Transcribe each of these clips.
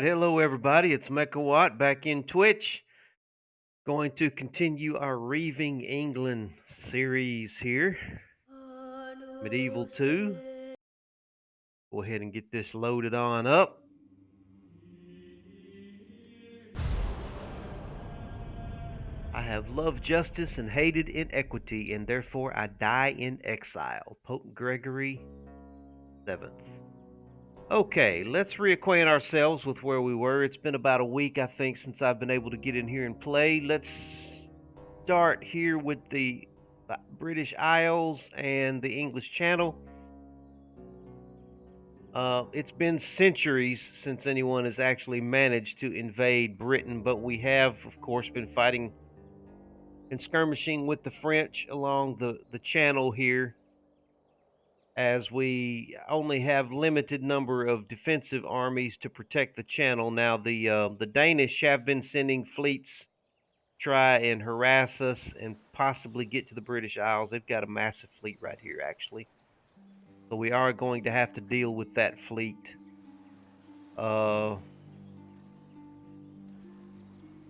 right, hello everybody. It's Mechawatt back in Twitch. Going to continue our Reaving England series here. Medieval 2. Go ahead and get this loaded on up. I have loved justice and hated inequity, and therefore I die in exile. Pope Gregory VII. Okay, let's reacquaint ourselves with where we were. It's been about a week, I think, since I've been able to get in here and play. Let's start here with the British Isles and the English Channel. It's been centuries since anyone has actually managed to invade Britain, but we have, of course, been fighting and skirmishing with the French along the channel here, as we only have limited number of defensive armies to protect the channel. Now, the Danish have been sending fleets try and harass us and possibly get to the British Isles. They've got a massive fleet right here, actually. So we are going to have to deal with that fleet.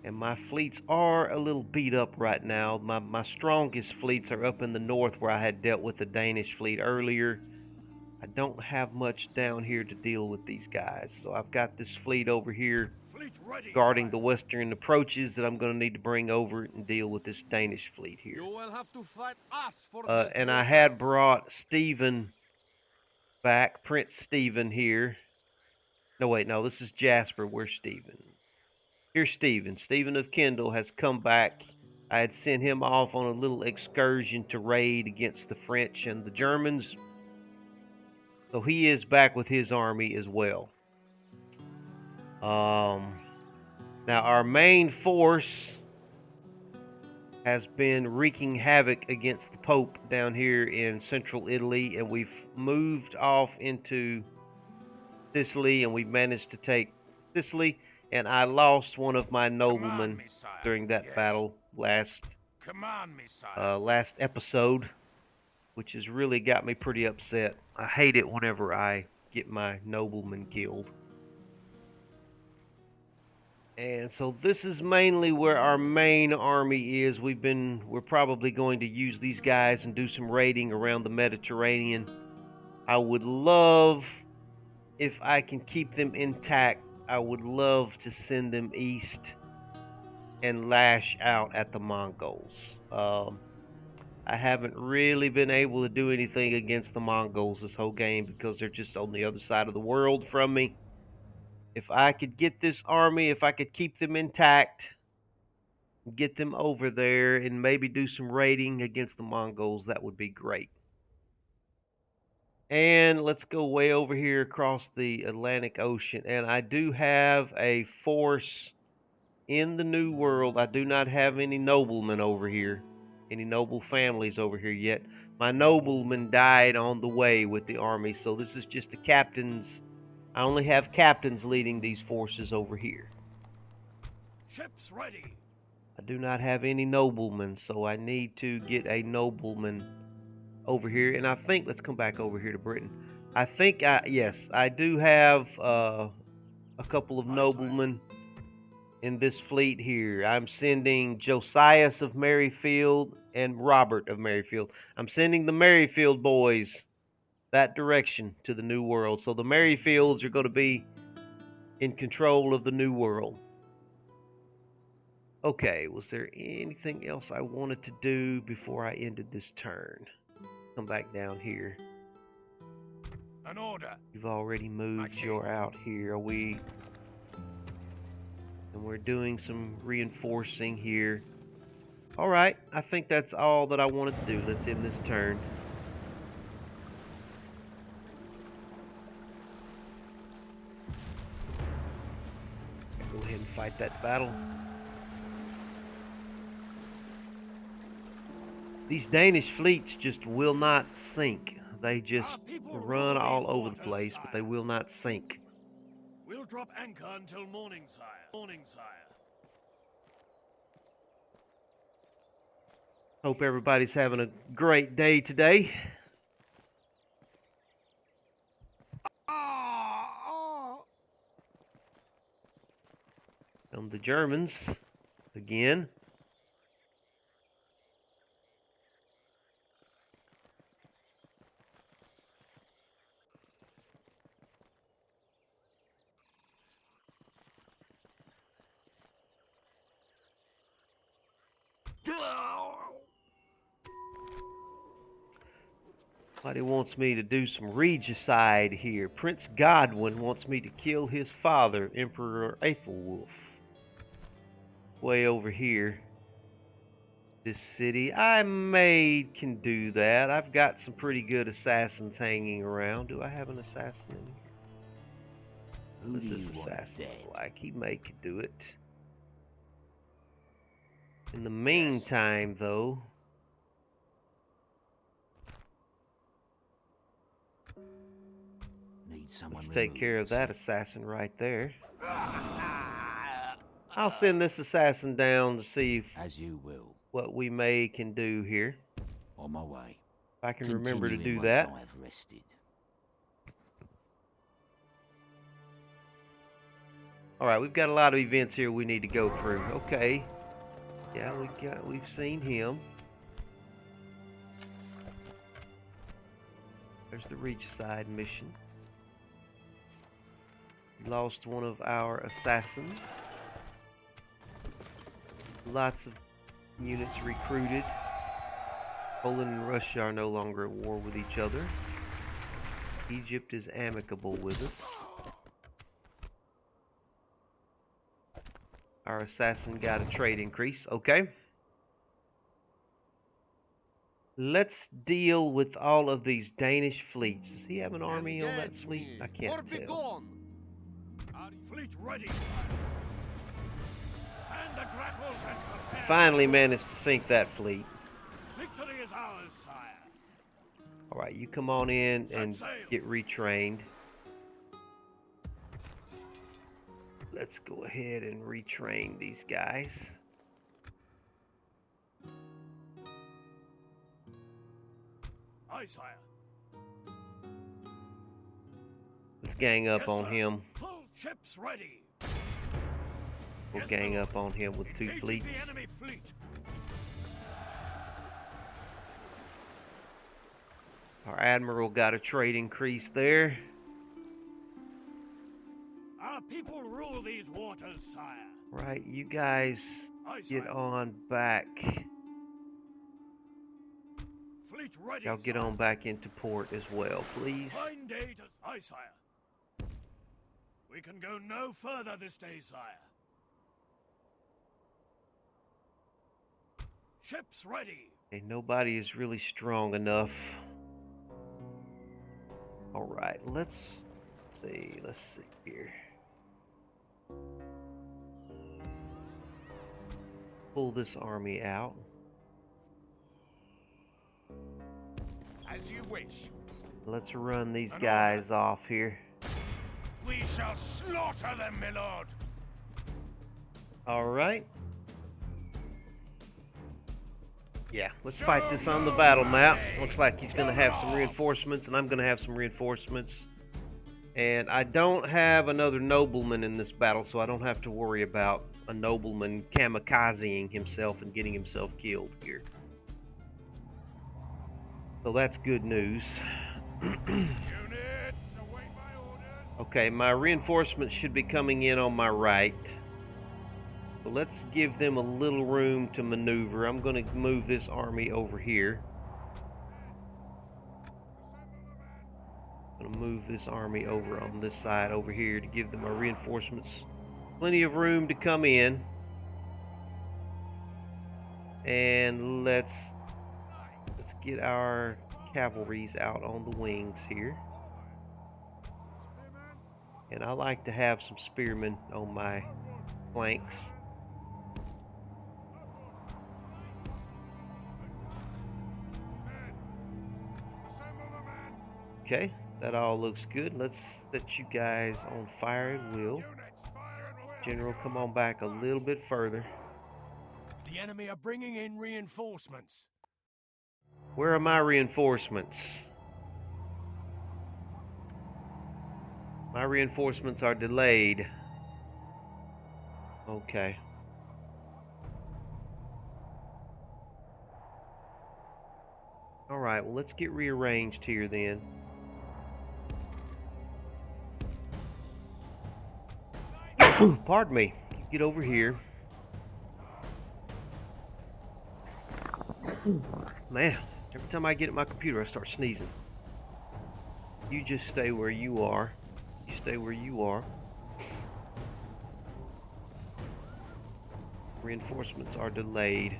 And my fleets are a little beat up right now. My strongest fleets are up in the north, where I had dealt with the Danish fleet earlier. I don't have much down here to deal with these guys. So I've got this fleet over here guarding the western approaches that I'm going to need to bring over and deal with this Danish fleet here. You will have to fight us for And I had brought Stephen back, Prince Stephen here. No, wait, no, this is Jasper. Where's Stephen? Here's Stephen. Stephen of Kendal has come back. I had sent him off on a little excursion to raid against the French and the Germans. So he is back with his army as well. Now, our main force has been wreaking havoc against the Pope down here in central Italy, and we've moved off into Sicily, and we've managed to take Sicily, and I lost one of my noblemen during that battle last episode, which has really got me pretty upset. I hate it whenever I get my nobleman killed. And so this is mainly where our main army is. We're probably going to use these guys and do some raiding around the Mediterranean. I would love, if I can keep them intact, I would love to send them east and lash out at the Mongols. I haven't really been able to do anything against the Mongols this whole game because they're just on the other side of the world from me. If I could get this army, if I could keep them intact, get them over there, and maybe do some raiding against the Mongols, that would be great. And let's go way over here across the Atlantic Ocean. And I do have a force in the New World. I do not have any noblemen over here, any noble families over here yet. My nobleman died on the way with the army, so this is just the captains. I only have captains leading these forces over here. Ships ready. I do not have any noblemen, so I need to get a nobleman over here. And I think, let's come back over here to Britain. I think, yes, I do have a couple of noblemen in this fleet here. I'm sending Josias of Merryfield and Robert of Merryfield. I'm sending the Merryfield boys that direction to the New World. So the Merryfields are going to be in control of the New World. Okay, was there anything else I wanted to do before I ended this turn? Come back down here. An order. You've already moved your out here. And we're doing some reinforcing here. All right, I think that's all that I wanted to do. Let's end this turn. Go ahead and fight that battle. These Danish fleets just will not sink. They just run all over the place, but they will not sink. We'll drop anchor until morning, sire. Hope everybody's having a great day today. The Germans again. Somebody wants me to do some regicide here. Prince Godwin wants me to kill his father, Emperor Aethelwulf. Way over here. This city. I can do that. I've got some pretty good assassins hanging around. Do I have an assassin in here? What's this assassin look like? He could do it. In the meantime, though, let's take care of that assassin right there. I'll send this assassin down to see what we can do here. On my way. If I can remember to do that. I have rested. Alright, we've got a lot of events here we need to go through. Okay. Yeah, we've seen him. There's the regicide mission. We lost one of our assassins. Lots of units recruited. Poland and Russia are no longer at war with each other. Egypt is amicable with us. Our assassin got a trade increase. Okay. Let's deal with all of these Danish fleets. Does he have an army on that fleet? I can't tell. Fleet ready. And the grapples and prepare. Finally managed to sink that fleet. Victory is ours, sire. Alright, you come on in and get retrained. Let's go ahead and retrain these guys. Aye, sire. Let's gang up on him. Full ships ready. We'll gang up on him with two fleets. The enemy fleet. Our admiral got a trade increase there. Our people rule these waters, sire. Right, you guys get on back. Fleet ready. Y'all get on back into port as well, please. Fine day to aye, sire. We can go no further this day, sire. Ships ready. Okay, nobody is really strong enough. Alright, let's see here. Pull this army out. As you wish. Let's run these guys off here. We shall slaughter them, my lord. Alright. Yeah, let's fight this on the battle map. Looks like he's going to have some reinforcements, and I'm going to have some reinforcements. And I don't have another nobleman in this battle, so I don't have to worry about a nobleman kamikazing himself and getting himself killed here. So that's good news. Okay, my reinforcements should be coming in on my right. So let's give them a little room to maneuver. I'm going to move this army over here. I'm going to move this army over on this side over here to give them my reinforcements plenty of room to come in. And let's get our cavalries out on the wings here. And I like to have some spearmen on my flanks. Okay, that all looks good. Let's set you guys on fire at will. General, come on back a little bit further. The enemy are bringing in reinforcements. Where are my reinforcements? My reinforcements are delayed. Okay. Alright, well, let's get rearranged here then. Pardon me. Get over here. Man, every time I get at my computer, I start sneezing. You just stay where you are. You stay where you are. Reinforcements are delayed.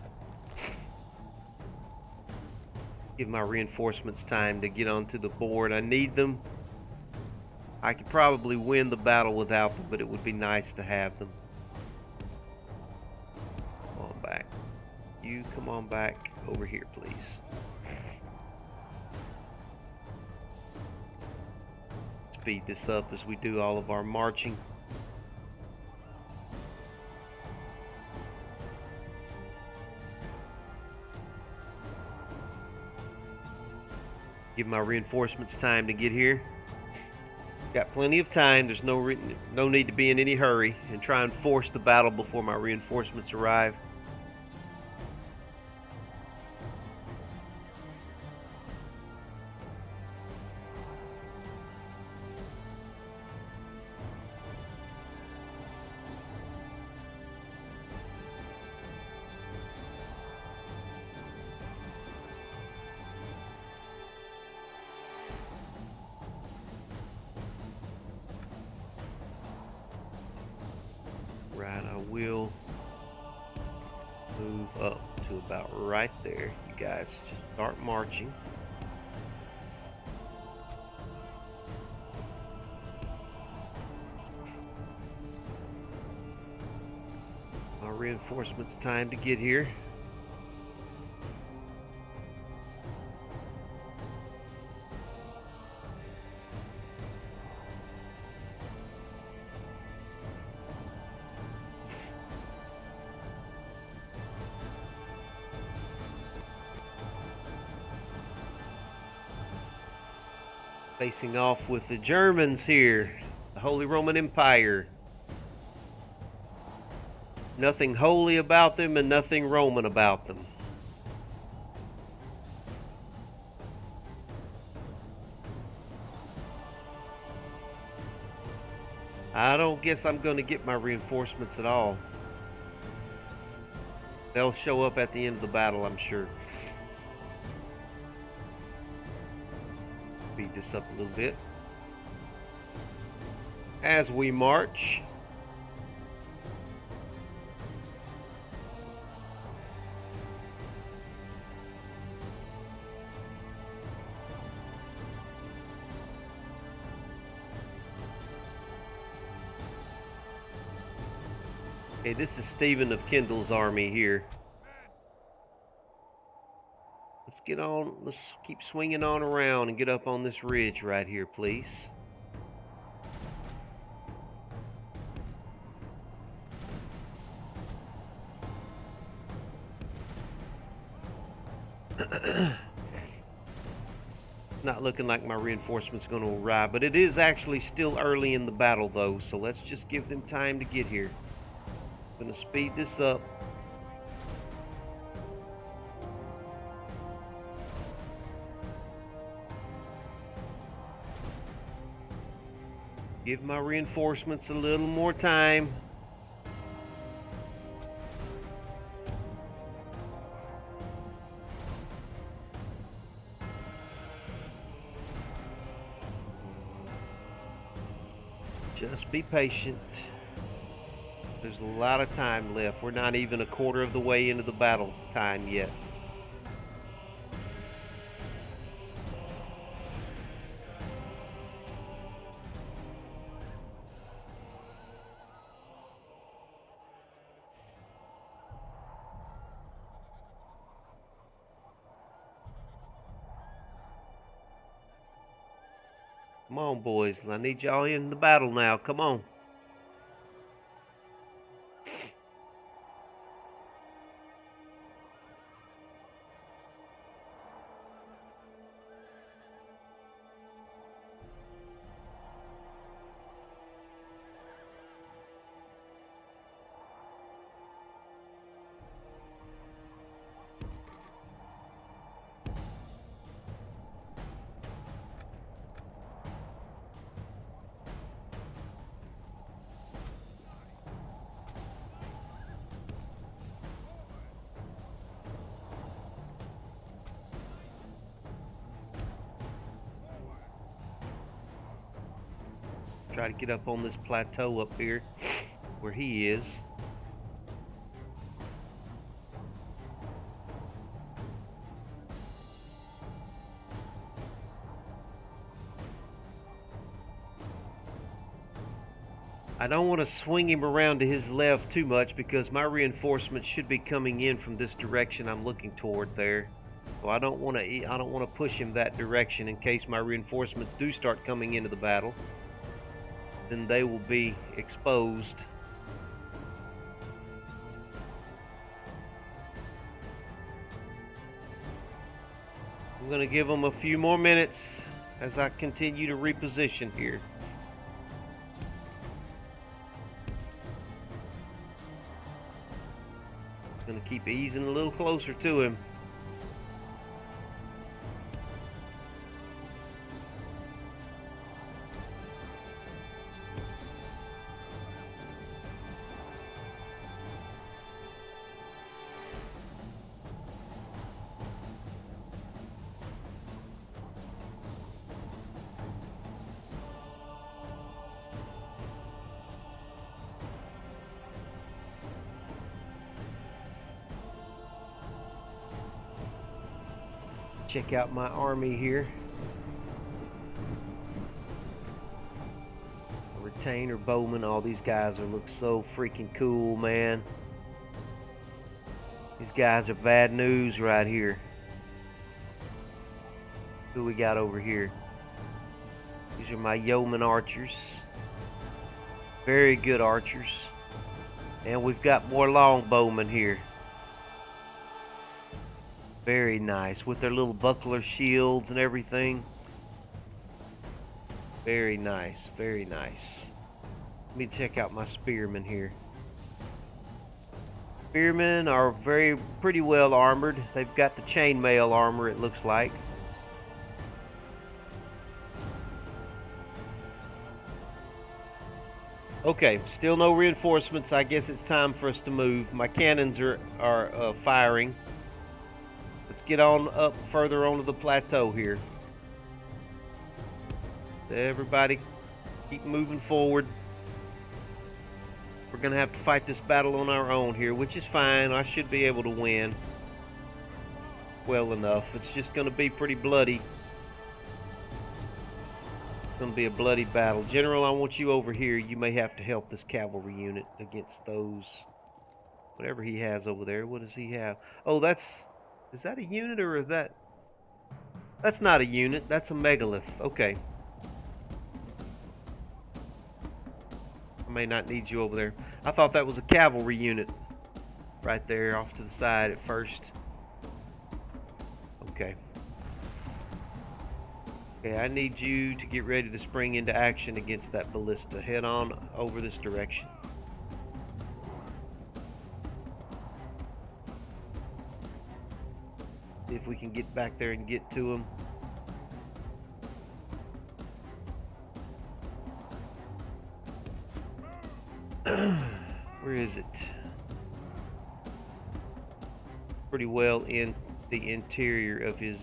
Give my reinforcements time to get onto the board. I need them. I could probably win the battle without them, but it would be nice to have them. Come on back. You come on back over here, please. Speed this up as we do all of our marching. Give my reinforcements time to get here. Got plenty of time. There's no need to be in any hurry and try and force the battle before my reinforcements arrive. Right, I will move up to about right there. You guys just start marching. My reinforcements time to get here. Facing off with the Germans here, the Holy Roman Empire. Nothing holy about them and nothing Roman about them. I don't guess I'm going to get my reinforcements at all. They'll show up at the end of the battle, I'm sure. Speed this up a little bit. As we march. Okay, this is Stephen of Kendall's army here. Let's get on, let's keep swinging on around and get up on this ridge right here, please. Not looking like my reinforcement's going to arrive, but it is actually still early in the battle though, so let's just give them time to get here. I'm going to speed this up. Give my reinforcements a little more time. Just be patient. There's a lot of time left. We're not even a quarter of the way into the battle time yet. Come on, boys. I need y'all in the battle now. Come on. Try to get up on this plateau up here where he is. I don't want to swing him around to his left too much because my reinforcements should be coming in from this direction I'm looking toward there. So I don't want to push him that direction in case my reinforcements do start coming into the battle. Then they will be exposed. I'm going to give them a few more minutes as I continue to reposition here. Going to keep easing a little closer to him. Check out my army here. A retainer bowman. All these guys look so freaking cool, man. These guys are bad news right here. Who we got over here? These are my yeoman archers. Very good archers. And we've got more longbowmen here. Very nice, with their little buckler shields and everything. Very nice, very nice. Let me check out my spearmen here. Spearmen are pretty well armored. They've got the chainmail armor, it looks like. Okay, still no reinforcements. I guess it's time for us to move. My cannons are firing. Let's get on up further onto the plateau here. Everybody keep moving forward. We're gonna have to fight this battle on our own here, which is fine. I should be able to win well enough. It's just gonna be pretty bloody. It's gonna be a bloody battle. General, I want you over here. You may have to help this cavalry unit against those, whatever he has over there. What does he have? Oh, is that a unit or is that? That's not a unit. That's a megalith. Okay. I may not need you over there. I thought that was a cavalry unit right there off to the side at first. Okay. Okay, I need you to get ready to spring into action against that ballista. Head on over this direction. See if we can get back there and get to him. Where is it? Pretty well in the interior of his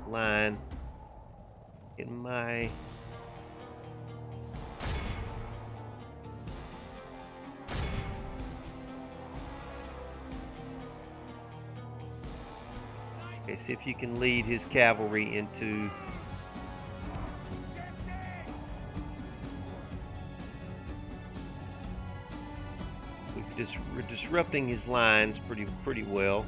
line. In my okay, see if you can lead his cavalry into we're disrupting his lines pretty well.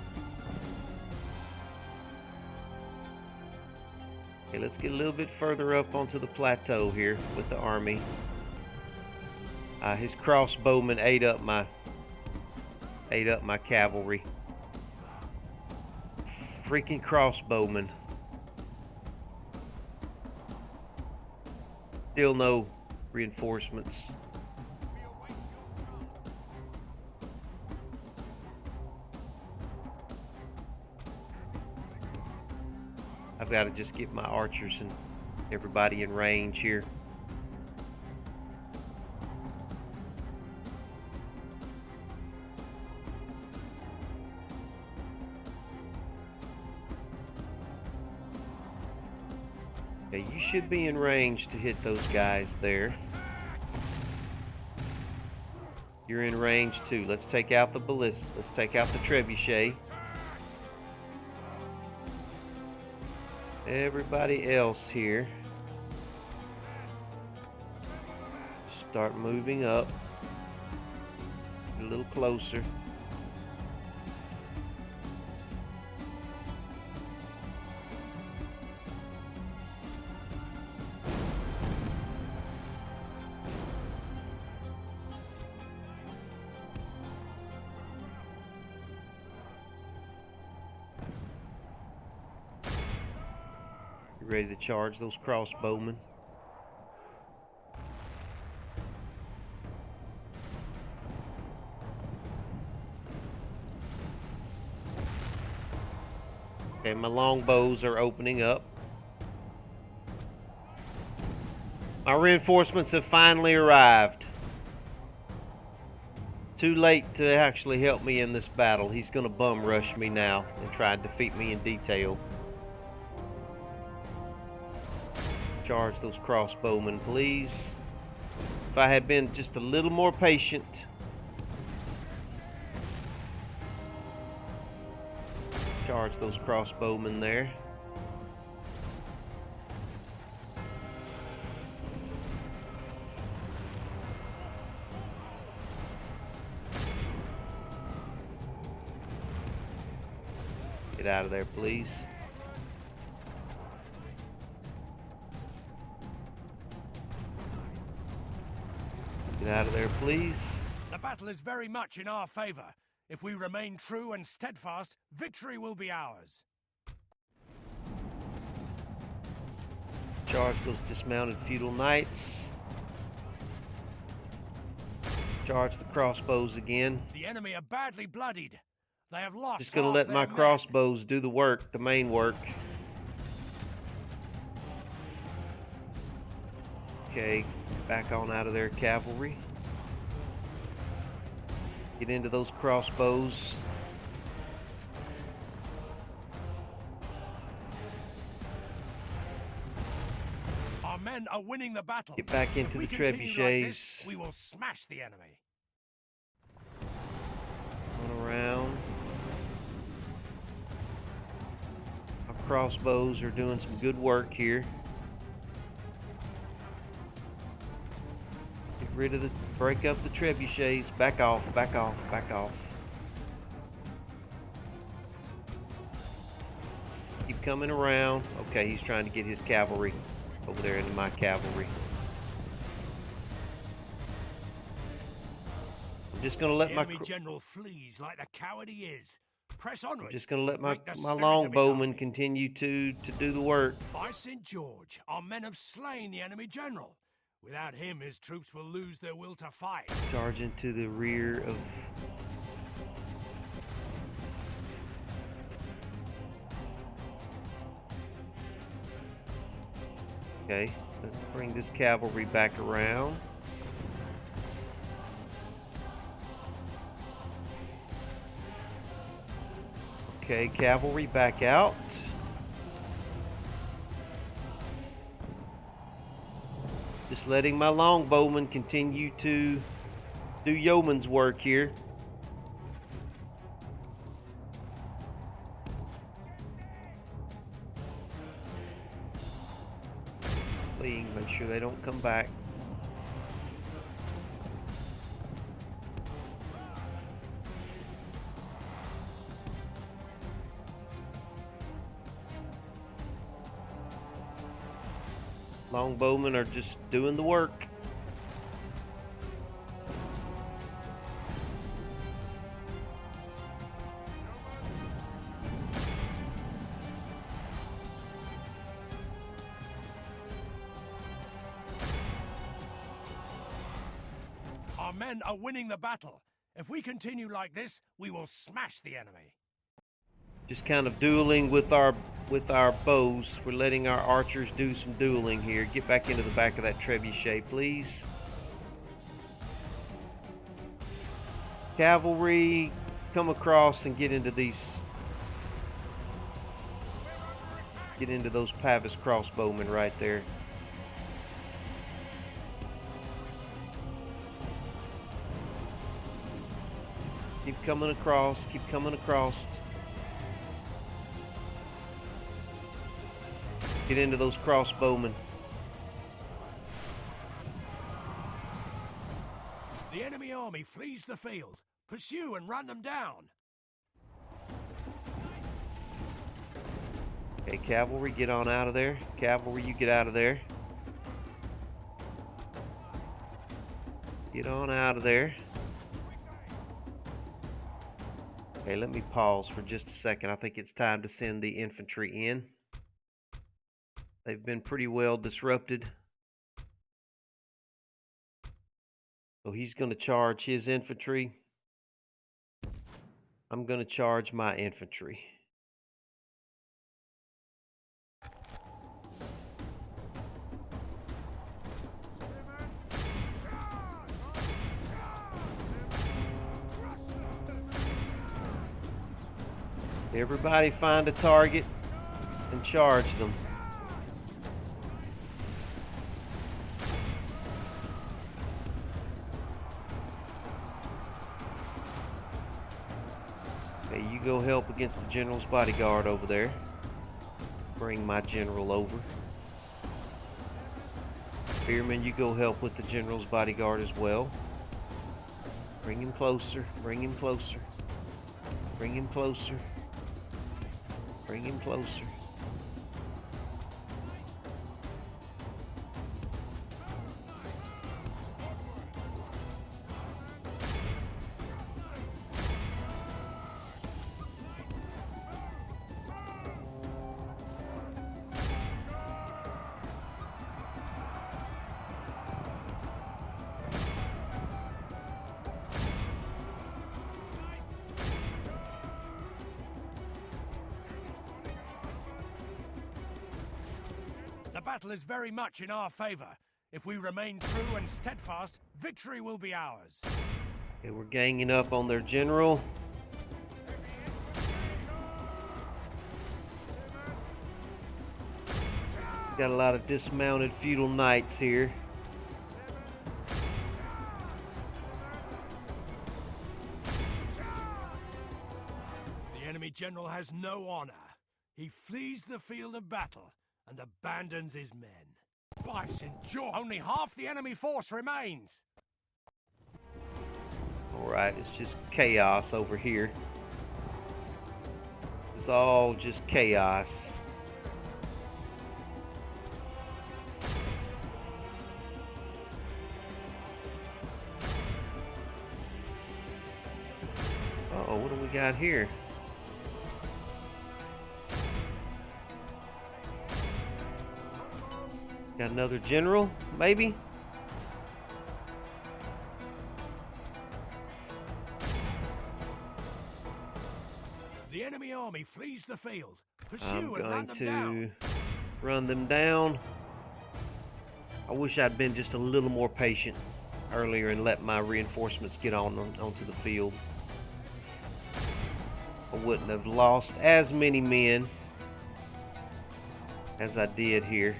Okay, let's get a little bit further up onto the plateau here with the army. His crossbowmen ate up my cavalry. Freaking crossbowmen. Still no reinforcements. I've got to just get my archers and everybody in range here. Okay, you should be in range to hit those guys there. You're in range too. Let's take out the ballista. Let's take out the trebuchet. Everybody else here, start moving up. A little closer. You ready to charge those crossbowmen? Okay, my longbows are opening up. My reinforcements have finally arrived. Too late to actually help me in this battle. He's gonna bum rush me now and try and defeat me in detail. Charge those crossbowmen, please. If I had been just a little more patient. Charge those crossbowmen there. Get out of there, please. Get out of there, please. The battle is very much in our favor. If we remain true and steadfast, victory will be ours. Charge those dismounted feudal knights. Charge the crossbows again. The enemy are badly bloodied. They have lost. Just gonna let my crossbows do the work, the main work. Okay, back on out of there, cavalry. Get into those crossbows. Our men are winning the battle. Get back into the trebuchets. Like we will smash the enemy. Run around. Our crossbows are doing some good work here. Get rid of the, break up the trebuchets. Back off, back off, back off. Keep coming around. Okay, he's trying to get his cavalry over there into my cavalry. I'm just gonna let the my enemy general flees like the coward he is. Press onward. I'm just gonna let my longbowmen continue to do the work. By St. George, our men have slain the enemy general. Without him, his troops will lose their will to fight. Charge into the rear of... Okay, let's bring this cavalry back around. Okay, cavalry back out. Just letting my longbowmen continue to do yeoman's work here. Please make sure they don't come back. Longbowmen are just doing the work. Our men are winning the battle. If we continue like this, we will smash the enemy. Just kind of dueling with our bows. We're letting our archers do some dueling here. Get back into the back of that trebuchet, please. Cavalry, come across and get into these. Get into those Pavis crossbowmen right there. Keep coming across. Keep coming across. Get into those crossbowmen. The enemy army flees the field. Pursue and run them down. Okay, cavalry, get on out of there. Cavalry, you get out of there. Get on out of there. Okay, let me pause for just a second. I think it's time to send the infantry in. They've been pretty well disrupted. So he's going to charge his infantry. I'm going to charge my infantry. Everybody find a target and charge them. Okay, you go help against the general's bodyguard over there. Bring my general over. Spearman, you go help with the general's bodyguard as well. Bring him closer, bring him closer. Bring him closer. Bring him closer. The battle is very much in our favor. If we remain true and steadfast, victory will be ours. Okay, we're ganging up on their general. Got a lot of dismounted feudal knights here. The enemy general has no honor. He flees the field of battle and abandons his men. By St. George, only half the enemy force remains. Alright, it's just chaos over here. It's all just chaos. Uh-oh, what do we got here? Got another general, maybe? The enemy army flees the field. I'm Pursue and run going them down. to run them down. I wish I'd been just a little more patient earlier and let my reinforcements get onto the field. I wouldn't have lost as many men as I did here.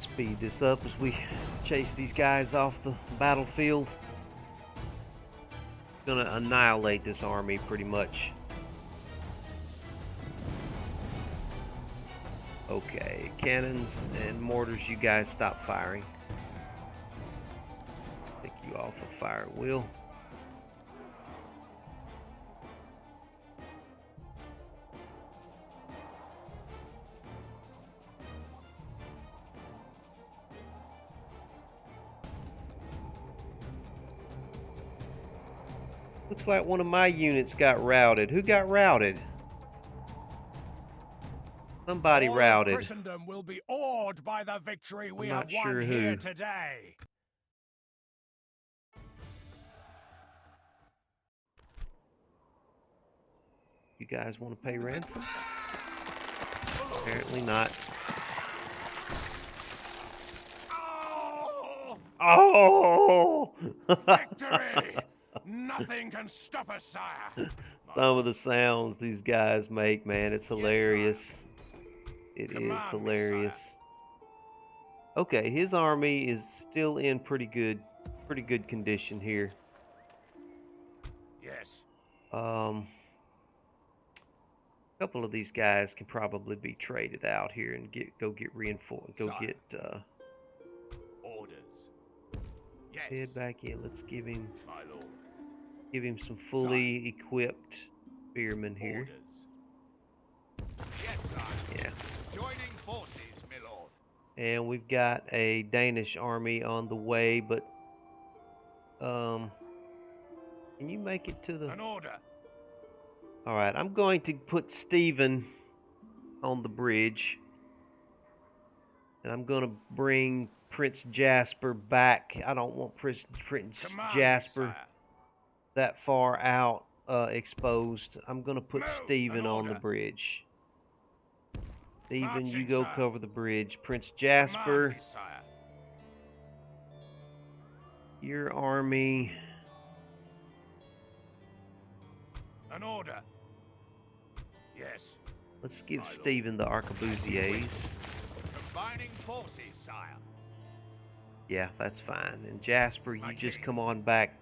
Speed this up as we chase these guys off the battlefield. Gonna annihilate this army pretty much. Okay, cannons and mortars, you guys stop firing. Take you off of fire at will. Looks like one of my units got routed. Who got routed? Somebody All routed. of Christendom will be awed by the victory we I'm have not won sure here who. today. You guys want to pay ransom? Apparently not. Oh! Victory! Nothing can stop us, sire. Some of the sounds these guys make, man, it's hilarious. It is Command me, hilarious. sire. Okay, his army is still in pretty good condition here. Yes. A couple of these guys can probably be traded out here and go get reinforced. Go Sire. get Orders. Yes. head back in. Let's give him My lord. some fully equipped spearmen here. Orders. Yes, sire. Yeah. Joining forces, my lord. And we've got a Danish army on the way, but can you make it to the... An order. All right, I'm going to put Stephen on the bridge. And I'm going to bring Prince Jasper back. I don't want Prince Command Jasper me, sire. that far out exposed. I'm going to put Move. Stephen An on the order. bridge. Stephen, you Marching, go sire. cover the bridge. Prince Command Jasper, me, sire. your army... An order. Yes. Let's give My lord. Stephen the arquebusiers. Combining forces, sire. Yeah, that's fine. And Jasper, you My just king. come on back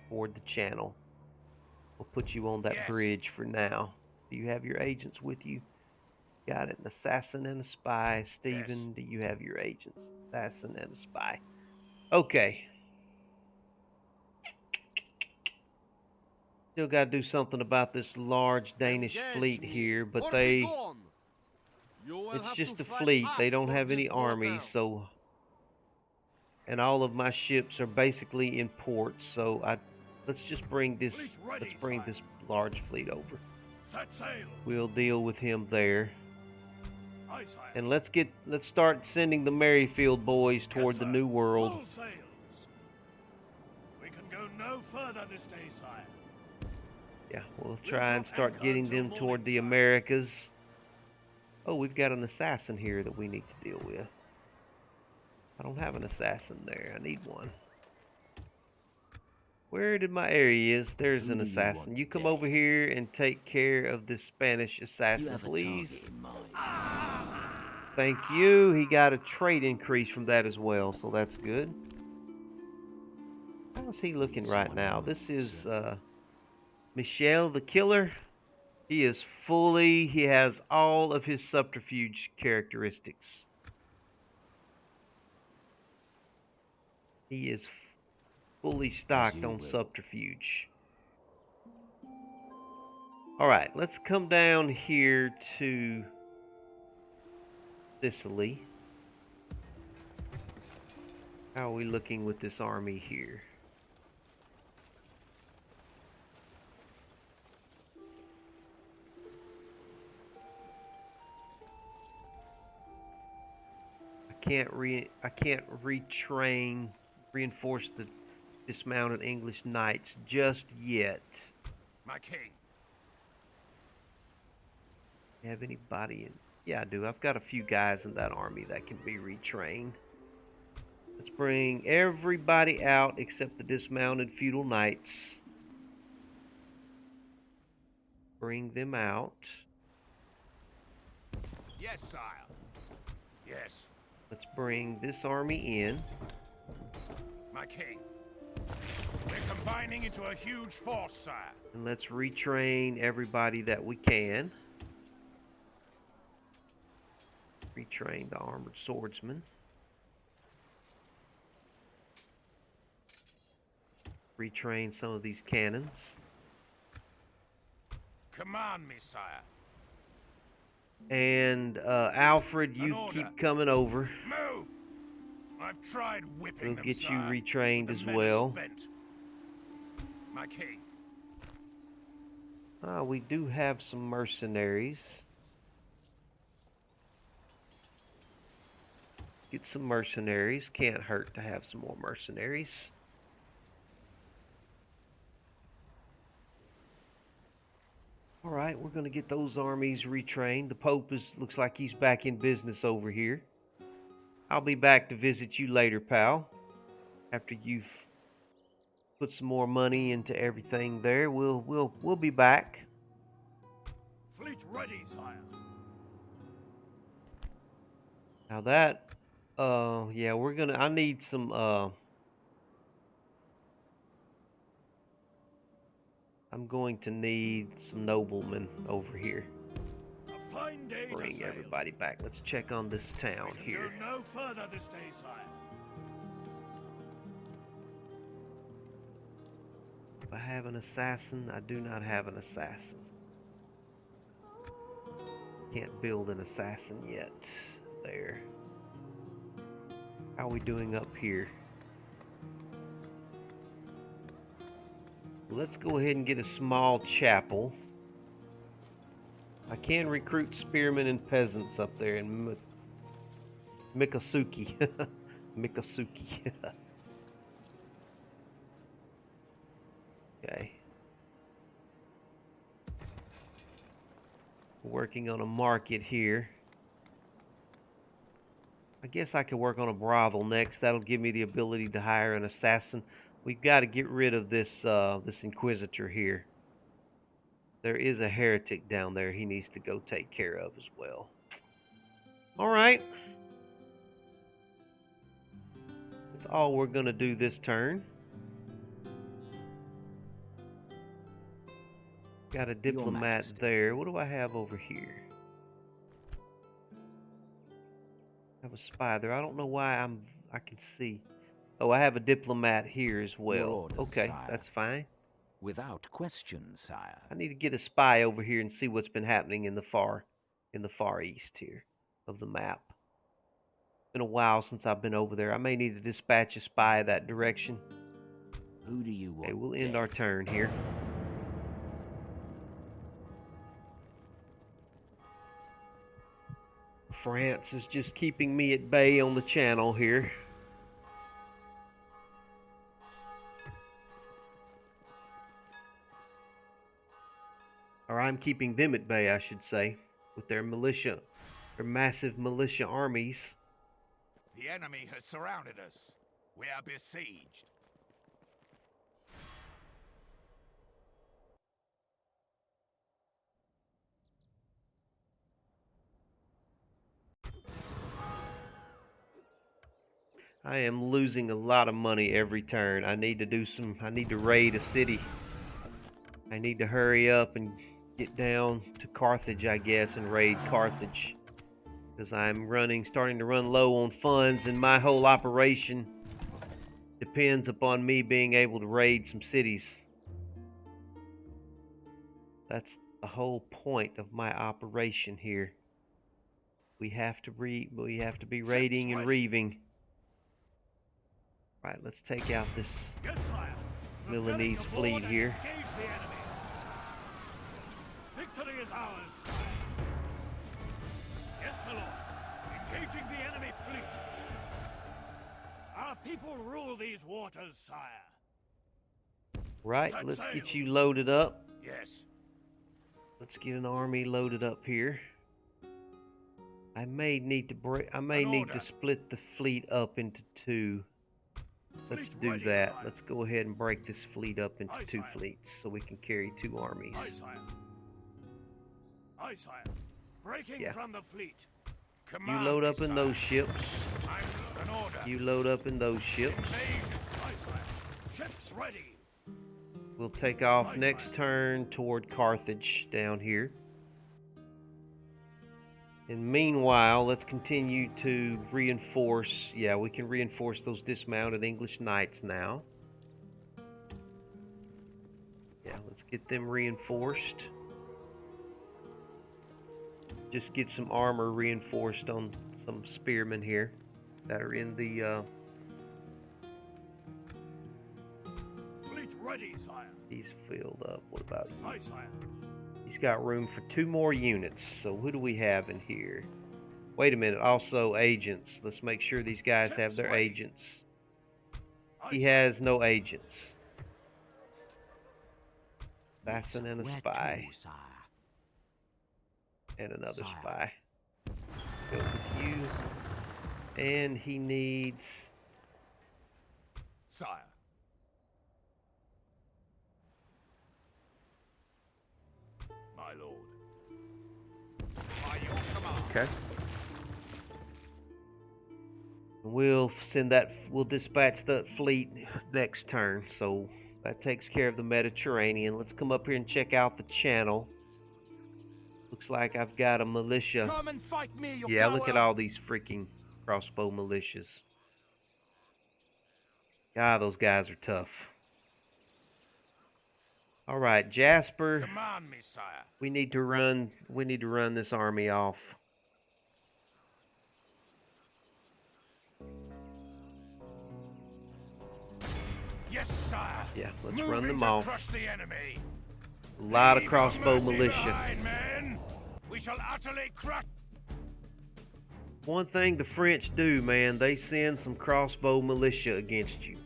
toward the channel. We'll put you on that Yes. bridge for now. Do you have your agents with you? Got it. An assassin and a spy. Stephen, do you have your agents? Assassin and a spy. Okay. Still got to do something about this large Danish fleet here, but it's just a fleet. They don't have any army, so... And all of my ships are basically in port, so let's just bring this... Fleet ready, Let's bring sire. this large fleet over. Set sail. We'll deal with him there. Aye, sire. And let's start sending the Merrifield boys toward Yes, the sir. New World. Full sails. We can go no further this day, sire. Yeah, we'll try and drop start anchor getting until them morning, toward the sire. Americas. Oh, we've got an assassin here that we need to deal with. I don't have an assassin there. I need one. Where did my area is? There's Who an do you assassin. want You come dead? over here and take care of this Spanish You assassin, have a please. target in mind. Thank you. He got a trait increase from that as well, so that's good. How's he looking right someone now? who This moves, is sir. Michel the Killer. He has all of his subterfuge characteristics. He is fully stocked you on will. subterfuge. All right, let's come down here to Sicily. How are we looking with this army here? I can't reinforce the dismounted English knights just yet. My king. Have anybody in? Yeah, I do. I've got a few guys in that army that can be retrained. Let's bring everybody out except the dismounted feudal knights. Bring them out. Yes, sire. Yes. Let's bring this army in. My king. We're combining into a huge force, sire. And let's retrain everybody that we can. Retrain the armored swordsman. Retrain some of these cannons. Command me, sire. And Alfred, you keep coming over. Move! I've tried whipping We'll them, get you sire, retrained but as the men are well. spent. My king. We do have some mercenaries. Get some mercenaries. Can't hurt to have some more mercenaries. All right, we're going to get those armies retrained. The Pope looks like he's back in business over here. I'll be back to visit you later, pal. After you've put some more money into everything there, we'll be back. Fleet ready, sire. Now that yeah, I need some I'm going to need some noblemen over here. A fine day to Bring sail. everybody back. Let's check on this town We can here. go no further this day, sire. If I have an assassin, I do not have an assassin. Can't build an assassin yet. There. How are we doing up here? Let's go ahead and get a small chapel. I can recruit spearmen and peasants up there in Mikasuki. Mikasuki. Okay. Working on a market here. I guess I could work on a brothel next. That'll give me the ability to hire an assassin. We've got to get rid of this this inquisitor here. There is a heretic down there he needs to go take care of as well. All right. That's all we're going to do this turn. Got a diplomat there. What do I have over here? I have a spy there. I don't know why I can see. Oh, I have a diplomat here as well. Your orders, okay, sire. That's fine. Without question, sire. I need to get a spy over here and see what's been happening in the far east here of the map. It's been a while since I've been over there. I may need to dispatch a spy that direction. Who do you want? Okay, we'll end our turn here. France is just keeping me at bay on the channel here. Or I'm keeping them at bay, I should say, with their militia, their massive militia armies. The enemy has surrounded us. We are besieged. I am losing a lot of money every turn. I need to raid a city. I need to hurry up and get down to Carthage, I guess, and raid Carthage. Because I'm starting to run low on funds, and my whole operation depends upon me being able to raid some cities. That's the whole point of my operation here. We have to be raiding and reaving. Right, let's take out this Milanese fleet here. Victory is ours. Yes, my lord. Engaging the enemy fleet. Our people rule these waters, sire. Right, let's get you loaded up. Yes. Let's get an army loaded up here. I may need to split the fleet up into two. Let's do that. Let's go ahead and break this fleet up into two fleets so we can carry two armies. Aye, sire. Aye, sire. Breaking from the fleet. You load up in those ships. You load up in those ships. Aye, sire. Ships ready. We'll take off next turn toward Carthage down here. And meanwhile, let's continue to reinforce. Yeah, we can reinforce those dismounted English knights now. Yeah, let's get them reinforced. Just get some armor reinforced on some spearmen here that are in the Fleet ready, sire. He's filled up. What about you? Aye, sire. He's got room for 2 more units. So who do we have in here? Wait a minute. Also agents. Let's make sure these guys have their agents. He has no agents. Assassin and a spy. And another spy. Go with you. And he needs Sire. My lord. By your command. Okay. We'll dispatch that fleet next turn. So that takes care of the Mediterranean. Let's come up here and check out the channel. Looks like I've got a militia. Come and fight me, you Yeah, look at coward. all these freaking crossbow militias. God, those guys are tough. All right, Jasper. Command me, sire. We need to run this army off. Yes, sire. Yeah, let's Moving run them to off. crush the enemy. A lot of Leave crossbow no mercy militia. behind, men. We shall utterly crush. One thing the French do, man, they send some crossbow militia against you.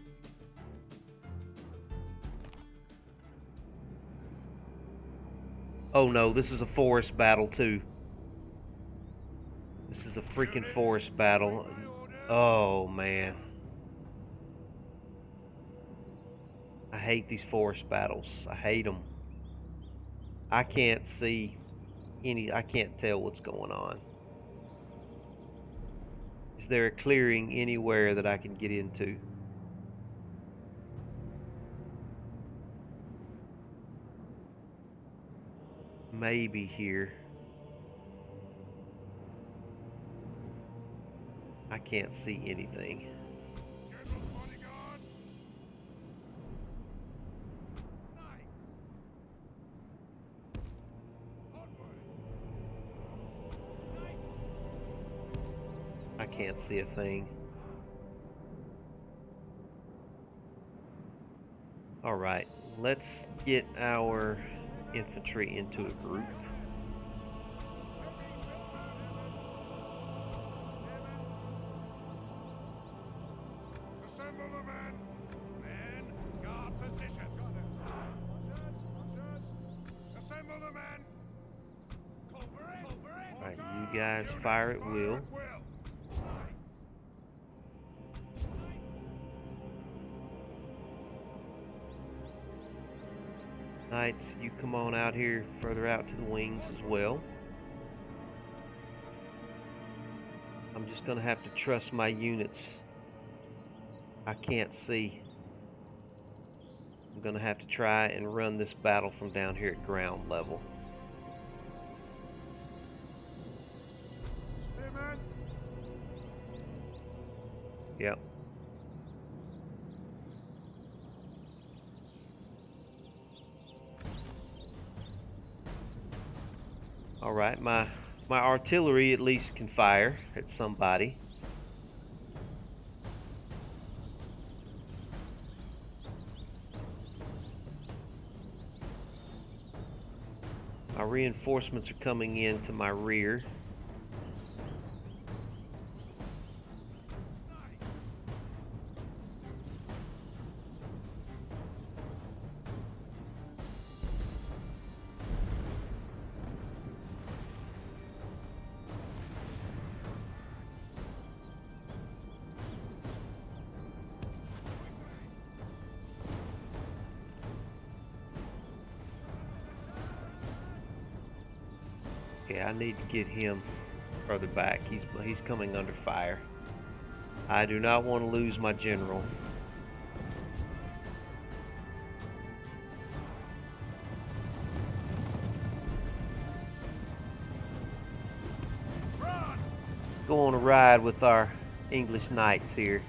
Oh no, this is a forest battle too. This is a freaking forest battle. Oh man. I hate these forest battles. I hate them. I can't see I can't tell what's going on. Is there a clearing anywhere that I can get into? Maybe here. I can't see anything. I can't see a thing. All right, let's get our infantry into a group. Assemble the men. Men, guard position. Assemble the men. All right, you guys fire at will. Knights, you come on out here further out to the wings as well. I'm just going to have to trust my units. I can't see. I'm going to have to try and run this battle from down here at ground level. Yep. All right, my artillery at least can fire at somebody. My reinforcements are coming in to my rear. Okay, I need to get him further back. He's coming under fire. I do not want to lose my general. Go on a ride with our English knights here.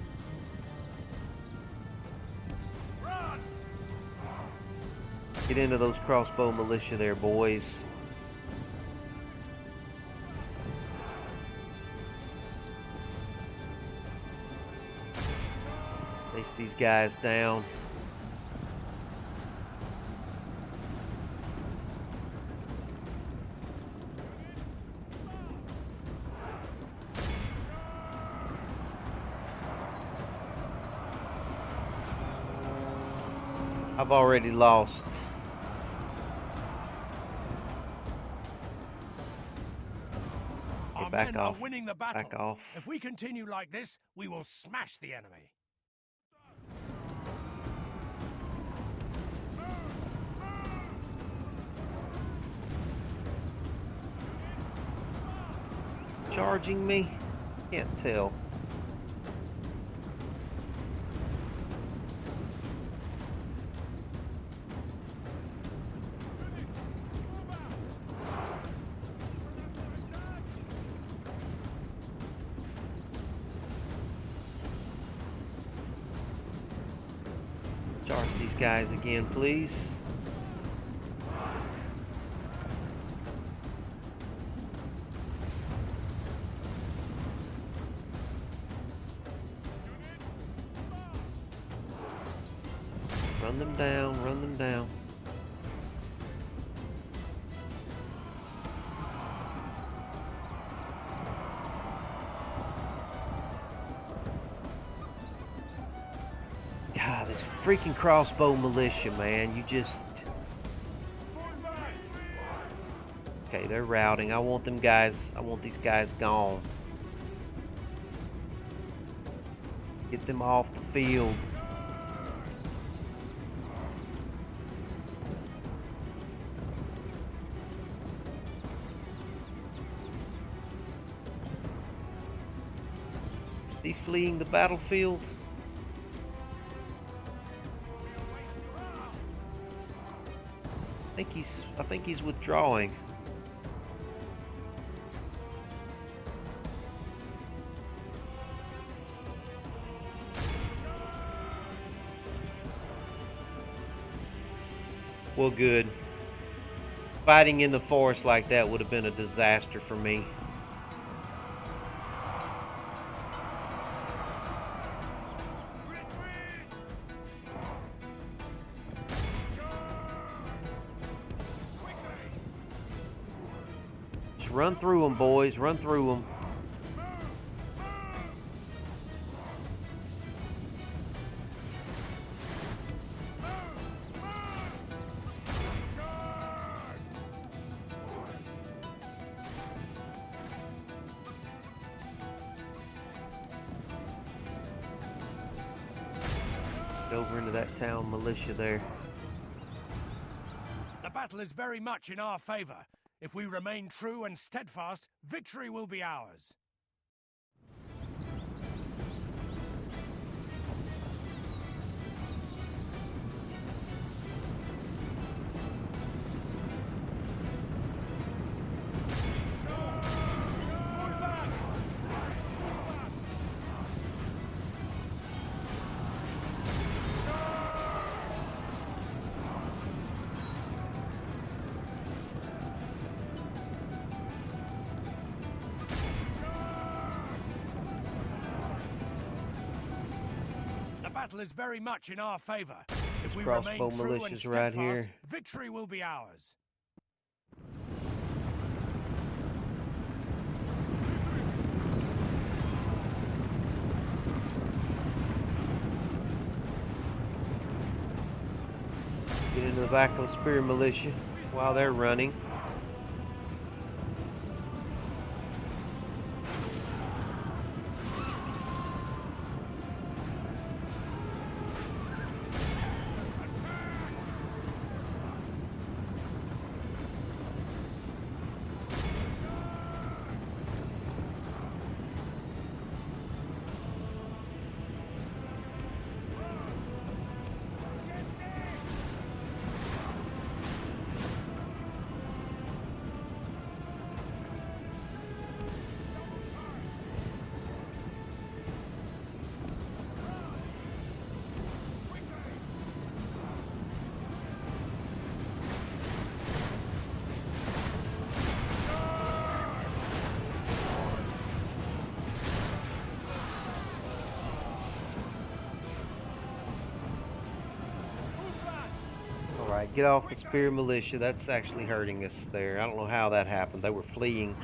Get into those crossbow militia there, boys. Place these guys down. I've already lost. Okay, Our back men off. are winning the battle. Back off. If we continue like this, we will smash the enemy. charging me? Can't tell. Charge these guys again, please. Run them down, run them down. God, this freaking crossbow militia, man. You just... Okay, they're routing. I want these guys gone. Get them off the field. Is he fleeing the battlefield? I think he's withdrawing. Well, good. Fighting in the forest like that would have been a disaster for me. Just run through them, boys. Run through them. Over into that town militia there. The battle is very much in our favor. If we remain true and steadfast, victory will be ours. The battle is very much in our favor. If we remain true and steadfast, victory will be ours. Get into the back of the spear militia while they're running. Alright, get off the spear militia. That's actually hurting us there. I don't know how that happened. They were fleeing.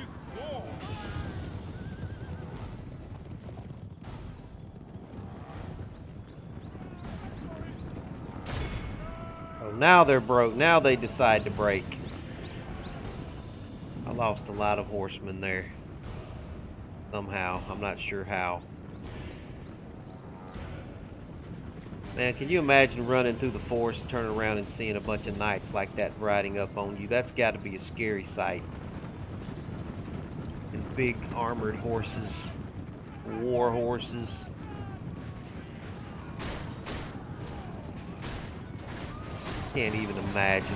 Oh, now they're broke. Now they decide to break. I lost a lot of horsemen there. Somehow. I'm not sure how. Man, can you imagine running through the forest and turning around and seeing a bunch of knights like that riding up on you? That's got to be a scary sight. big armored horses, war horses. Can't even imagine.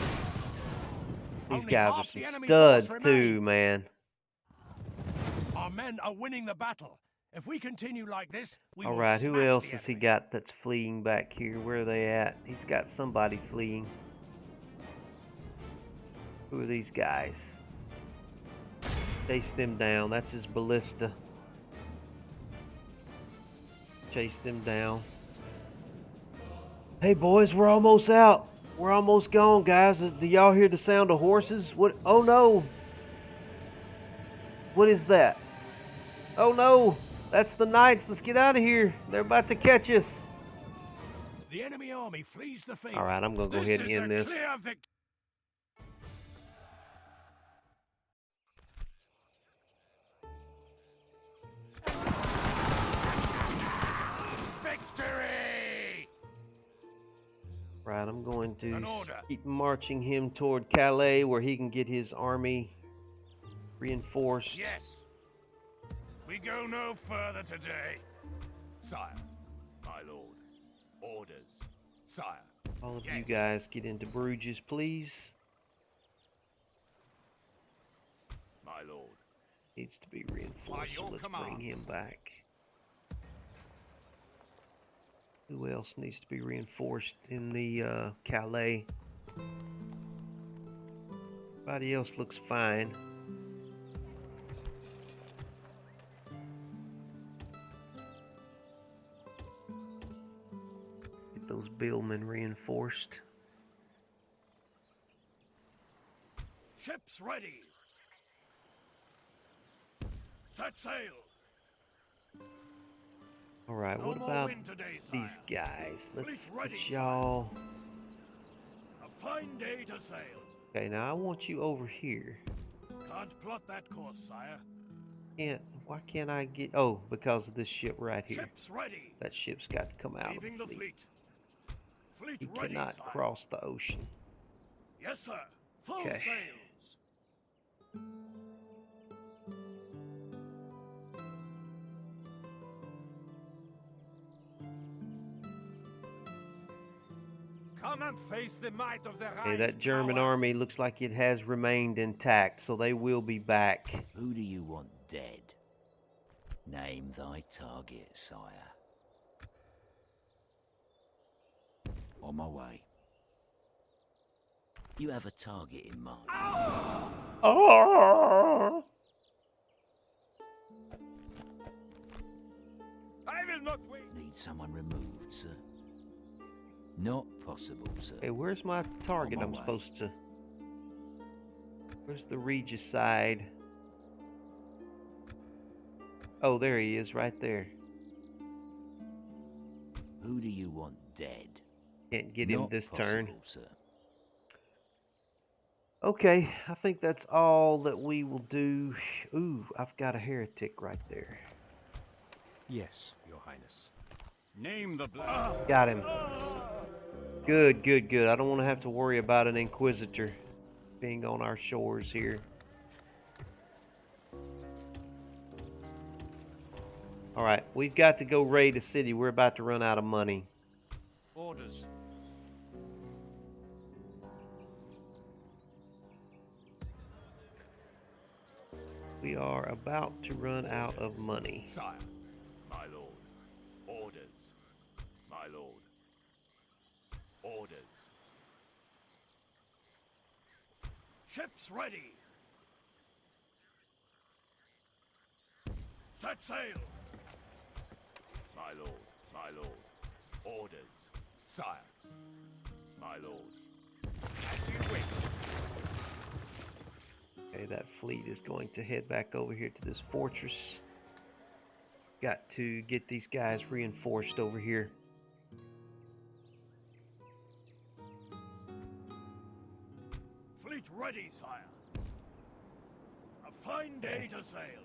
These Only guys are half some the enemy studs force too, remains. man. Our men are winning the battle. If we continue like this, we All will right, who smash else the has he enemy. got that's fleeing back here? Where are they at? He's got somebody fleeing. Who are these guys? Chase them down. That's his ballista. Chase them down. Hey boys, we're almost out. We're almost gone, guys. Do y'all hear the sound of horses? What? Oh no. What is that? Oh no. That's the knights. Let's get out of here. They're about to catch us. The enemy army flees the field. All right, I'm going to go ahead and end this. Clear victory. Victory! Right, I'm going to An order. keep marching him toward Calais where he can get his army reinforced. Yes. We go no further today. Sire, my lord. Orders. Sire. All of Yes. you guys get into Bruges, please. My lord. Needs to be reinforced, so your let's command. bring him back. Who else needs to be reinforced in the Calais? Everybody else looks fine. Get those billmen reinforced. Ships ready. Set sail. All right, No what more about wind today, these sire. guys? Let's Fleet ready, get y'all. A fine day to sail. Okay, now I want you over here. Can't plot that course, sire. Why can't I get? Oh, because of this ship right here. Ships ready. That ship's got to come out of Leaving the the fleet. fleet. He Fleet ready, cannot sire. cross the ocean. Yes, sir. Full Okay. sails. Come and face the might of the Okay, Reich, that German coward. army looks like it has remained intact, so they will be back. Who do you want dead? Name thy target, sire. On my way. You have a target in mind. Oh! I will not wait. Need someone removed, sir. Not possible, sir. Hey, where's my target? On I'm my way. supposed to. Where's the Regis side? Oh, there he is, right there. Who do you want dead? Can't get him Not this possible, turn. sir. Okay, I think that's all that we will do. Ooh, I've got a heretic right there. Yes, Your Highness. Name the blood. Got him. Good, good, good. I don't want to have to worry about an Inquisitor being on our shores here. Alright, we've got to go raid a city. We're about to run out of money. Orders. We are about to run out of money. Sire, my lord. Orders. My lord. Orders. Ships ready. Set sail. My lord. My lord. Orders. Sire. My lord. As you wish. Okay, that fleet is going to head back over here to this fortress. Got to get these guys reinforced over here. Fleet ready, sire. A fine day to sail.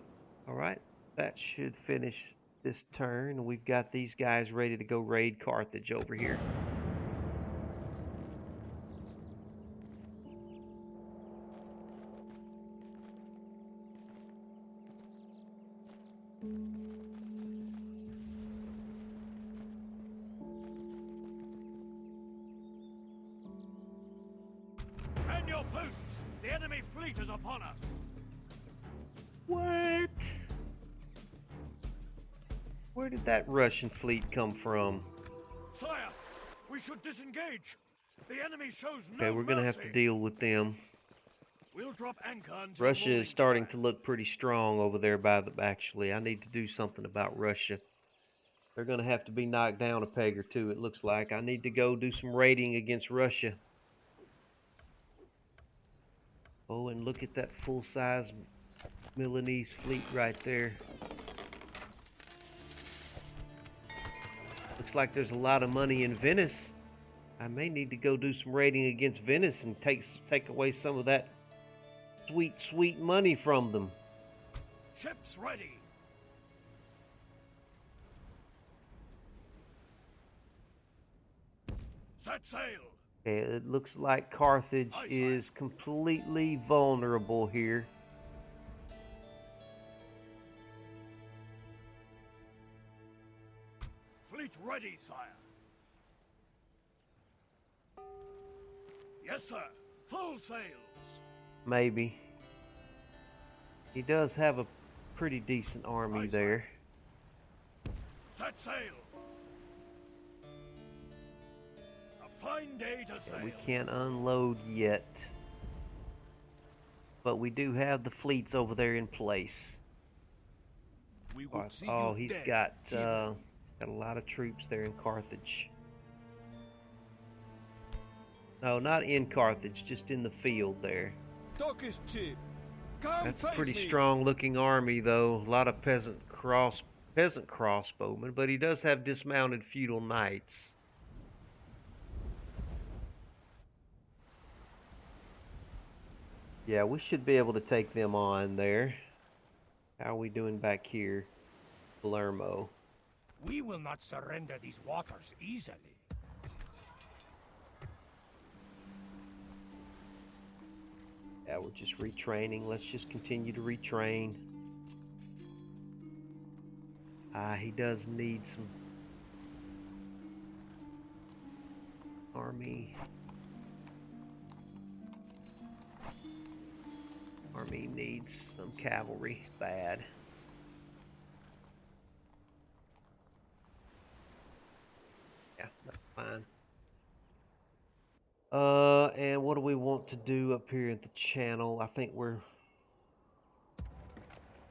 Alright, that should finish this turn. We've got these guys ready to go raid Carthage over here. On your posts! The enemy fleet is upon us! What? Where did that Russian fleet come from? Sire, we should disengage. The enemy shows no Okay, we're gonna have to mercy. deal with them. We'll drop anchor until Russia morning, is starting sire. to look pretty strong over there by the... Actually, I need to do something about Russia. They're gonna have to be knocked down a peg or two, it looks like. I need to go do some raiding against Russia. Oh, and look at that full-size Milanese fleet right there. Looks like there's a lot of money in Venice. I may need to go do some raiding against Venice and take away some of that sweet, sweet money from them. Ships ready. Set sail. Okay, it looks like Carthage is completely vulnerable here. Fleet ready, sire. Yes, sir. Full sails. Maybe. He does have a pretty decent army Aye, sir. there. Set sail. A fine day to sail. Yeah, we can't unload yet. But we do have the fleets over there in place. We would see Oh, you he's dead, got hero. a lot of troops there in Carthage. No, not in Carthage, just in the field there. Docker's chip. Come That's a face pretty me. strong looking army though. A lot of peasant crossbowmen, but he does have dismounted feudal knights. Yeah, we should be able to take them on there. How are we doing back here? Palermo. We will not surrender these waters easily. Yeah, we're just retraining. Let's just continue to retrain. He does need some army. Army needs some cavalry bad. Yeah, that's fine. And what do we want to do up here at the channel? I think we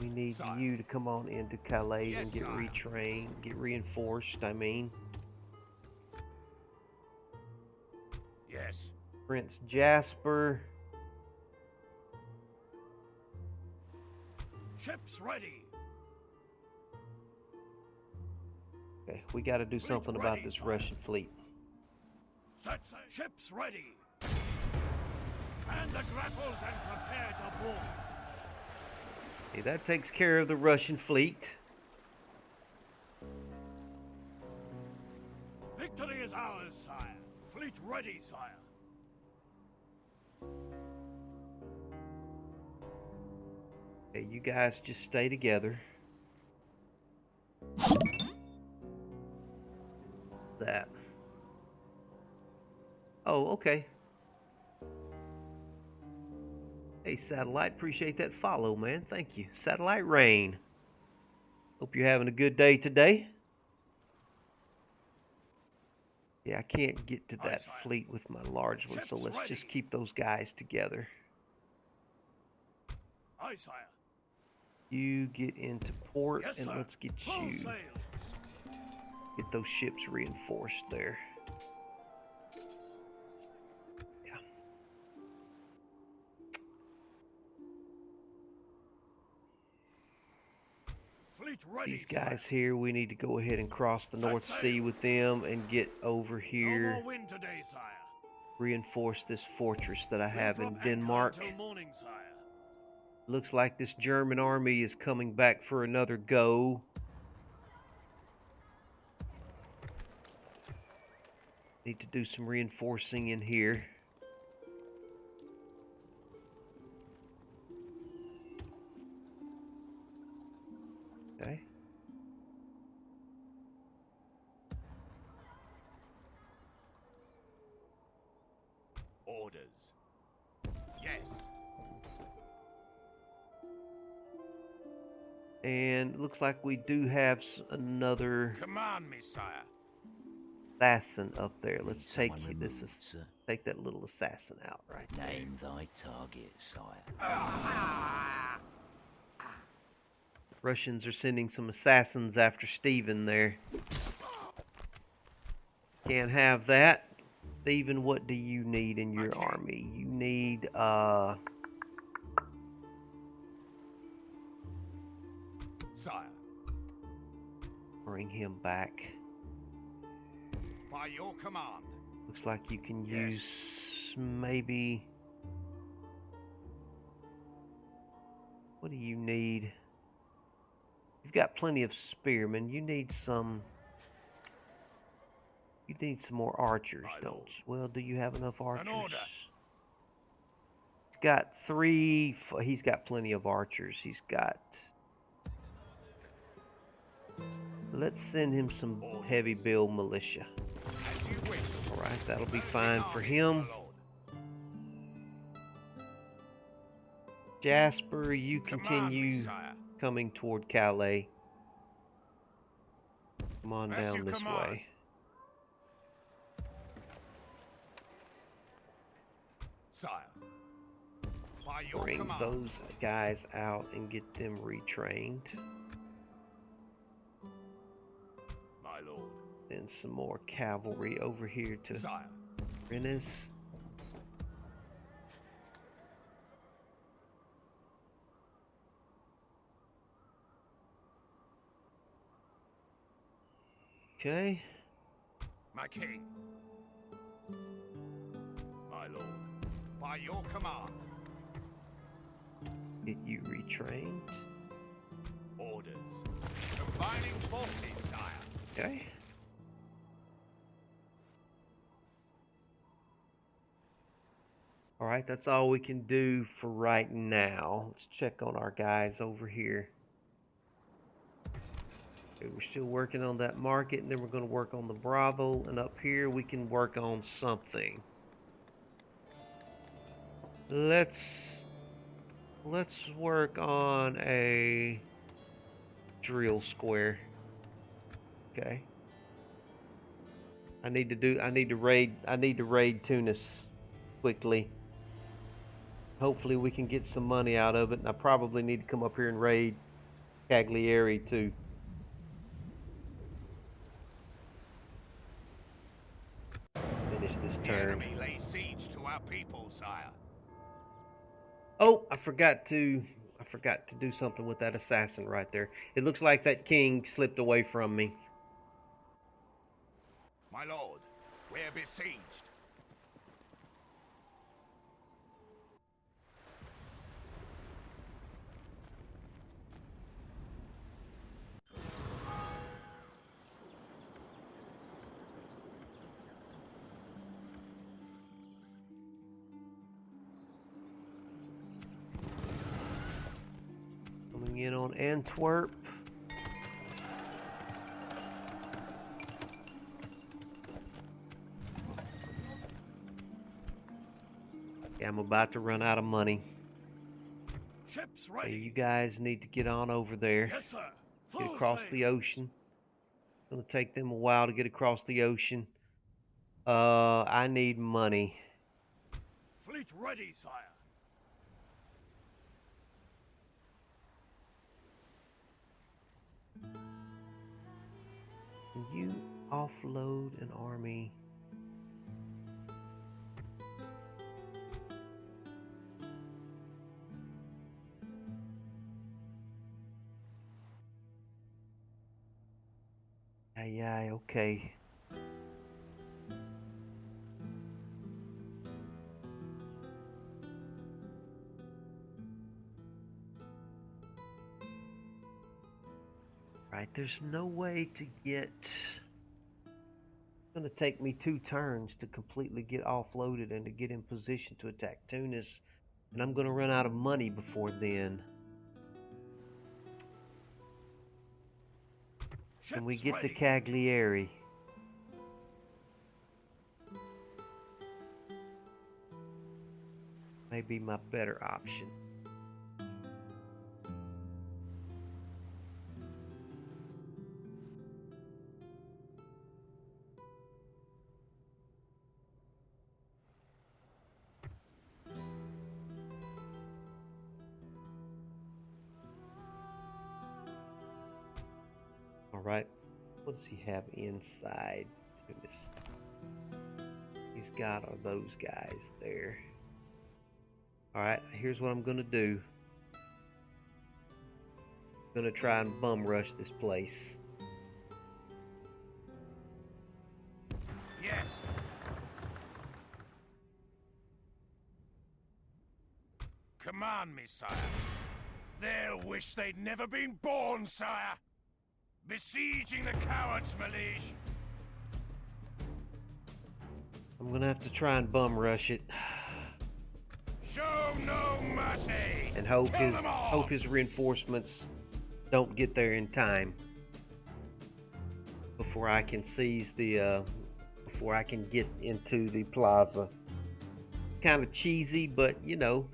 need Sire. you to come on into Calais Yes, and get sire. retrained, get reinforced, I mean. Yes. Prince Jasper. Ships ready. Okay, we got to do Fleet something about ready, this sire. Russian fleet. Set sail. Ships ready. And the grapples and prepare to board. Okay, that takes care of the Russian fleet. Victory is ours, sire. Fleet ready, sire. Okay, you guys just stay together. That. Oh, okay. Hey, Satellite, appreciate that follow, man. Thank you. Satellite Rain. Hope you're having a good day today. Yeah, I can't get to Aye, that sire. fleet with my large one, so Ships let's just ready. keep those guys together. Aye, sire. You get into port, Yes, and sir. let's get Full you... sail. Get those ships reinforced there. Yeah. Fleet ready, These guys sire. here, we need to go ahead and cross the Set North sail. Sea with them and get over No here. more wind today, sire. Reinforce this fortress that I We'll have drop in anchor Denmark. until morning, sire. Looks like this German army is coming back for another go. Need to do some reinforcing in here. Okay. Orders. Yes. And it looks like we do have another Command me, sire. assassin up there. Need Let's take someone this. removed, sir. Take that little assassin out right there. Name thy target, sire. Russians are sending some assassins after Stephen there. Can't have that. Stephen, what do you need in your army? You need Sire, bring him back. by your command. Looks like you can Yes. use maybe. What do you need? You've got plenty of spearmen. You need some. You need some more archers, My don't lord. you? Well, do you have enough archers? An order. He's got three. He's got plenty of archers. He's got. Let's send him some heavy build militia. As you wish. All right, that'll be Merging fine for armies, him. my lord. Jasper, you Command me, continue sire. coming toward Calais. Come on As you down this command. way. Sire, by your Bring command. those guys out and get them retrained. My lord. Then some more cavalry over here to Sire, Rennes. Okay. my king. My lord, by your command. Get you retrained. Orders. Combining forces, sire. Okay. All right, that's all we can do for right now. Let's check on our guys over here. Okay, we're still working on that market, and then we're going to work on the Bravo, and up here we can work on something. Let's work on a drill square. Okay. I need to raid Tunis quickly. Hopefully we can get some money out of it, and I probably need to come up here and raid Cagliari too. Finish this The turn. enemy lays siege to our people, sire. Oh, I forgot to do something with that assassin right there. It looks like that king slipped away from me. My lord, we're besieged. Coming in on Antwerp. Yeah, I'm about to run out of money. Ships So ready. you guys need to get on over there. Yes, sir. Get Full across sail. the ocean. It's gonna take them a while to get across the ocean. I need money. Fleet ready, sire. Can you offload an army? Yeah, okay. Right, there's no way to get. It's gonna take me 2 turns to completely get offloaded and to get in position to attack Tunis, and I'm gonna run out of money before then. Can we Ships get to ready. Cagliari? may be my better option. All right, what does he have inside to this? He's got all those guys there. All right, here's what I'm gonna do. I'm gonna try and bum rush this place. Yes. Command me, sire. They'll wish they'd never been born, sire. Besieging the cowards, my liege. I'm gonna have to try and bum rush it. Show no mercy. And hope Kill them all. his reinforcements don't get there in time before I can seize the before I can get into the plaza. Kind of cheesy, but you know,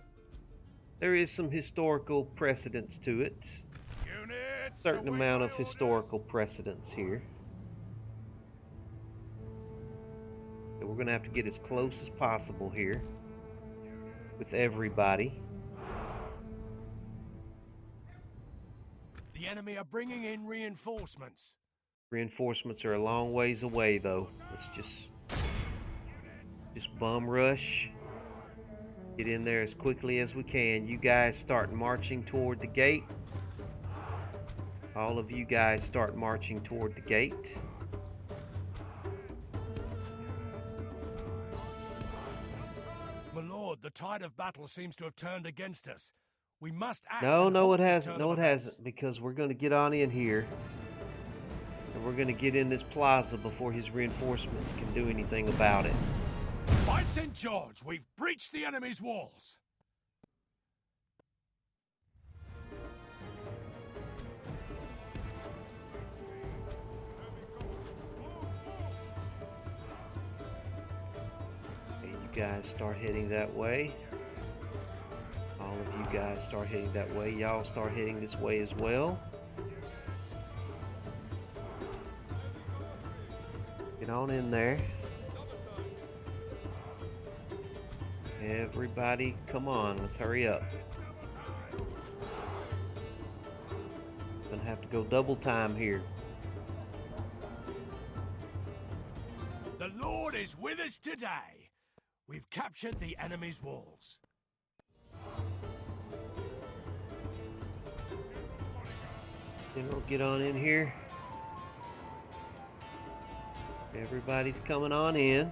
there is some historical precedence to it. Units, Certain await amount my of orders. historical precedence here. So we're gonna have to get as close as possible here with everybody. The enemy are bringing in reinforcements. Reinforcements are a long ways away though. Let's just bum rush. Get in there as quickly as we can. You guys start marching toward the gate. All of you guys start marching toward the gate. My lord, the tide of battle seems to have turned against us. We must act. No, and no, halt it this hasn't. turn No, of it events. hasn't. Because we're going to get on in here. And we're going to get in this plaza before his reinforcements can do anything about it. By St. George, we've breached the enemy's walls. Okay, you guys start heading that way. All of you guys start heading that way. Y'all start heading this way as well. Get on in there. Everybody, come on, let's hurry up. Gonna have to go double time here. The Lord is with us today. We've captured the enemy's walls. General, get on in here. Everybody's coming on in.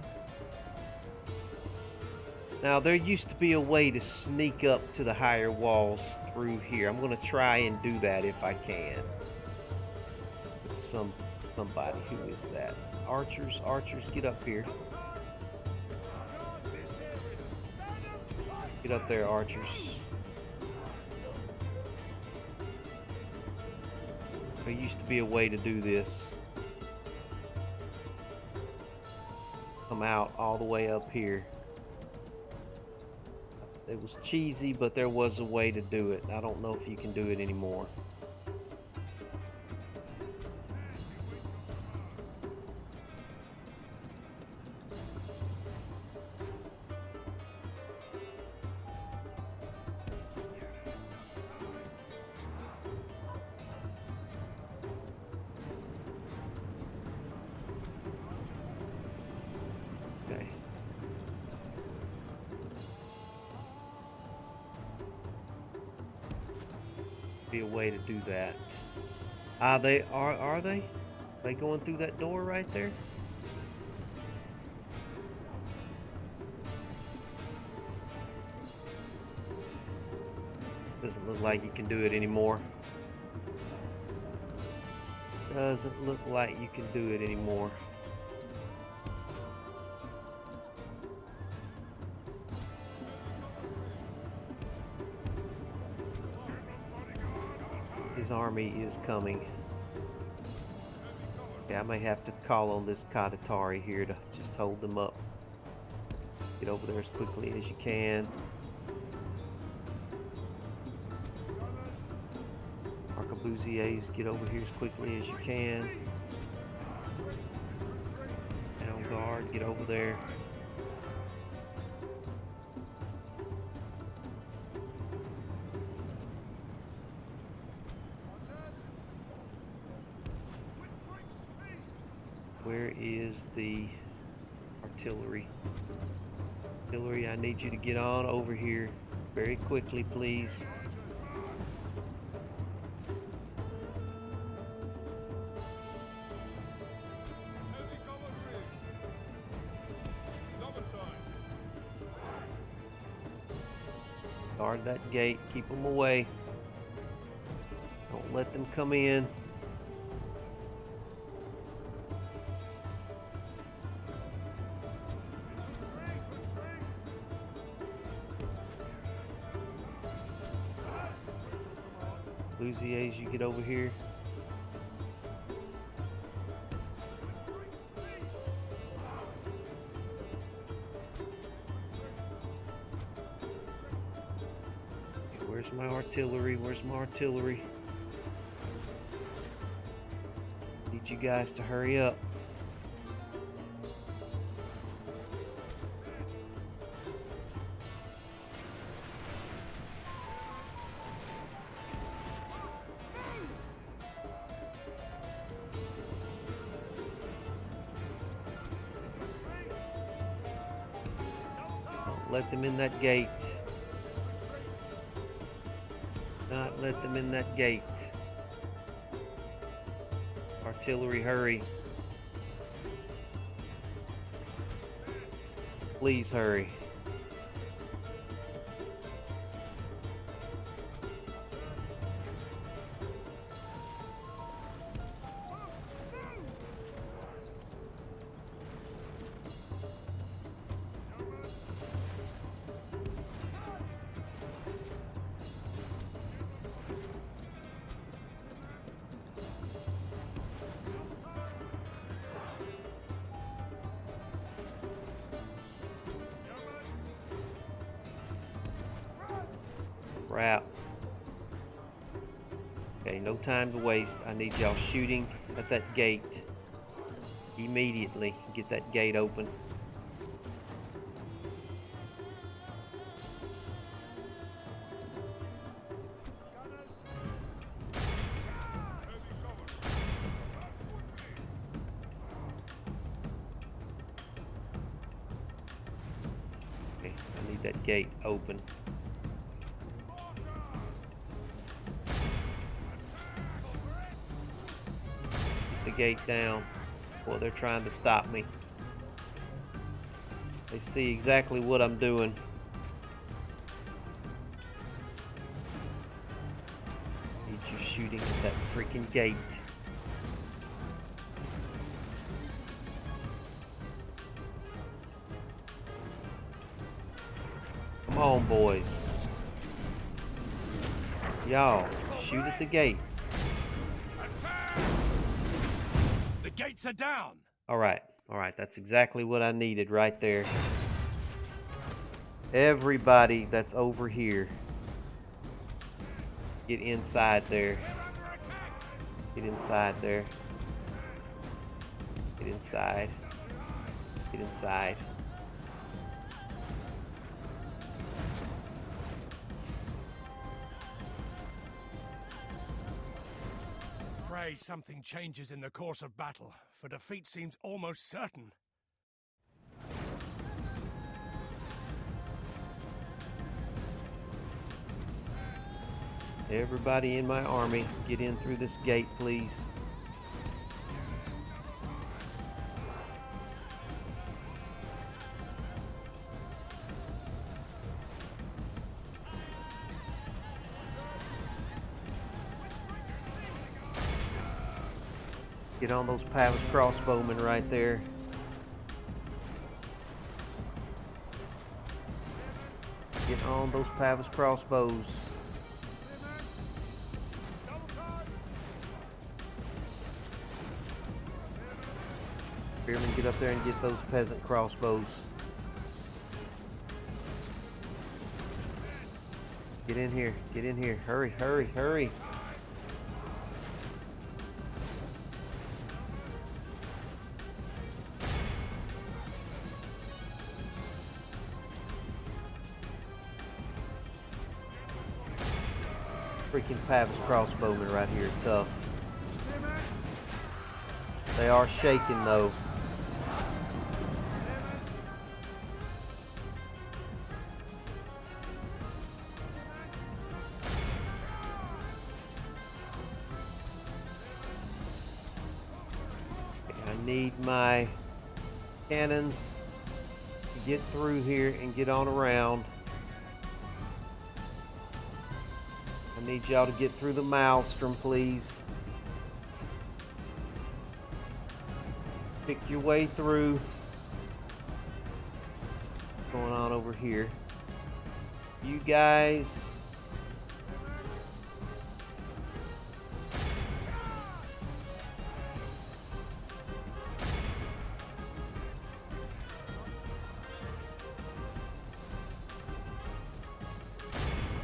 Now, there used to be a way to sneak up to the higher walls through here. I'm going to try and do that if I can. With somebody. Who is that? Archers, get up here. Get up there, archers. There used to be a way to do this. Come out all the way up here. It was cheesy, but there was a way to do it. I don't know if you can do it anymore. Okay. Be a way to do that. Are they? Are they going through that door right there? Doesn't look like you can do it anymore. Doesn't look like you can do it anymore. His army is coming. Okay, I may have to call on this Katatari here to just hold them up. Get over there as quickly as you can. Fusiliers, get over here as quickly as you can. Down guard, get over there. Where is the artillery? Artillery, I need you to get on over here very quickly, please. Guard that gate, keep them away. Don't let them come in. Fusiliers, you get over here. Okay, where's my artillery? Where's my artillery? Need you guys to hurry up. Let them in that gate. Not let them in that gate. Artillery, hurry. Please hurry. Crap. Okay, no time to waste. I need y'all shooting at that gate immediately. Get that gate open. Okay, I need that gate open. The gate down. Boy, they're trying to stop me. They see exactly what I'm doing. Need you shooting at that freaking gate. Come on, boys. Y'all, shoot at the gate. The gates are down. All right, that's exactly what I needed right there. Everybody that's over here, get inside there. Get inside there. Get inside. Get inside. Pray something changes in the course of battle, for defeat seems almost certain. Everybody in my army, get in through this gate, please. Get on those Pavis crossbowmen right there. Get on those Pavis crossbows. Spearmen, get up there and get those peasant crossbows. Get in here, hurry, hurry, hurry. Freaking Pavis crossbowmen right here, tough. They are shaking though. I need my cannons to get through here and get on around. I need y'all to get through the maelstrom, please. Pick your way through. What's going on over here? You guys.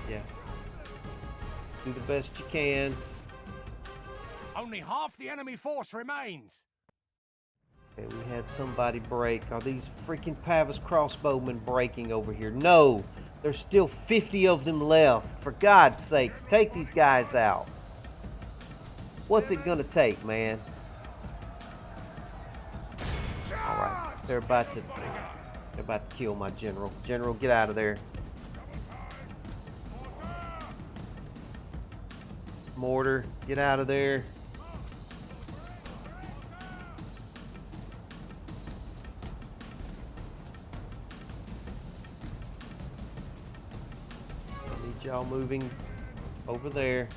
Yeah. Do the best you can. Only half the enemy force remains. Okay, we had somebody break. Are these freaking Pavis crossbowmen breaking over here? No! There's still 50 of them left. For God's sakes, take these guys out. What's it gonna take, man? Alright, they're about to kill my general. General, get out of there. Mortar, get out of there. I need y'all moving over there.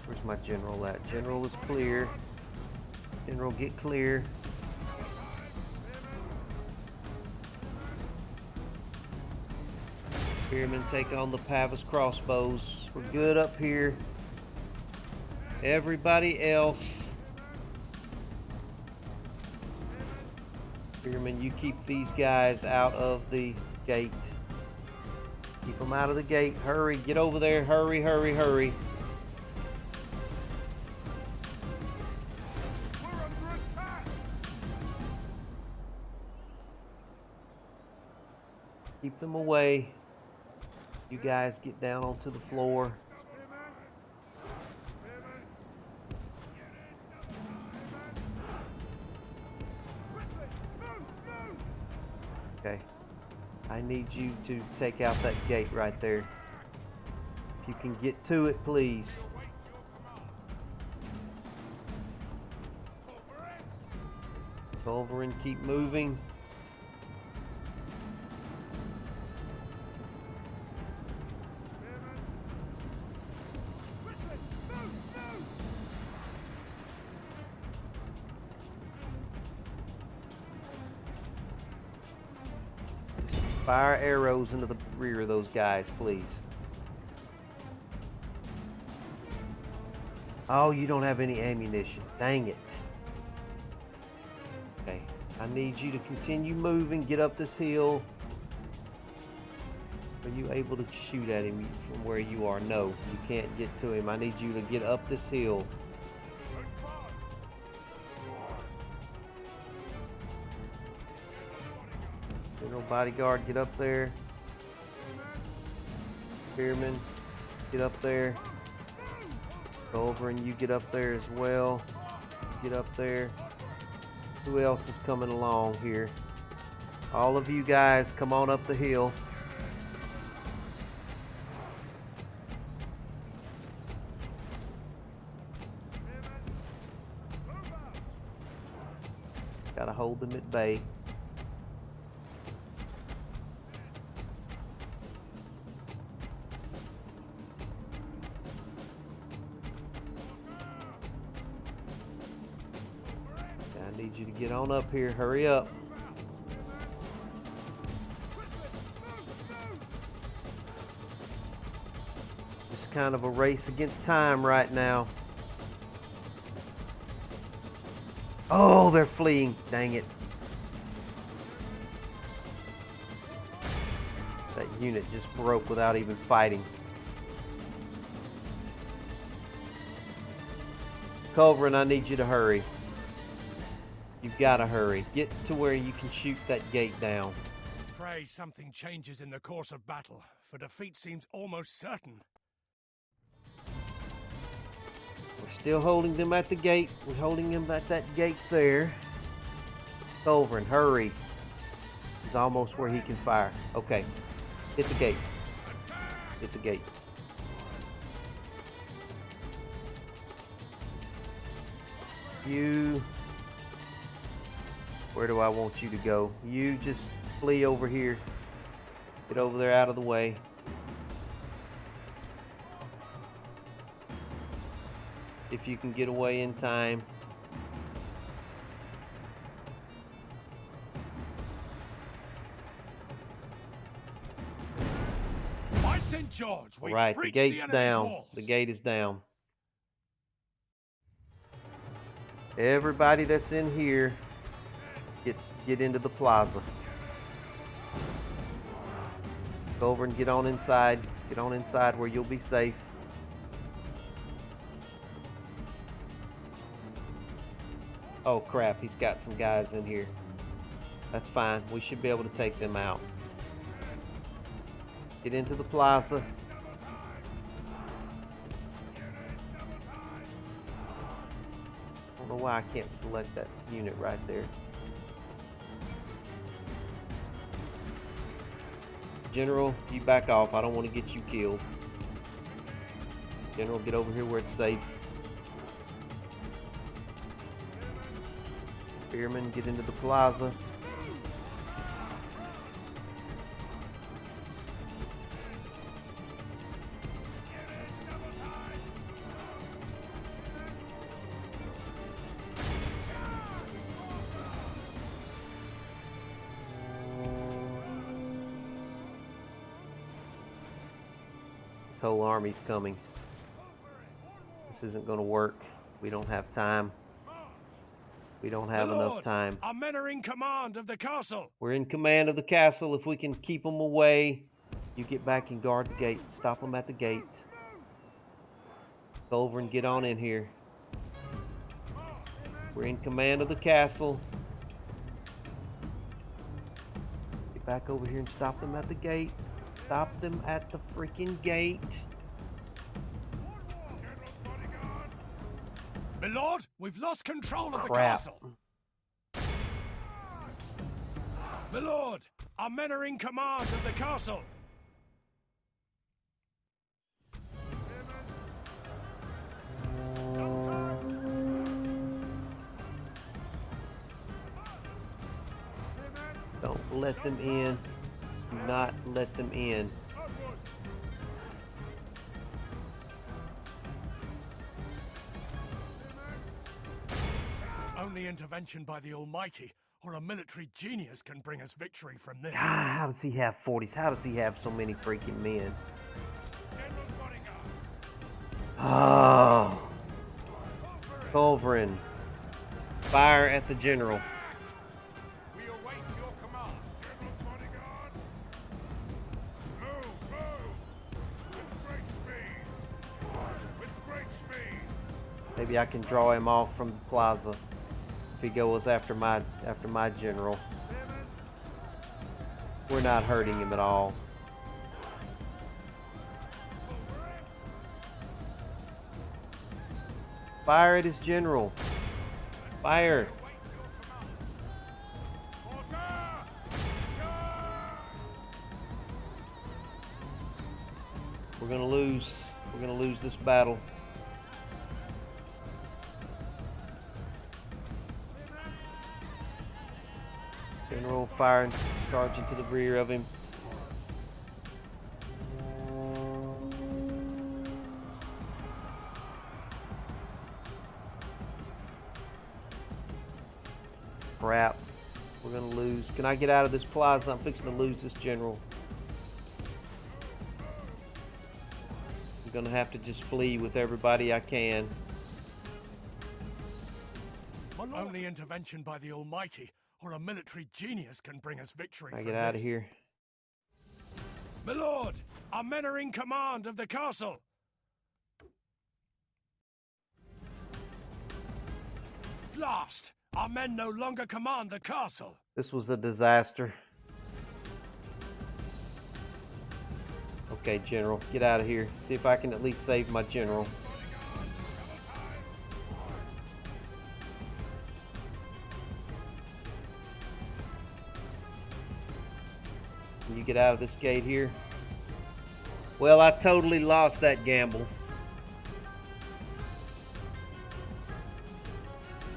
Where's my general at? General is clear. General, get clear. Spearmen take on the Pavis crossbows. We're good up here. Everybody else. Spearmen, you keep these guys out of the gate. Keep them out of the gate. Hurry, get over there. Hurry, hurry, hurry. Keep them away. You guys get down onto the floor. Okay. I need you to take out that gate right there. If you can get to it, please. Go over and keep moving. Fire arrows into the rear of those guys, please. Oh, you don't have any ammunition. Dang it. Okay, I need you to continue moving. Get up this hill. Are you able to shoot at him from where you are? No, you can't get to him. I need you to get up this hill. General bodyguard, get up there. Spearman, get up there. Go over and you get up there as well. Get up there. Who else is coming along here? All of you guys, come on up the hill. Gotta hold them at bay. I need you to get on up here. Hurry up. It's kind of a race against time right now. Oh, they're fleeing. Dang it. That unit just broke without even fighting. Culverin, I need you to hurry. You've got to hurry. Get to where you can shoot that gate down. pray something changes in the course of battle, for defeat seems almost certain. We're still holding them at the gate. We're holding them at that gate there. Over, hurry. He's almost where he can fire. Okay. Hit the gate. Hit the gate. You... Where do I want you to go? You just flee over here. Get over there out of the way. If you can get away in time. By St. George, we've Right, the breached gate's the enemy's down. walls. The gate is down. Everybody that's in here, get into the plaza. Go over and get on inside. Get on inside where you'll be safe. Oh crap, he's got some guys in here. That's fine. We should be able to take them out. Get into the plaza. I don't know why I can't select that unit right there. General, you back off. I don't want to get you killed. General, get over here where it's safe. Spearmen, get into the plaza. This whole army's coming. This isn't going to work. We don't have time. We don't have enough time. Our men are in command of the castle. We're in command of the castle. If we can keep them away, you get back and guard the gate. Stop them at the gate. Go over and get on in here. We're in command of the castle. Get back over here and stop them at the gate. Stop them at the freaking gate. My lord, we've lost control of the Crap. castle. My lord, our men are in command of the castle. Don't let them in. Do not let them in. Only intervention by the Almighty or a military genius can bring us victory from this. Ah, how does he have 40s? How does he have so many freaking men? Oh. Culverin. Fire at the general. We await your command, General's bodyguard. Move, move! With great speed! With great speed! Maybe I can draw him off from the plaza if he goes after my general. We're not hurting him at all. Fire at his general. Fire. We're gonna lose. We're gonna lose this battle. General fire and charge into the rear of him. Crap. We're gonna lose. Can I get out of this plaza? I'm fixing to lose this general. I'm gonna have to just flee with everybody I can. Only intervention by the Almighty or a military genius can bring us victory Can I from get out of this. here? My lord, our men are in command of the castle. Blast! Our men no longer command the castle. This was a disaster. Okay, General, get out of here. See if I can at least save my General. Can you get out of this gate here? Well, I totally lost that gamble.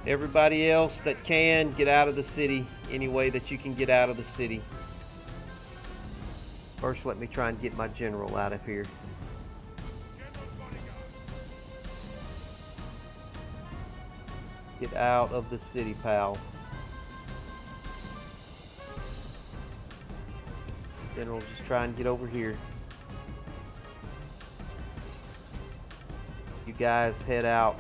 Everybody else that can, get out of the city any way that you can get out of the city. First, let me try and get my General out of here. Get out of the city, pal. General, just try and get over here. You guys head out.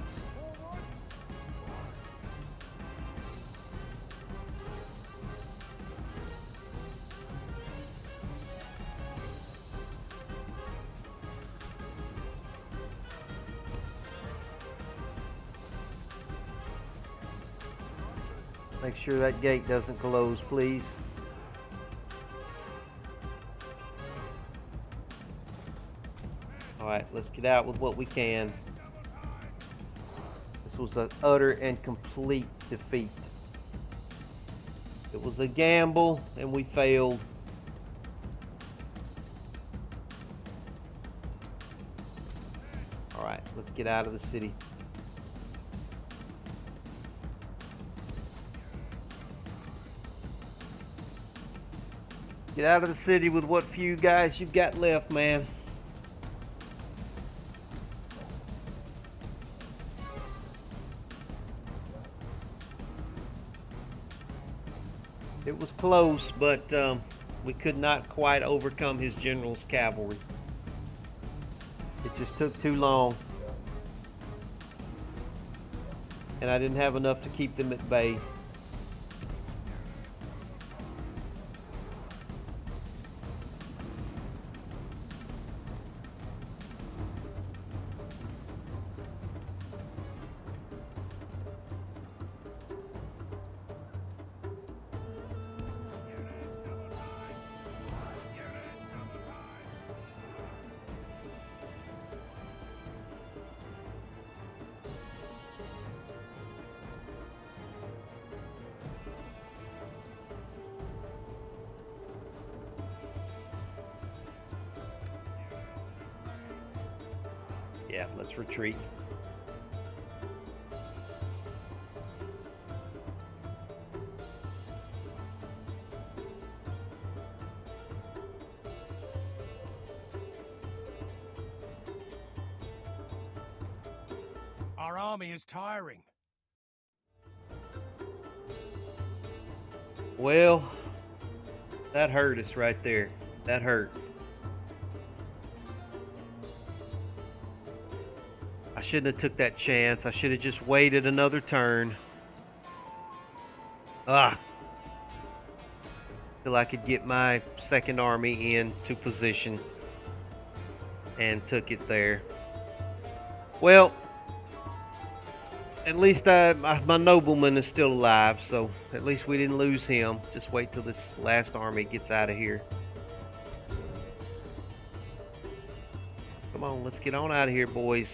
Make sure that gate doesn't close, please. Alright, let's get out with what we can. This was an utter and complete defeat. It was a gamble, and we failed. Alright, let's get out of the city. Get out of the city with what few guys you've got left, man. It was close, but we could not quite overcome his general's cavalry. It just took too long. And I didn't have enough to keep them at bay. Yeah, let's retreat. Our army is tiring. Well, that hurt us right there. That hurt. I shouldn't have took that chance. I should have just waited another turn. Till I could get my second army into position and took it there. Well, at least my nobleman is still alive, so at least we didn't lose him. Just wait till this last army gets out of here. Come on, let's get on out of here, boys.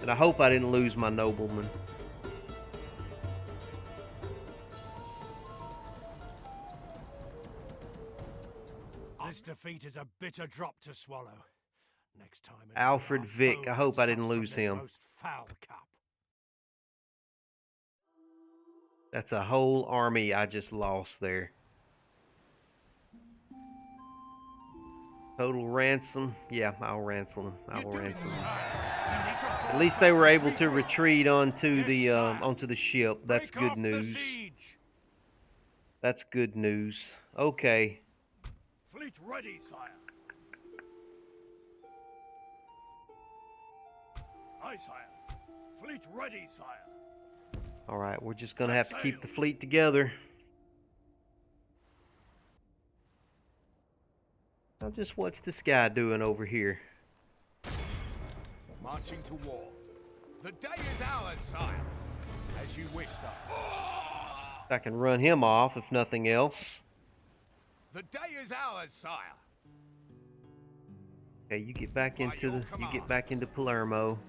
And I hope I didn't lose my nobleman. This defeat is a bitter drop to swallow. Next time, Alfred Vick. I hope I didn't lose him. Most foul cup. That's a whole army I just lost there. Total ransom. Yeah, I'll ransom them. I will ransom them. At least they were able to retreat onto the ship. That's good news. That's good news. Okay. Fleet ready, sire. Aye, sire. Fleet ready, sire. All right, we're just gonna have to keep the fleet together. Now, just what's this guy doing over here? Marching to war. The day is ours, sire. As you wish, sire. I can run him off, if nothing else. The day is ours, sire. Okay, you get back By into your the you command. get back into Palermo.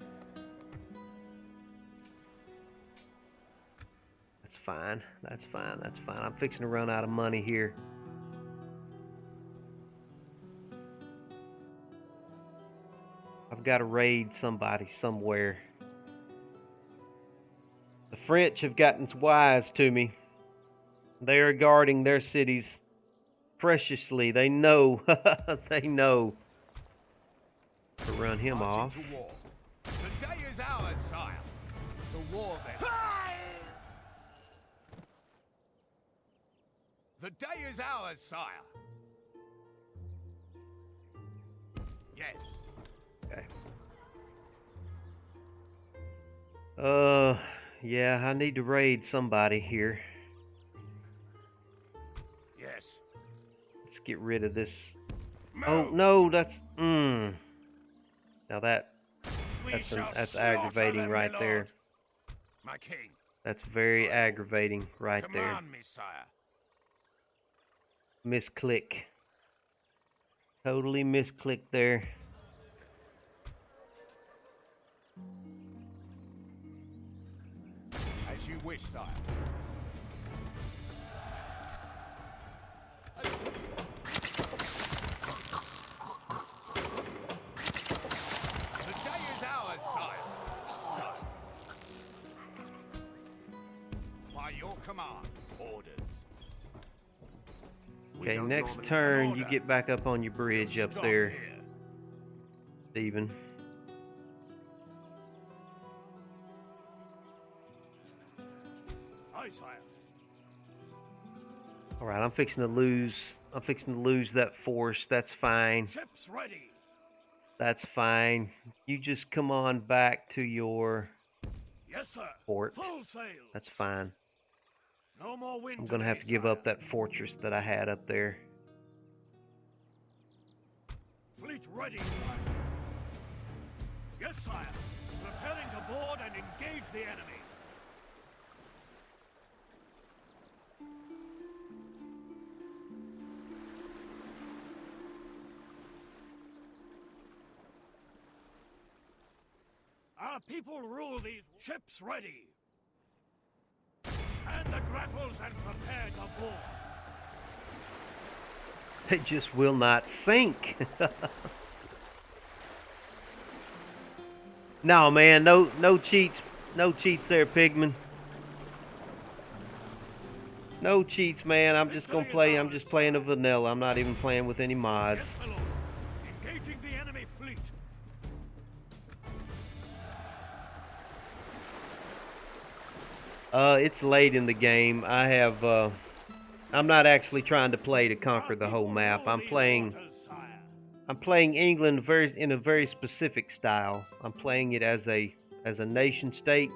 That's fine. That's fine. That's fine. I'm fixing to run out of money here. I've got to raid somebody somewhere. The French have gotten wise to me. They are guarding their cities preciously. They know. They know. To run him Marching off. to war. The day is ours, sire. To war then. The day is ours, sire. Yes. Okay. Yeah, I need to raid somebody here. Yes. Let's get rid of this. Move. Oh no, that's Now that's Shall that's slaughter aggravating them, right my there. lord. My king. That's very aggravating right there. Command me, sire. Misclick. Totally misclick there. As you wish, sire. The day is ours, sire. Sire. By your command, orders. We Okay, don't next normally turn order. you get back up on your bridge up Stop there, here. Steven. Aye, sire. Alright, I'm fixing to lose that force. That's fine. Ships ready. That's fine. You just come on back to your Yes, sir. port. Full sail. That's fine. No more wind I'm gonna today, have to give sire. up that fortress that I had up there. Fleet ready, sire. Yes, sire. Preparing to board and engage the enemy. Our people rule these ships ready. And the grapples and prepare to board. They just will not sink. No, man, no cheats there, Pigman. No cheats, man. I'm just playing a vanilla. I'm not even playing with any mods. Yes, my lord. Engaging the enemy fleet. It's late in the game. I'm not actually trying to play to conquer the whole map. I'm playing England in a very specific style. I'm playing it as a nation state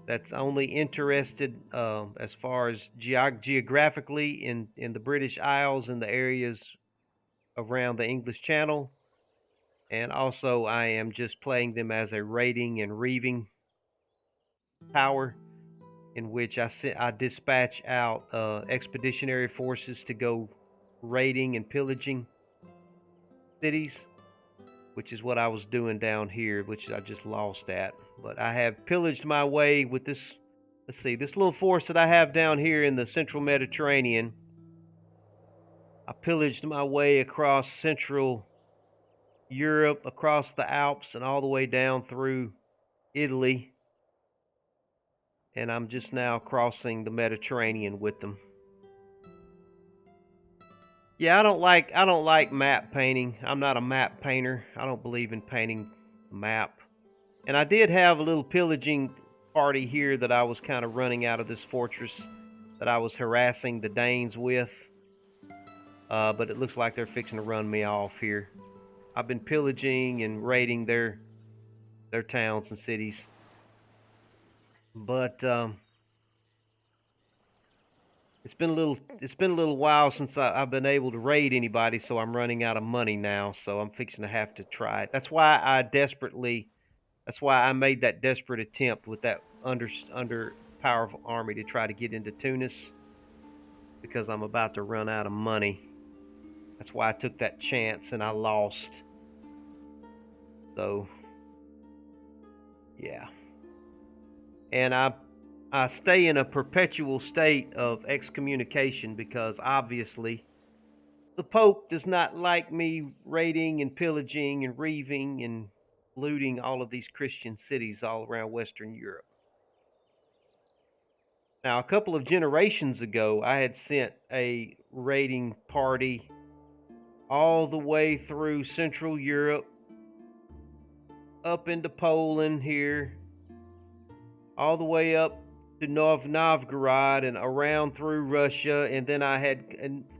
that's only interested as far as geographically in the British Isles and the areas around the English Channel. And also I am just playing them as a raiding and reaving power, in which I dispatch out expeditionary forces to go raiding and pillaging cities, which is what I was doing down here, which I just lost at. But I have pillaged my way with this, let's see, this little force that I have down here in the central Mediterranean. I pillaged my way across Central Europe, across the Alps, and all the way down through Italy. And I'm just now crossing the Mediterranean with them. Yeah, I don't like map painting. I'm not a map painter. I don't believe in painting a map. And I did have a little pillaging party here that I was kind of running out of this fortress that I was harassing the Danes with. But it looks like they're fixing to run me off here. I've been pillaging and raiding their towns and cities. But it's been a little while since I've been able to raid anybody, so I'm running out of money now. So I'm fixing to have to try it. That's why I made that desperate attempt with that under powerful army to try to get into Tunis. because I'm about to run out of money. That's why I took that chance and I lost. So, yeah. And I stay in a perpetual state of excommunication because obviously the Pope does not like me raiding and pillaging and reaving and looting all of these Christian cities all around Western Europe. Now, a couple of generations ago, I had sent a raiding party all the way through Central Europe, up into Poland here, all the way up to Novgorod and around through Russia, and then I had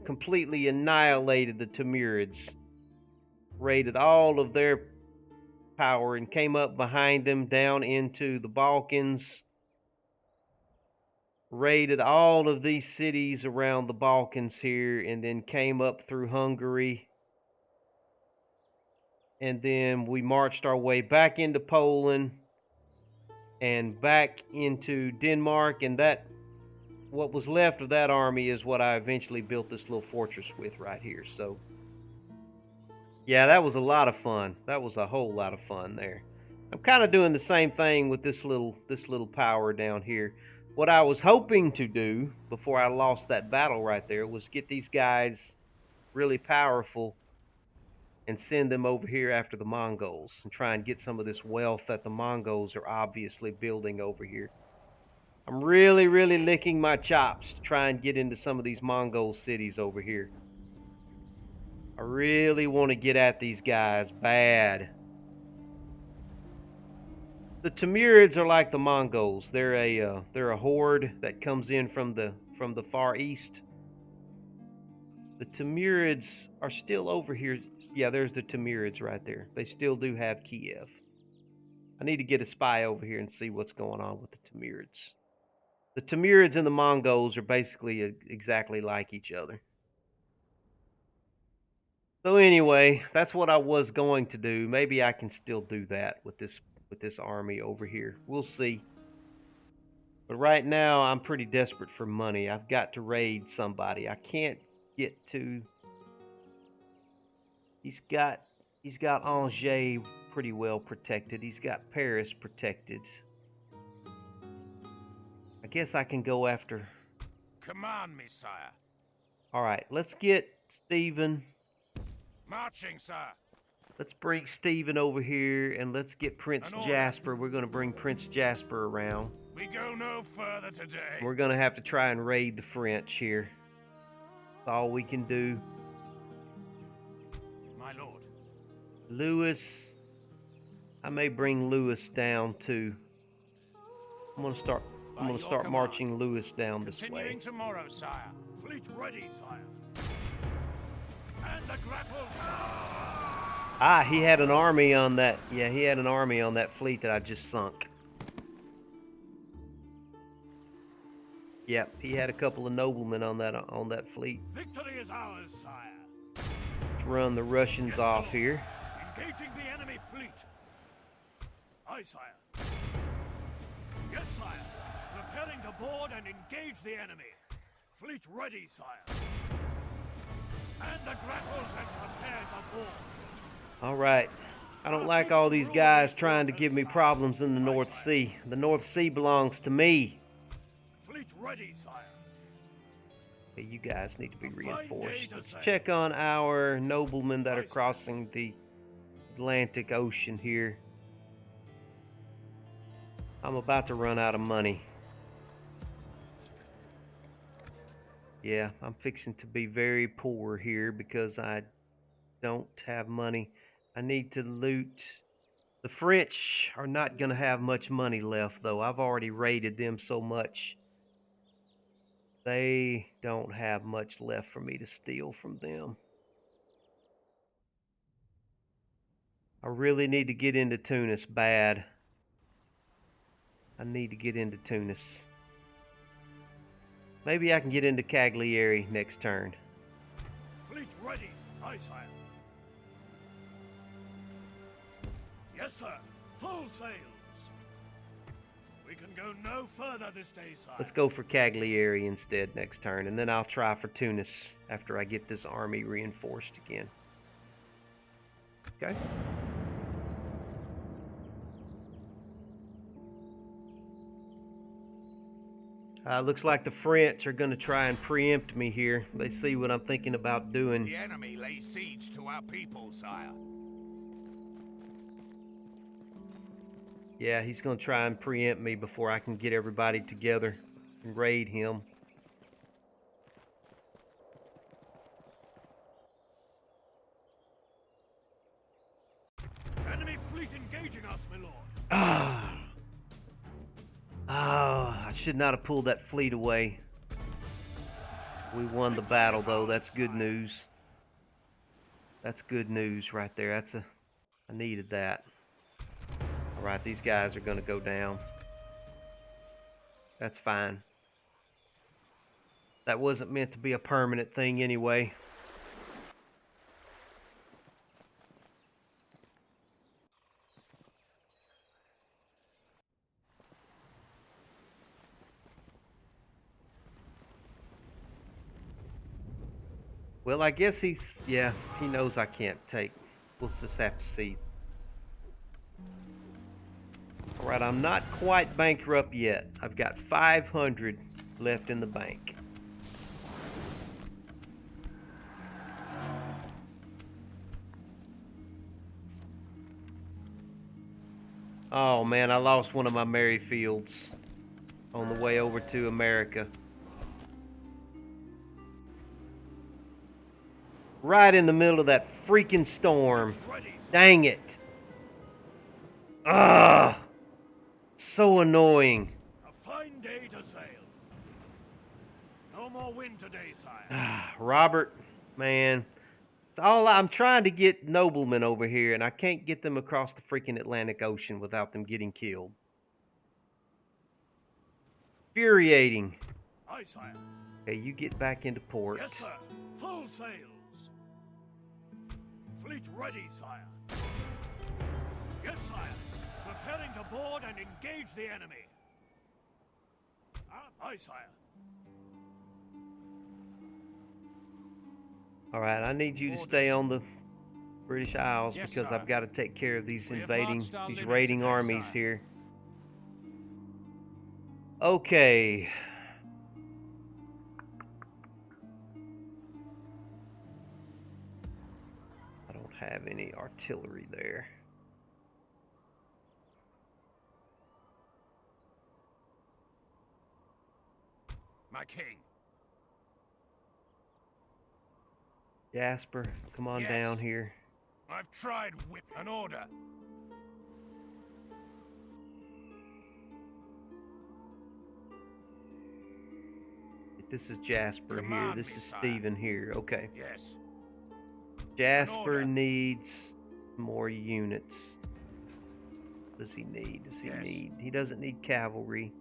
completely annihilated the Timurids, raided all of their power, and came up behind them down into the Balkans, raided all of these cities around the Balkans here, and then came up through Hungary. And then we marched our way back into Poland and back into Denmark, and that what was left of that army is what I eventually built this little fortress with right here. So yeah, that was a lot of fun. That was a whole lot of fun there. I'm kind of doing the same thing with this little power down here. What I was hoping to do before I lost that battle right there was get these guys really powerful and send them over here after the Mongols and try and get some of this wealth that the Mongols are obviously building over here. I'm really, really licking my chops to try and get into some of these Mongol cities over here. I really want to get at these guys bad. The Timurids are like the Mongols. They're a horde that comes in from the Far East. The Timurids are still over here. Yeah, there's the Timurids right there. They still do have Kiev. I need to get a spy over here and see what's going on with the Timurids. The Timurids and the Mongols are basically exactly like each other. So anyway, that's what I was going to do. Maybe I can still do that with this army over here. We'll see. But right now, I'm pretty desperate for money. I've got to raid somebody. I can't get to. He's got Angers pretty well protected. He's got Paris protected. I guess I can go after. Command me, sire. All right, let's get Stephen. Marching, sir. Let's bring Stephen over here and let's get Prince Jasper. We're going to bring Prince Jasper around. We go no further today. We're going to have to try and raid the French here. That's all we can do. My lord. Louis. I may bring Louis down too. I'm going to start marching Louis down this way. Continuing tomorrow, sire. Fleet ready, sire. And the grapples. Ah, he had an army on that. Yeah, he had an army on that fleet that I just sunk. Yep, he had a couple of noblemen on that fleet. Victory is ours, sire. Let's run the Russians off here. Engaging the enemy fleet. Aye, sire. Yes, sire. Preparing to board and engage the enemy. Fleet ready, sire. And the grapples and prepare to board. All right. I don't like all these guys trying to give me problems in the North Sea. The North Sea belongs to me. Fleet ready, sire. Okay, you guys need to be reinforced. Let's check on our noblemen that are crossing the Atlantic Ocean here. I'm about to run out of money. Yeah, I'm fixing to be very poor here because I don't have money. I need to loot. The French are not going to have much money left, though. I've already raided them so much. They don't have much left for me to steal from them. I really need to get into Tunis bad. I need to get into Tunis. Maybe I can get into Cagliari next turn. Fleet ready, aye, sire. Yes, sir. Full sails. We can go no further this day, sire. Let's go for Cagliari instead next turn, and then I'll try for Tunis after I get this army reinforced again. Okay. Looks like the French are going to try and preempt me here. They see what I'm thinking about doing. The enemy lays siege to our people, sire. Yeah, he's going to try and preempt me before I can get everybody together and raid him. Enemy fleet engaging us, my lord. Ah. Oh, I should not have pulled that fleet away. We won the battle, though. That's good news. That's good news right there. I needed that. All right, these guys are going to go down. That's fine. That wasn't meant to be a permanent thing anyway. Well, I guess he knows I can't take. We'll just have to see. All right, I'm not quite bankrupt yet. I've got 500 left in the bank. Oh man, I lost one of my Merryfields on the way over to America. Right in the middle of that freaking storm. Dang it. Ah, so annoying. A fine day to sail. No more wind today, sire. Robert, man. I'm trying to get noblemen over here, and I can't get them across the freaking Atlantic Ocean without them getting killed. Infuriating. Aye, sire. Okay, you get back into port. Yes, sir. Full sails. Fleet ready, sire. Yes, sire. Preparing to board and engage the enemy. Aye, sire. All right, I need you to stay on the British Isles Yes, because sir. I've got to take care of these We have invading, marched our these limit raiding today, armies sire. here. Okay. I don't have any artillery there. My king. Jasper, come on Yes. down here. I've tried whip an order. This is Jasper Command here. me, This is sire. Stephen here. Okay. Yes. Jasper order. needs more units. What does he need? Does he Yes. need? He doesn't need cavalry.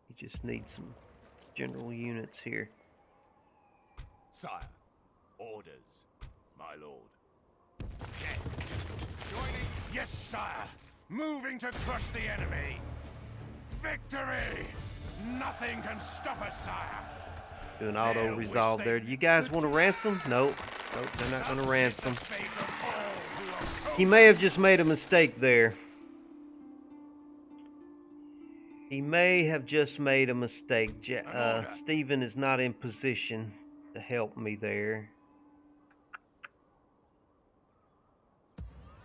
He just needs some general units here. Sire, orders, my lord. Yes. Joining. Yes, sire. Moving to crush the enemy. Victory! Nothing can stop us, sire. Do an They'll auto wish resolve they there. Do you guys want to ransom? Nope. Nope, they're not going to Such is the ransom. fate of all who oppose He may have just made a mistake there. He may have just made a mistake. order. Stephen is not in position to help me there.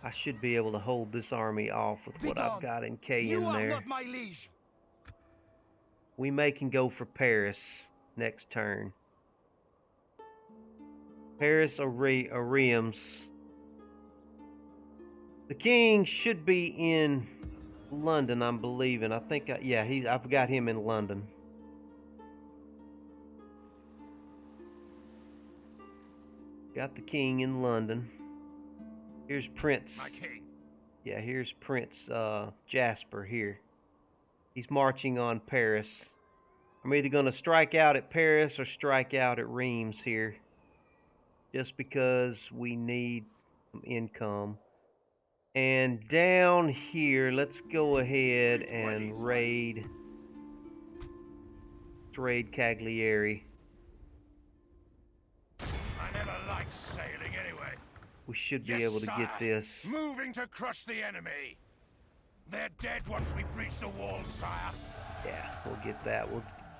I should be able to hold this army off with what I've got in K in there. not my liege. We can go for Paris next turn. Paris or Reims. The king should be in London, I'm believing. I think, I've got him in London. Got the king in London. Here's Prince. My king. Yeah, here's Prince Jasper here. He's marching on Paris. I'm either going to strike out at Paris or strike out at Reims here. Just because we need some income. And down here, let's go ahead and raid Cagliari. I never liked sailing anyway. We should be able to get this. Moving to crush the enemy. They're dead once we breach the walls, sire. Yeah, we'll get that.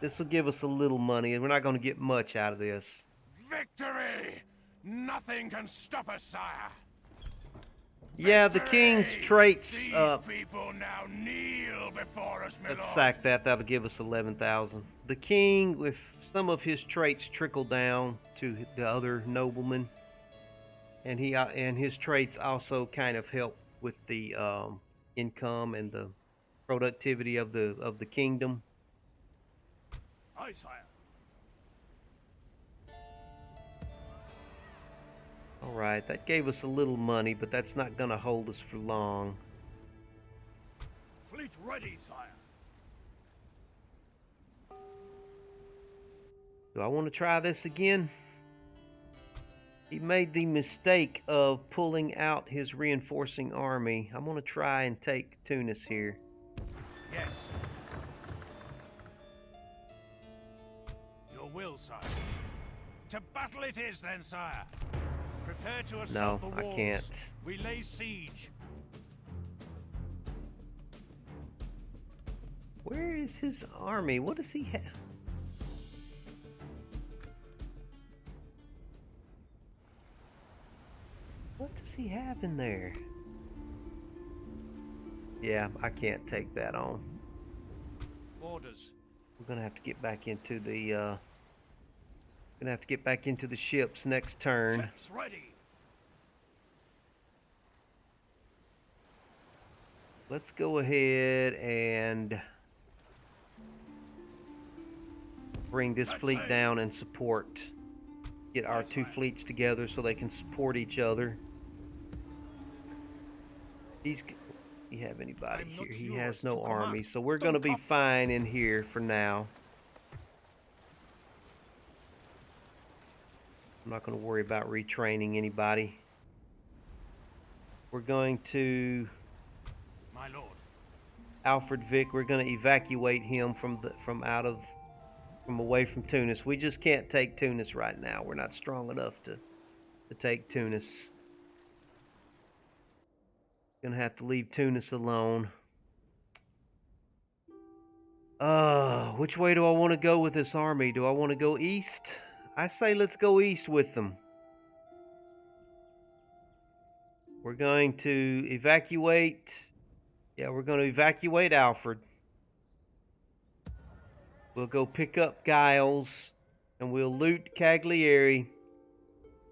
This will give us a little money, and we're not going to get much out of this. Victory! Nothing can stop us, sire. Yeah, the king's traits. These people now kneel before us, my Let's lord. sack that. That'll give us 11,000. The king, with some of his traits, trickle down to the other noblemen, and his traits also kind of help with the income and the productivity of the kingdom. Aye, sire. All right, that gave us a little money, but that's not going to hold us for long. Fleet ready, sire. Do I want to try this again? He made the mistake of pulling out his reinforcing army. I'm going to try and take Tunis here. Yes. Your will, sire. To battle it is, then, sire. Prepare to assault the walls. No, I can't. We lay siege. Where is his army? What does he have? What does he have in there? Yeah, I can't take that on. Orders. We're gonna have to get back into the ships next turn. Ships ready. Let's go ahead and bring this fleet down and support. Get our two fleets together so they can support each other. Do you have anybody here? He has no army, so we're going to be fine in here for now. I'm not going to worry about retraining anybody. We're going to My lord. Alfred Vic. We're going to evacuate him from away from Tunis. We just can't take Tunis right now. We're not strong enough to take Tunis. Gonna have to leave Tunis alone. Which way do I want to go with this army? Do I want to go east? I say let's go east with them. We're going to evacuate. Yeah, we're going to evacuate Alfred. We'll go pick up Giles, and we'll loot Cagliari.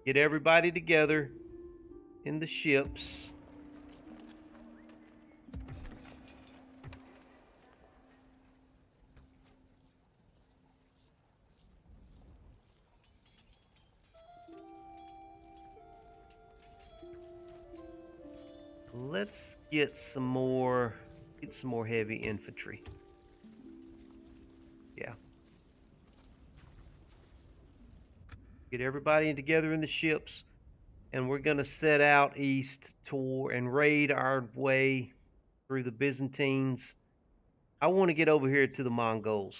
Get everybody together in the ships. Let's get some more heavy infantry. Yeah. Get everybody together in the ships, and we're going to set out east and raid our way through the Byzantines. I want to get over here to the Mongols.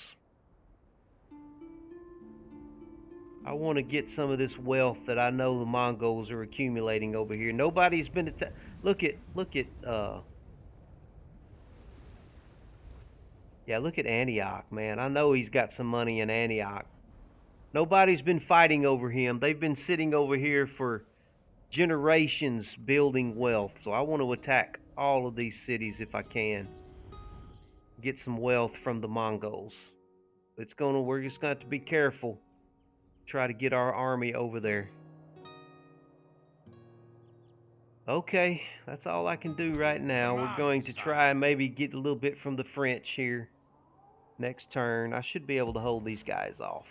I want to get some of this wealth that I know the Mongols are accumulating over here. Nobody's been attacked. Look at Antioch, man. I know he's got some money in Antioch. Nobody's been fighting over him. They've been sitting over here for generations building wealth. So I want to attack all of these cities if I can. Get some wealth from the Mongols. We're just going to have to be careful. Try to get our army over there. Okay, that's all I can do right now. We're going to try and maybe get a little bit from the French here. Next turn, I should be able to hold these guys off.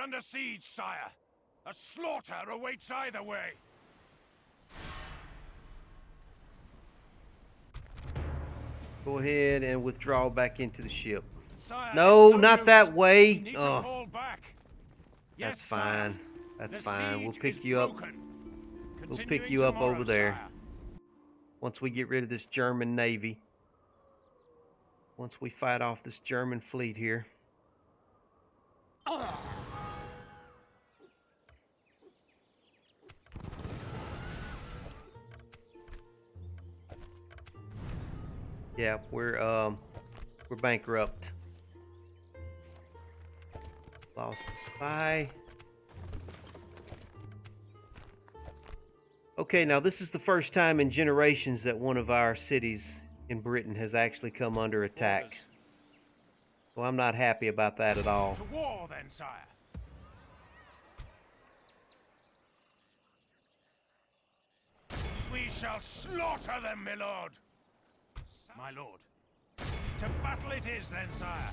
under siege, sire. A slaughter awaits either way. Go ahead and withdraw back into the ship. Sire, No, it's not use. that way. We need to Oh, fall back. that's Yes, fine. sire. That's The fine. We'll siege pick is you up. broken. We'll pick Continuing you up tomorrow, over there. sire. Once we get rid of this German navy. Once we fight off this German fleet here. Yeah, we're bankrupt. Lost a spy. Okay, now this is the first time in generations that one of our cities in Britain has actually come under attack. Orders. So I'm not happy about that at all. To war, then, sire. We shall slaughter them, my lord. My lord. To battle it is, then, sire.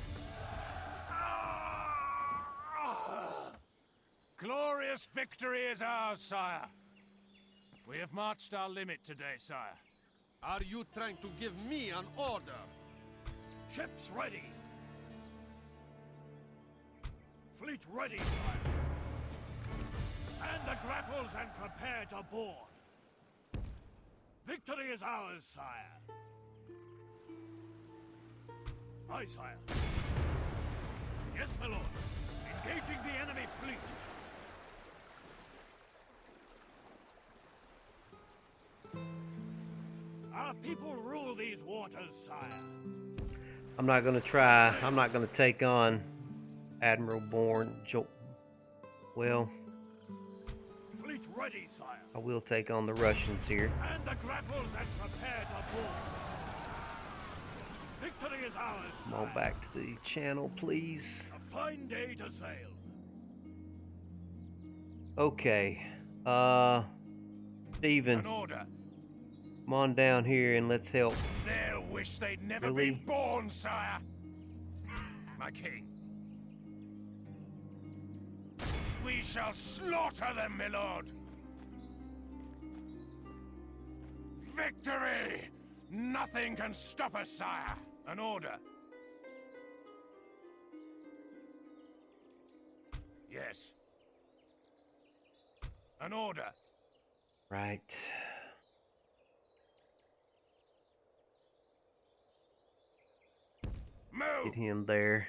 Glorious victory is ours, sire. We have marched our limit today, sire. Are you trying to give me an order? Ships ready. Fleet ready, sire. Man the grapples and prepare to board. Victory is ours, sire. Aye, sire. Yes, my lord. Engaging the enemy fleet. Our people rule these waters, sire. I'm not going to try. I'm not going to take on Admiral Bourne. Well, Fleet ready, sire. I will take on the Russians here. And the grapples and prepare to board. Victory is ours, Come on sire. back to the channel, please. A fine day to sail. Okay. Stephen, An order. come on down here and let's help. They'll wish they'd never Really? been born, sire. My king. We shall slaughter them, my lord. Victory! Nothing can stop us, sire. An order. Yes. An order. Right. Move! Get him there.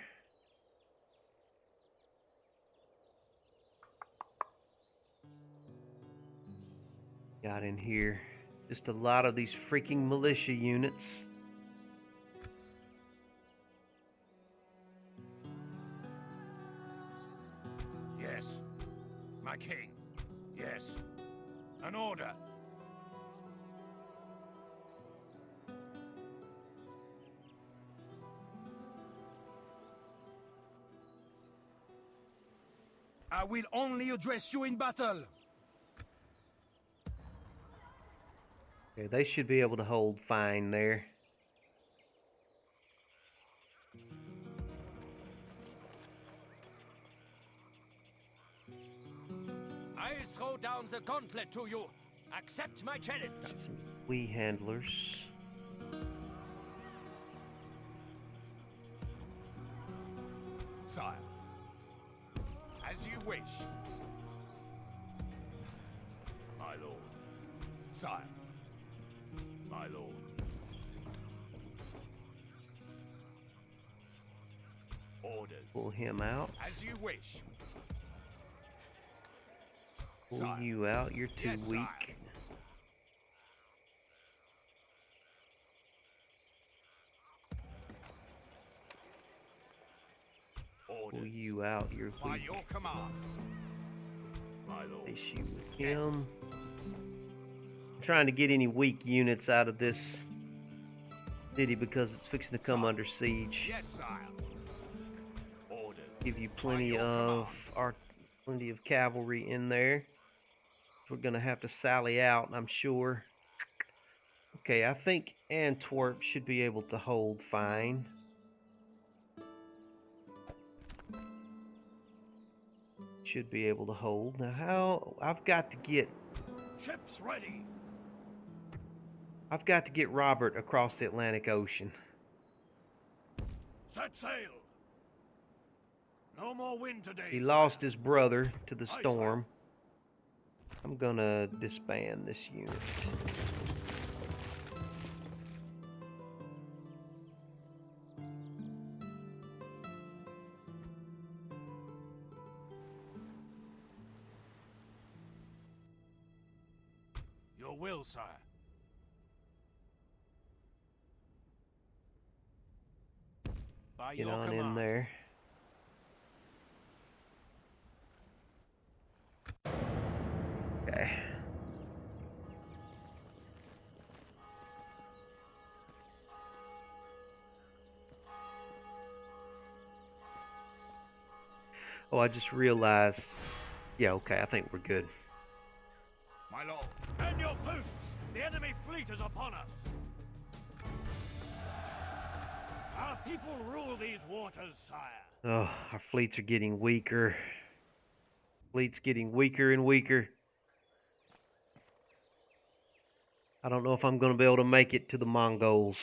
Got in here. Just a lot of these freaking militia units. Yes. My king. Yes. An order. I will only address you in battle. Okay, they should be able to hold fine there. I throw down the gauntlet to you. Accept my challenge. Got some wee handlers. Sire. As you wish. My lord. Sire. My lord. Orders. Pull him out. As you wish. Pull Sire. you out. You're too Yes, sire. weak. Orders. Pull you out. You're By weak. your command. My lord. Place you with him. I'm trying to get any weak units out of this city because it's fixing to come Sire. under siege. Yes, sire. Orders. Give you By plenty your of command. plenty of cavalry in there. We're gonna have to sally out, I'm sure. Okay, I think Antwerp should be able to hold fine. should be able to hold. Now how I've got to get Ships ready. Robert across the Atlantic Ocean. Set sail. No more wind today. He sire. lost his brother to the Aye, storm. I'm gonna disband this unit. Your will, sire. By Get your on command. in there. Okay. Oh, I just realized. Yeah, okay, I think we're good. My lord. Man your posts. The enemy fleet is upon us. Our people rule these waters, sire. Oh, our fleets are getting weaker. Fleet's getting weaker and weaker. I don't know if I'm going to be able to make it to the Mongols.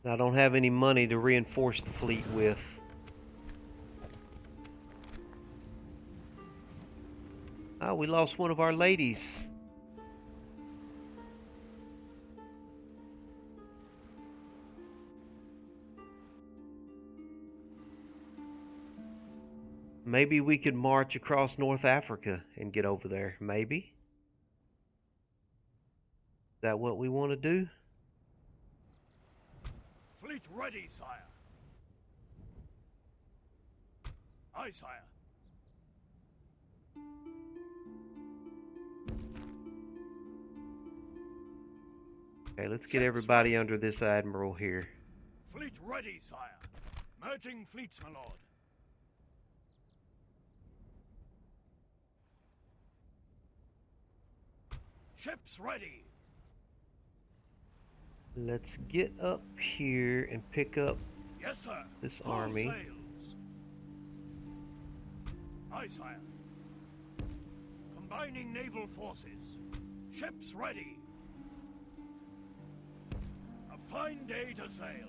I don't have any money to reinforce the fleet with. Oh, we lost one of our ladies. Maybe we could march across North Africa and get over there. Maybe. Is that what we want to do? Fleet ready, sire. Aye, sire. Okay, let's get everybody under this admiral here. Fleet ready, sire. Merging fleets, my lord. Ships ready. Let's get up here and pick up Yes, sir. this Full army. sails. Aye, sire. Combining naval forces. Ships ready. A fine day to sail.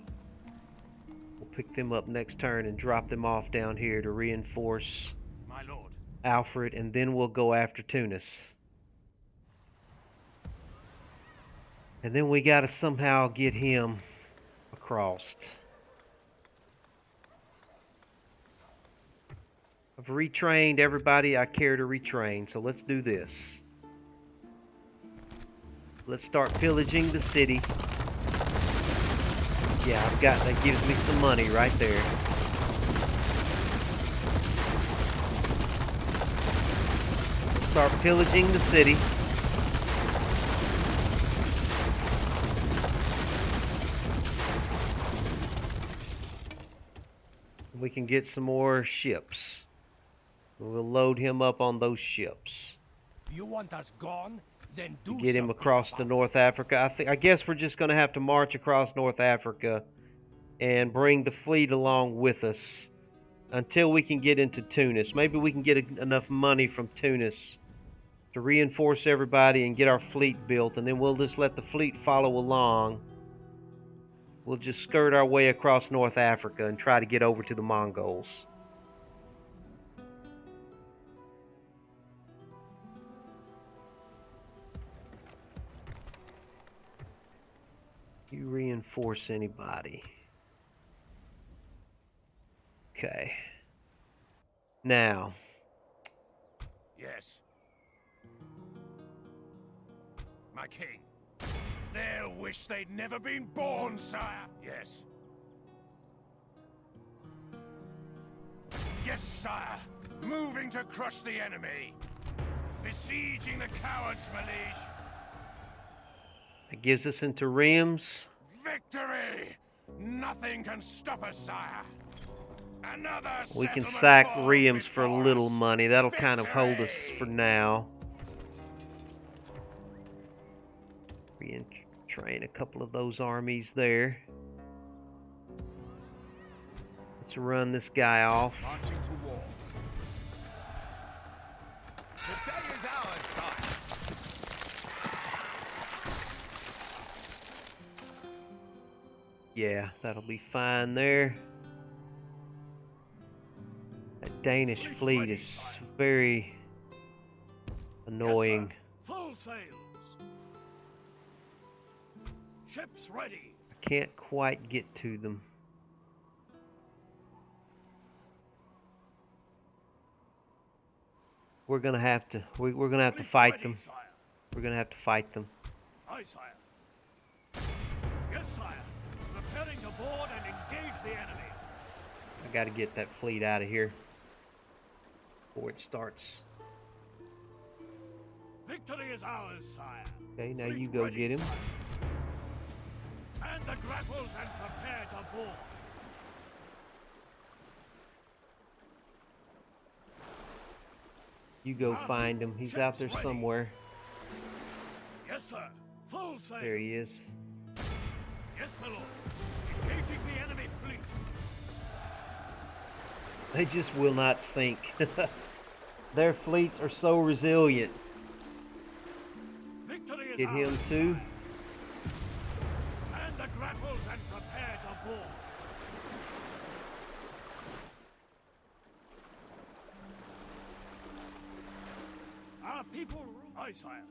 We'll pick them up next turn and drop them off down here to reinforce My lord. Alfred, and then we'll go after Tunis. And then we gotta somehow get him across. I've retrained everybody I care to retrain, so let's do this. Let's start pillaging the city. Yeah, that gives me some money right there. Start pillaging the city. We can get some more ships. We'll load him up on those ships. You want us gone? Then do Get him something across to about North Africa. I guess we're just going to have to march across North Africa and bring the fleet along with us until we can get into Tunis. Maybe we can get enough money from Tunis to reinforce everybody and get our fleet built, and then we'll just let the fleet follow along. We'll just skirt our way across North Africa and try to get over to the Mongols. You reinforce anybody. Okay. Now. Yes. My king. They'll wish they'd never been born, sire. Yes. Yes, sire. Moving to crush the enemy. Besieging the cowards, my liege. That gives us into Reims. Victory! Nothing can stop us, sire. Another We can settlement sack falls Reims for a before little us. money. That'll kind of hold us Victory! for now. Train a couple of those armies there. Let's run this guy off. Marching to war. The day is ours, sire. Yeah, that'll be fine there. That Danish fleet is very annoying. Yes, sir. Full sails. Ships ready. I can't quite get to them. We're gonna have to. We're gonna have to Fleet fight ready, them. sire. We're gonna have to fight them. Aye, sire. Yes, sire. Preparing to board and engage the enemy. I gotta get that fleet out of here before it starts. Victory is ours, sire. Okay, now Fleet you go ready, get him. sire. And the grapples and prepare to board. You go find him. He's out there Ships ready. somewhere. Yes, sir. Full sail. There he is. Yes, my lord. Engaging the enemy fleet. They just will not sink. Their fleets are so resilient. Victory is Get him ours, too. sire. And the grapples and prepare to board. Our people rule. Aye, sire.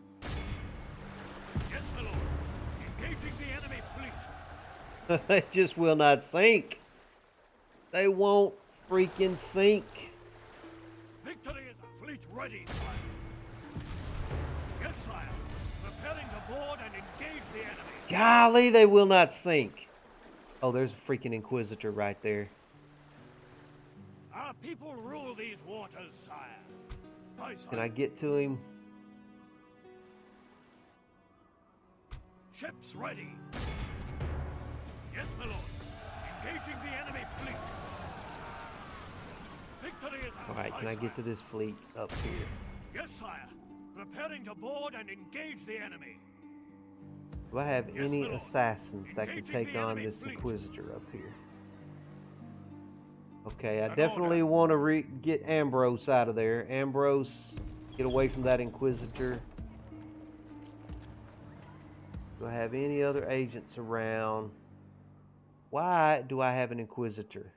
Yes, my lord. Engaging the enemy fleet. They just will not sink. They won't freaking sink. Victory is a fleet ready, sire. Yes, sire. Preparing to board and engage the enemy. Golly, they will not sink. Oh, there's a freaking Inquisitor right there. Our people rule these waters, sire. Aye, sire. Can I get to him? Ships ready. Yes, my lord. Engaging the enemy fleet. Victory is ours. Alright, can Aye, I get to sire. this fleet up here? Yes, sire. Preparing to board and engage the enemy. Do I have Yes, any my lord. assassins that can Engaging take the on enemy this fleet. Inquisitor up here? Okay, I An definitely order. want to get Ambrose out of there. Ambrose, get away from that Inquisitor. Do I have any other agents around? Why do I have an Inquisitor?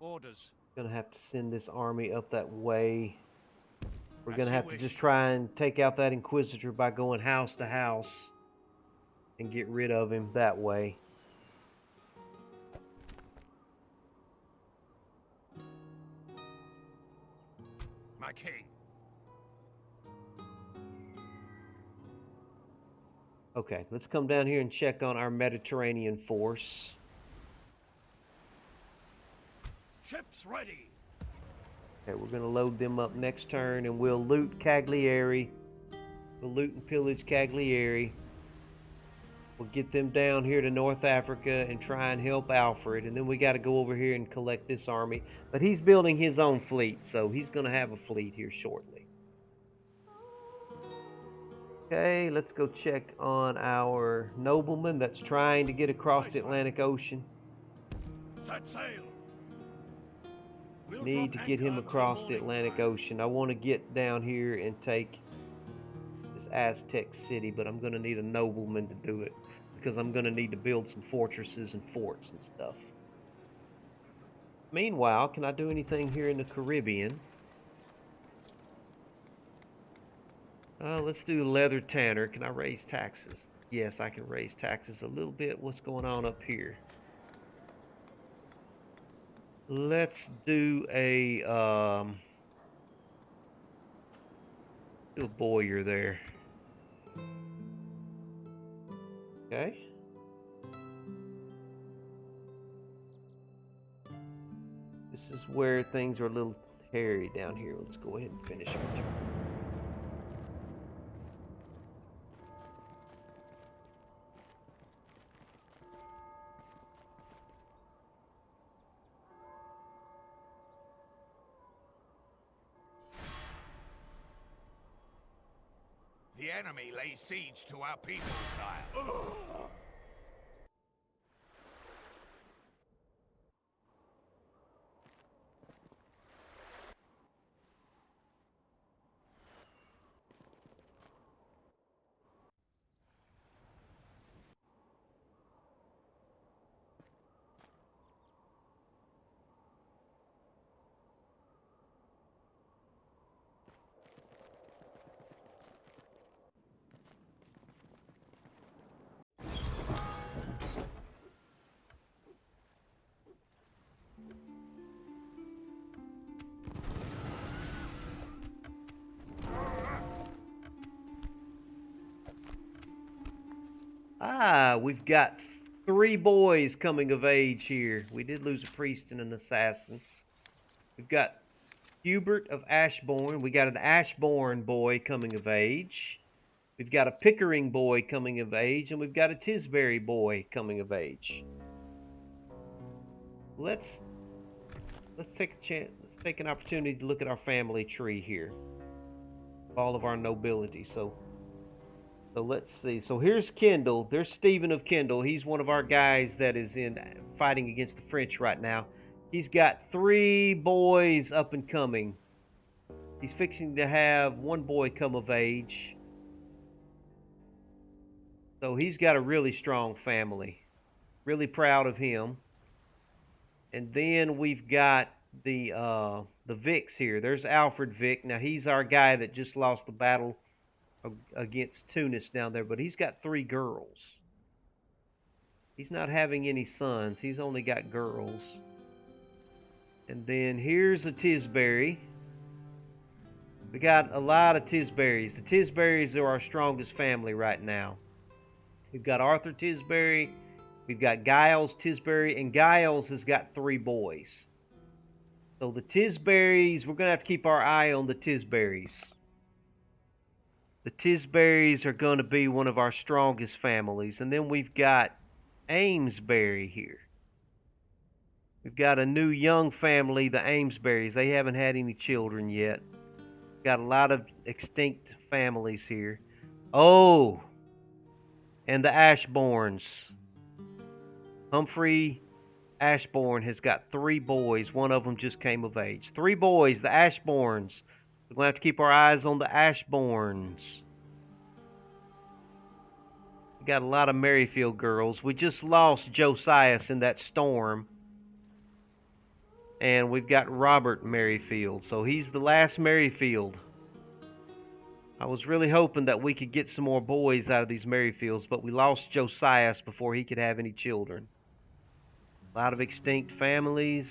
Orders. Gonna have to send this army up that way. We're As gonna you have to wish. just try and take out that Inquisitor by going house to house and get rid of him that way. My king. Okay, let's come down here and check on our Mediterranean force. Ships ready. Okay, we're gonna load them up next turn and we'll loot Cagliari. We'll loot and pillage Cagliari. We'll get them down here to North Africa and try and help Alfred. And then we got to go over here and collect this army. But he's building his own fleet, so he's going to have a fleet here shortly. Okay, let's go check on our nobleman that's trying to get across the Atlantic Ocean. Set sail. We'll Need to drop get him anchor till across the morning, Atlantic sire. Ocean. I want to get down here and take this Aztec city, but I'm going to need a nobleman to do it because I'm going to need to build some fortresses and forts and stuff. Meanwhile, can I do anything here in the Caribbean? Let's do leather tanner. Can I raise taxes? Yes, I can raise taxes a little bit. What's going on up here? Let's do a bowyer there. Okay. This is where things are a little hairy down here. Let's go ahead and finish our turn. The enemy lays siege to our people, sire. Ah, we've got 3 boys coming of age here. We did lose a priest and an assassin. We've got Hubert of Ashbourne. We got an Ashbourne boy coming of age. We've got a Pickering boy coming of age, and we've got a Tisbury boy coming of age. Let's take a chance. Let's take an opportunity to look at our family tree here. All of our nobility. So let's see. So here's Kendall. There's Stephen of Kendall. He's one of our guys that is in fighting against the French right now. He's got 3 boys up and coming. He's fixing to have 1 boy come of age. So he's got a really strong family. Really proud of him. And then we've got the Vicks here. There's Alfred Vick. Now he's our guy that just lost the battle against Tunis down there, but he's got 3 girls. He's not having any sons. He's only got girls. And then here's a Tisbury. We got a lot of Tisburys. The Tisburys are our strongest family right now. We've got Arthur Tisbury, we've got Giles Tisbury, and Giles has got 3 boys. So the Tisburys, we're going to have to keep our eye on the Tisburys. The Tisburys are going to be one of our strongest families. And then we've got Amesbury here. We've got a new young family, the Amesburys. They haven't had any children yet. Got a lot of extinct families here. Oh, and the Ashbournes. Humphrey Ashbourne has got 3 boys. One of them just came of age. 3 boys, the Ashbournes. We're going to have to keep our eyes on the Ashbournes. We got a lot of Merrifield girls. We just lost Josias in that storm. And we've got Robert Merrifield. So he's the last Merrifield. I was really hoping that we could get some more boys out of these Merrifields, but we lost Josias before he could have any children. A lot of extinct families.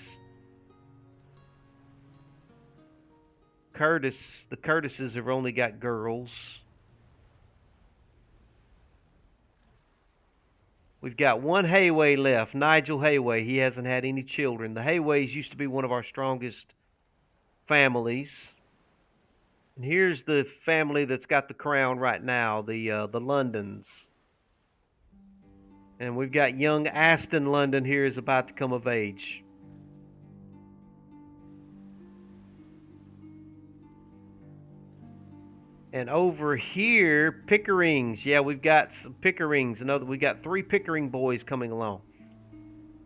The Curtises have only got girls. We've got 1 Hayway left, Nigel Hayway. He hasn't had any children. The Hayways used to be one of our strongest families. And here's the family that's got the crown right now, the Londons. And we've got young Aston London here is about to come of age. And over here, Pickerings. Yeah, we've got some Pickerings. We got 3 Pickering boys coming along.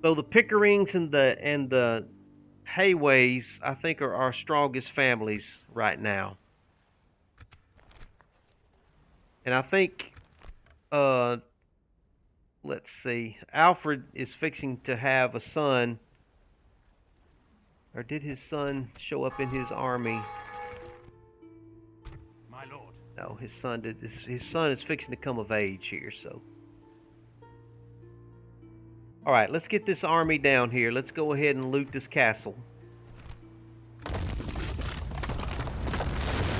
So the Pickerings and the Hayways, I think, are our strongest families right now. And I think, let's see, Alfred is fixing to have a son. Or did his son show up in his army? My lord. No, his son did. His son is fixing to come of age here, so. All right, let's get this army down here. Let's go ahead and loot this castle.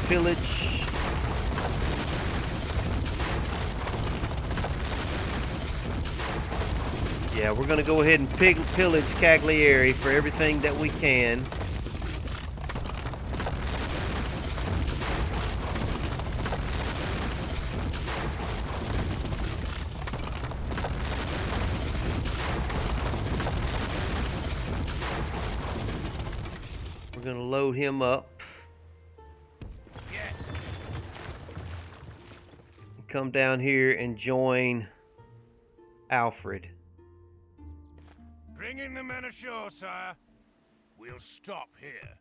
Pillage. Yeah, we're going to go ahead and pillage Cagliari for everything that we can. We're going to load him up. Yes. come down here and join Alfred. Bringing the men ashore, sire. We'll stop here.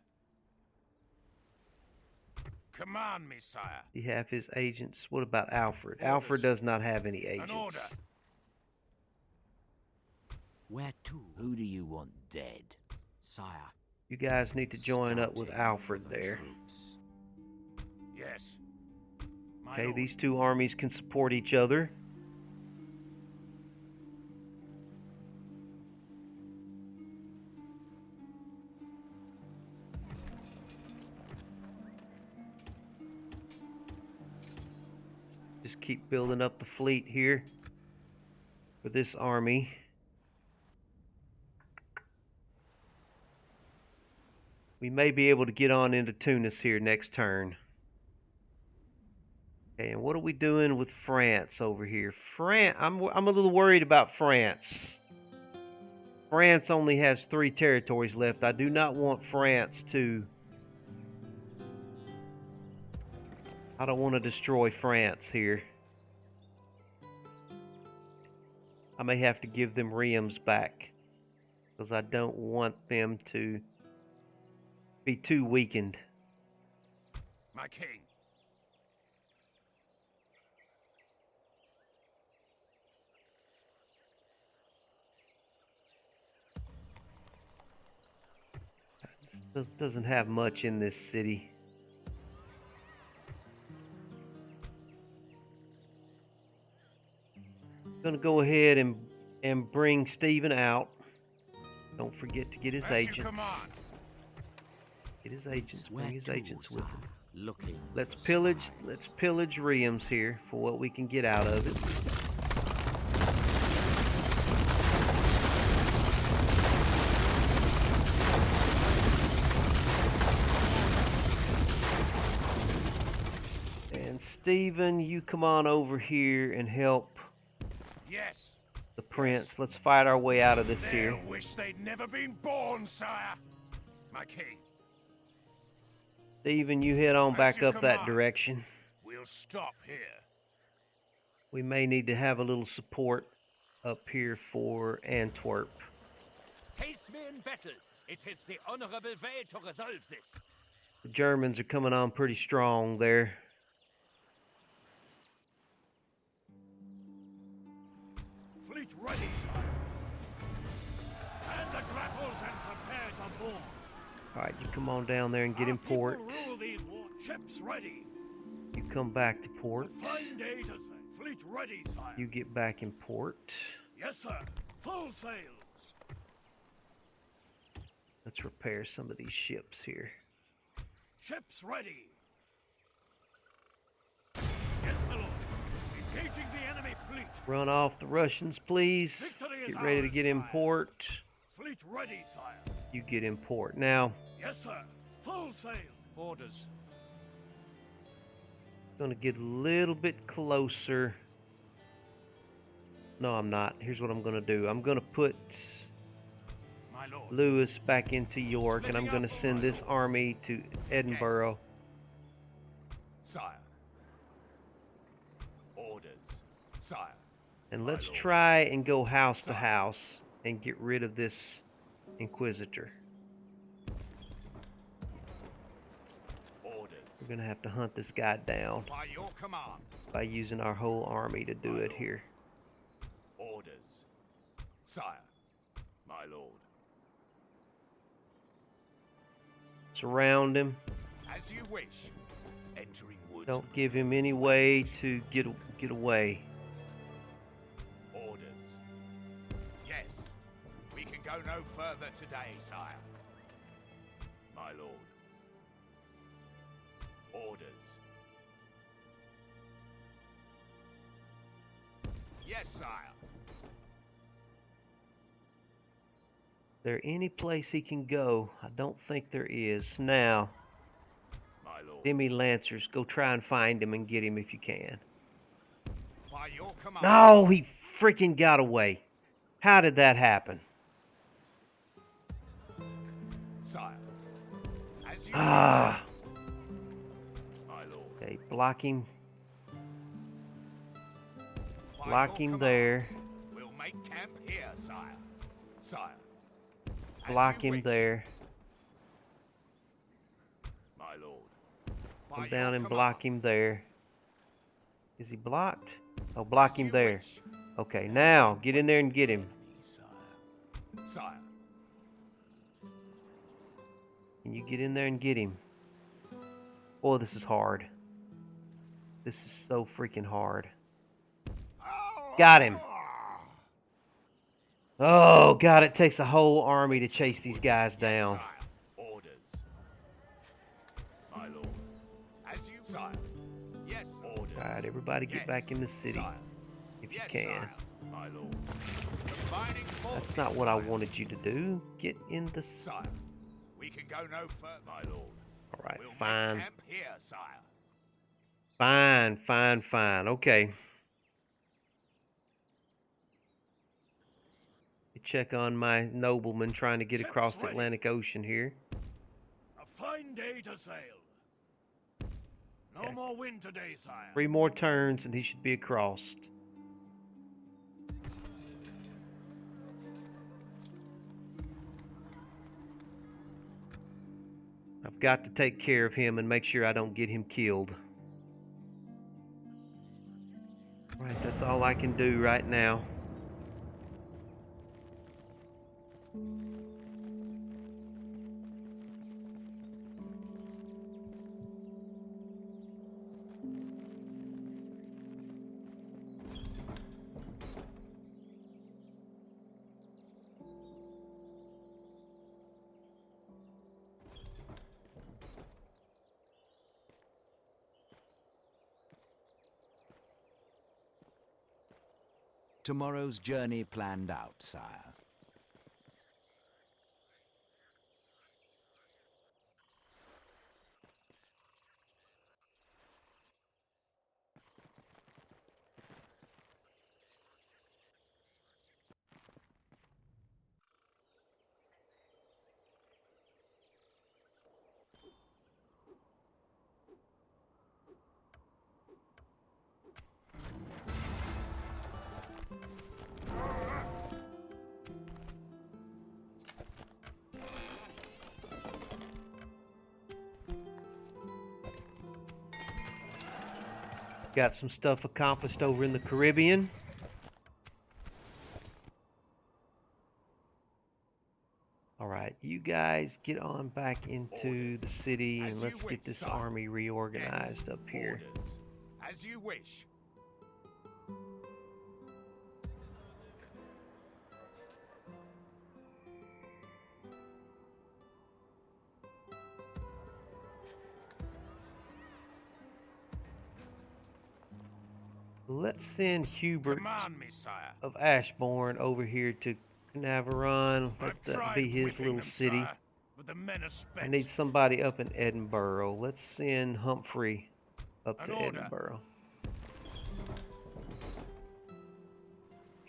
Command me, sire. You have his agents. What about Alfred? Alfred does not have any agents. An order. Where to? Who do you want dead? Sire. You guys need to join up with Scouting Alfred for there. troops. Yes. My Okay, lord. these two armies can support each other. Just keep building up the fleet here for this army. We may be able to get on into Tunis here next turn. Okay, and what are we doing with France over here? I'm a little worried about France. France only has 3 territories left. I do not want France to... I don't want to destroy France here. I may have to give them Reims back, because I don't want them to be too weakened. My king. Doesn't have much in this city. Gonna go ahead and bring Stephen out. Don't forget to get his As you agents. command. Get his agents. Where Bring his to, agents with sire? him. Looking Let's for pillage. spies. Let's pillage Reims here for what we can get out of it. And Stephen, you come on over here and help Yes. the prince. Let's fight our way out of this here. They'll wish they'd never been born, sire. My king. Stephen, you head on As back you up that command. direction. We'll stop here. We may need to have a little support up here for Antwerp. Face me in battle. It is the honorable way to resolve this. The Germans are coming on pretty strong there. Fleet ready, sire. And the grapples and prepare to board. Alright, you come on down there and get Our in port. people rule these war ships ready. You come back to port. A fine day to sail. Fleet ready, sire. You get back in port. Yes, sir. Full sails. Let's repair some of these ships here. Ships ready. Yes, my lord. Engaging the enemy fleet. Run off the Russians, please. Victory is Get ready to ours, get in sire. port. Fleet ready, sire. You get in port. Now, Yes, sir. Full sail. Orders. gonna get a little bit closer. No, I'm not. Here's what I'm gonna do. I'm gonna put My lord. Lewis back into York, and I'm gonna send this army to Edinburgh. Sire. Orders. Sire. And My let's lord. try and go house to house and get rid of this Inquisitor. Orders. We're gonna have to hunt this guy down By your command. by using our whole army to do it here. Orders. Sire. My lord. Surround him. As you wish. Entering woods. Don't give him any way to get away. Orders. Yes. We can go no further today, sire. My lord. Orders. Yes, sire. Is there any place he can go? I don't think there is. Now, My lord. Demi Lancers, go try and find him and get him if you can. By your command. No, he freaking got away. How did that happen? Sire. As you Ah, wish. My lord. okay, block him. Block him there. We'll make camp here, sire. Sire. As Block you him wish, there. my lord. Come By down your and command. block him there. Is he blocked? Oh, block As him you there. wish. Okay, now get in there and get him. Sire. Sire. Can you get in there and get him? Boy, this is hard. This is so freaking hard. Got him. Oh, God, it takes a whole army to chase these guys down. Yes, sire. Orders. My lord. As you, sire. Yes, orders. Alright, everybody get Yes, back in the city. sire. If you Yes, can. sire. My lord. Combining That's forces, not what I sire. wanted you to do. Get in the... Sire. We can go no further, my lord. Alright, We'll fine. make camp here, sire. Fine, fine, fine. Okay. Check on my nobleman trying to get Ships across the ready. Atlantic Ocean here. A fine day to sail. No Okay. more wind today, sire. 3 more turns and he should be across. I've got to take care of him and make sure I don't get him killed. Right, that's all I can do right now. Tomorrow's journey planned out, sire. Got some stuff accomplished over in the Caribbean. Alright, you guys get on back into the city and As let's you get wish, this sire. army reorganized up here. Orders. As you wish. Let's send Hubert Command me, sire. of Ashbourne over here to Canaveron. I've Let that tried be his whipping little them, city. sire, but the men are spent. I need somebody up in Edinburgh. Let's send Humphrey up An to order. Edinburgh.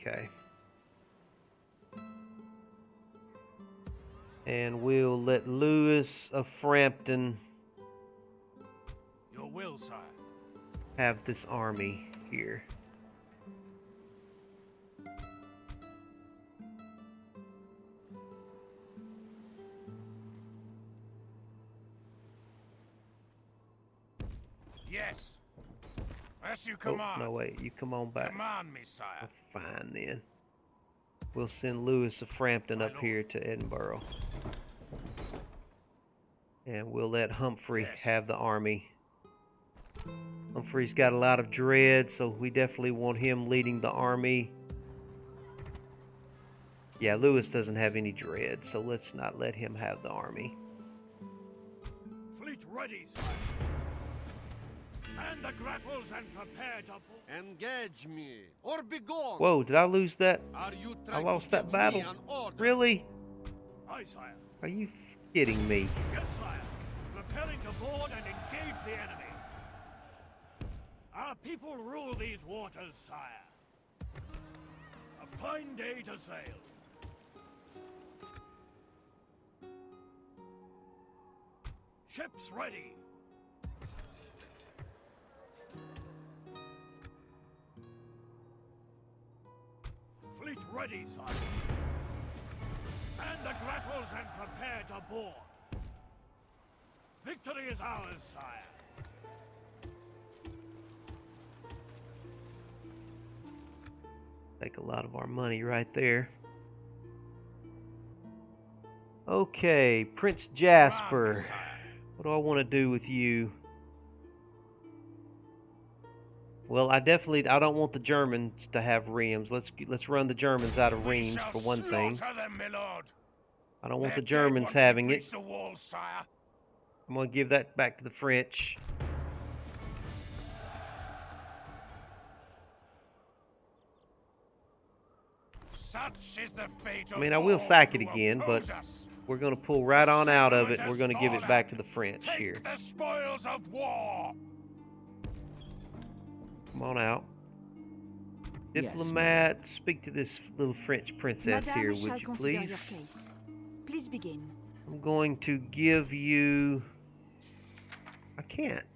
Okay. And we'll let Lewis of Frampton Your will, sire. have this army here. Yes. As you Oh, command. no, wait. You come on back. Command me, sire. Fine, then. We'll send Lewis of Frampton My up lord. here to Edinburgh. And we'll let Humphrey Yes. have the army. Humphrey's got a lot of dread, so we definitely want him leading the army. Yeah, Lewis doesn't have any dread, so let's not let him have the army. Fleet ready, sire. Man the grapples and prepare to... Engage me, or be gone. Whoa, did I lose that? Are you I trying lost to that give battle? me an order? Really? Aye, sire. Are you kidding me? Yes, sire. Preparing to board and engage the enemy. Our people rule these waters, sire. A fine day to sail. Ships ready. ready, sire. Man the grapples and prepare to board. Victory is ours, sire. Take a lot of our money right there. Okay, Prince Jasper. What do I want to do with you? Well, I don't want the Germans to have Reims. Let's run the Germans out of Reims for one thing. Them, my lord. I don't want They're the Germans dead once we having breach it. the walls, sire. I'm going to give that back to the French. Such is the fate of I mean, I will all sack it who again, but oppose us. we're going to pull right on out of it. Settlement We're has going to give it back to fallen. the French Take here. the spoils of war. Come on out. Yes, Diplomat, speak to this little French princess Madame here, shall would you consider please? your case. Please begin. I'm going to give you... I can't.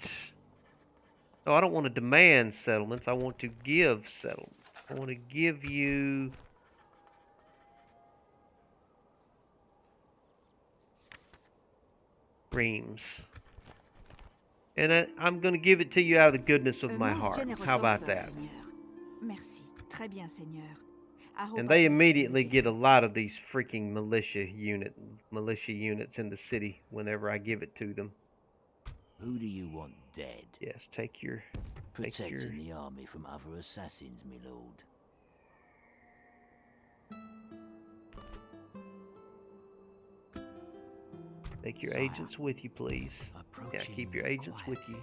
Oh, I don't want to demand settlements. I want to give settlements. I want to give you... Reims. And I'm going to give it to you out of the goodness of my Most heart. generous How about offer, that? Seigneur. Merci. Très bien, Seigneur. I hope And I they shall see you immediately again. get a lot of these freaking militia units in the city whenever I give it to them. Who do you want dead? Yes, take your Protecting the army from other assassins, my lord. take your Sire. agents with you, please. Yeah, keep your agents with you.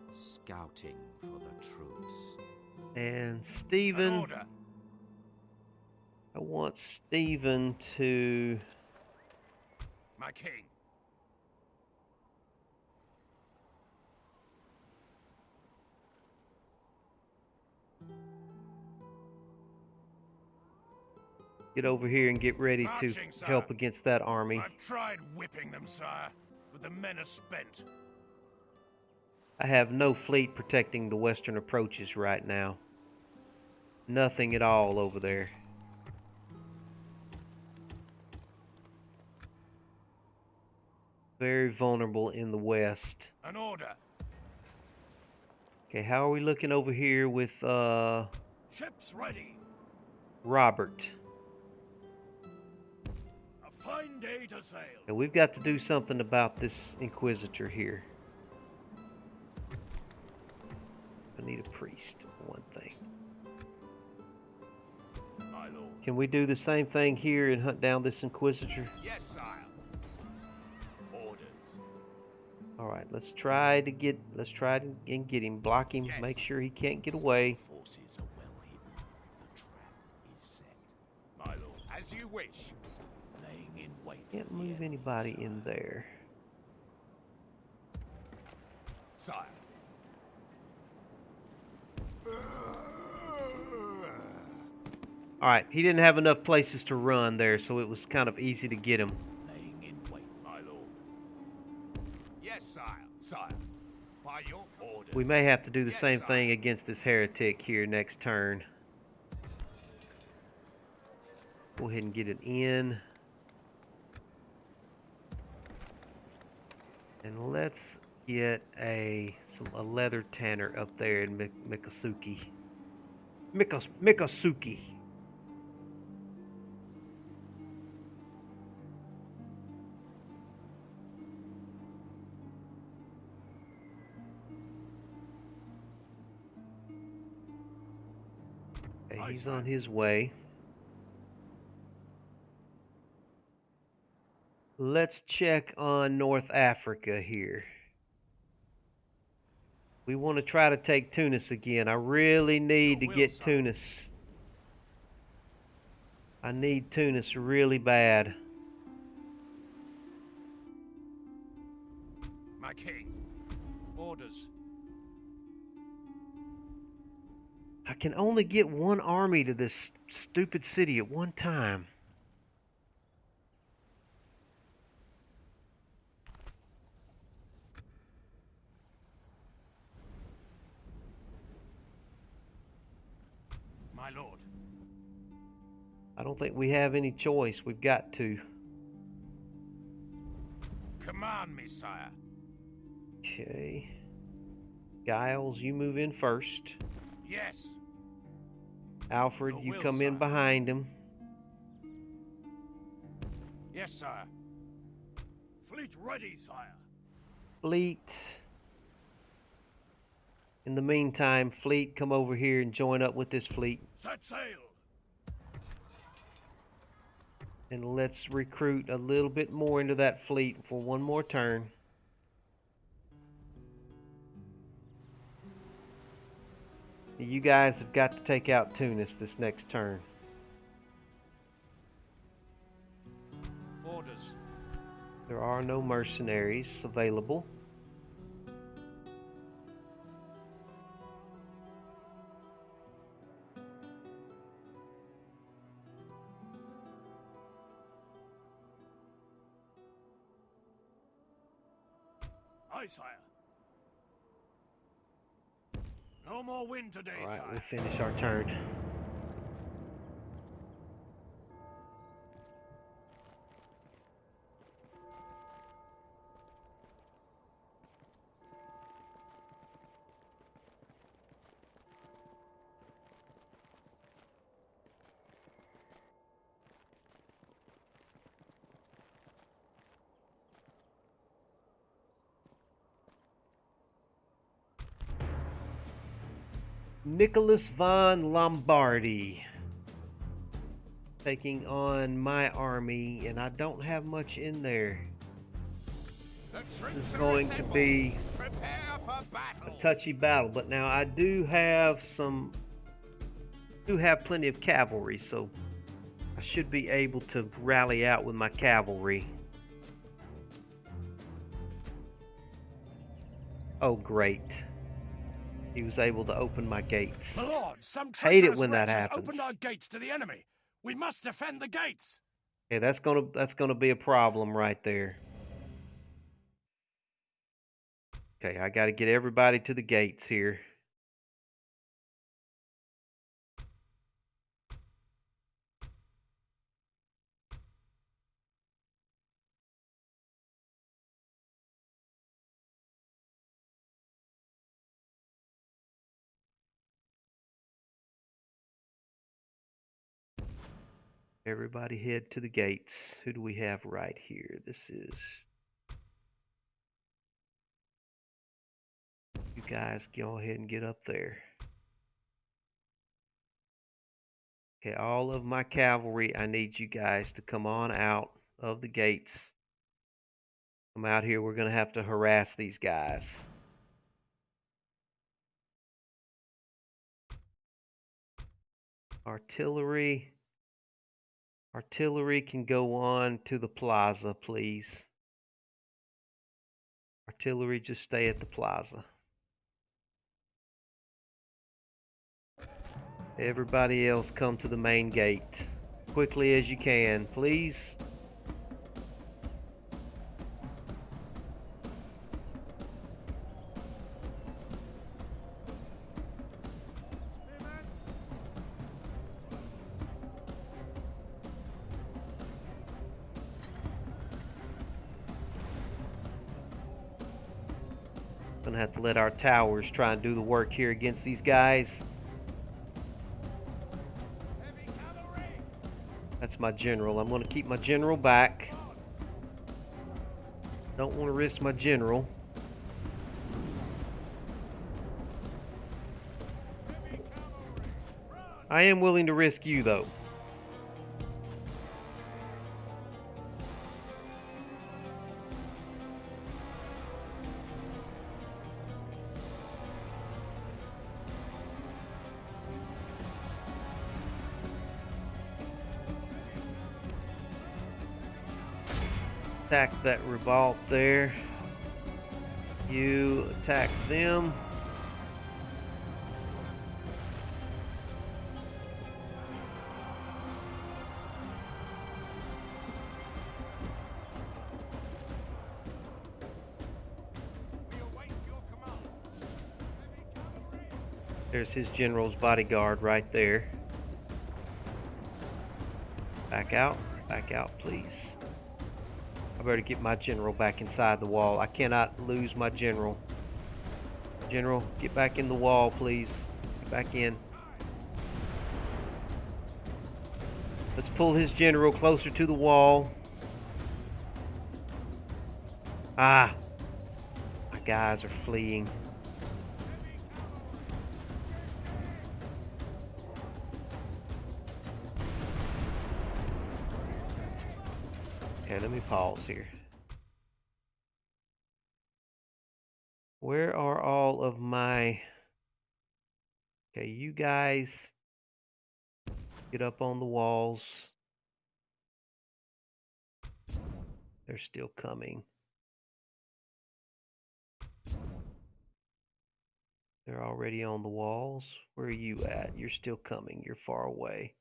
Scouting for the troops. And An Stephen, order. I want Stephen to... My king. get over here and get ready to Marching, sir. help against that army. I've tried whipping them, sire, but the men are spent. I have no fleet protecting the western approaches right now. Nothing at all over there. Very vulnerable in the west. An order. Okay, how are we looking over here with Ships ready. Robert? A fine day to sail. And we've got to do something about this Inquisitor here. I need a priest, for one thing. My lord. Can we do the same thing here and hunt down this Inquisitor? Yes, sire. Orders. All right, let's try to get and get him, block him, Yes. make sure he can't get away. Forces are well hidden. The trap is set. My lord. As you wish. Laying in wait. Can't for the move enemy, anybody sire. in there. Sire. All right, he didn't have enough places to run there, so it was kind of easy to get him. Laying in wait, my lord. Yes, sire. Sire. By your order. We may have to do the Yes, same sire. thing against this heretic here next turn. Go ahead and get it in. And let's get a leather tanner up there in Mikasuki. Mikasuki. Okay, he's on his way. Let's check on North Africa here. We want to try to take Tunis again. I really need to get Tunis. I need Tunis really bad. My king. Orders. I can only get one army to this stupid city at one time. My lord. I don't think we have any choice. We've got to. Command me, sire. Okay. Giles, you move in first. Yes. Alfred, Your you will, come in sire. behind him. Yes, sire. Fleet ready, sire. Fleet. In the meantime, Fleet, come over here and join up with this fleet. Set sail. And let's recruit a little bit more into that fleet for one more turn. You guys have got to take out Tunis this next turn. Orders. There are no mercenaries available. Aye, sire. No more wind today, All right, sire. we'll finish our turn. Nicholas von Lombardi taking on my army, and I don't have much in there. The This troops is are going to assembled. be Prepare for battle. a touchy battle, but now I do have plenty of cavalry, so I should be able to rally out with my cavalry. Oh, great. He was able to open my gates. My lord, some Hate it traitorous when that wretch has happens. opened our gates to the enemy. We must defend the gates. Okay, that's gonna be a problem right there. Okay, I gotta get everybody to the gates here. Everybody head to the gates. Who do we have right here? This is... You guys go ahead and get up there. Okay, all of my cavalry, I need you guys to come on out of the gates. Come out here. We're going to have to harass these guys. Artillery. Artillery can go on to the plaza, please. Artillery, just stay at the plaza. Everybody else come to the main gate. Quickly as you can, please. Gonna have to let our towers try and do the work here against these guys. That's my general. I'm gonna keep my general back. Don't want to risk my general. I am willing to risk you though. Attack that revolt there. You attack them. There's his general's bodyguard right there. Back out, please. I better get my general back inside the wall. I cannot lose my general. General, get back in the wall, please. Get back in. Let's pull his general closer to the wall. Ah! My guys are fleeing. Okay, let me pause here. Where are all of my... Okay, you guys get up on the walls. They're still coming. They're already on the walls. Where are you at? You're still coming. You're far away.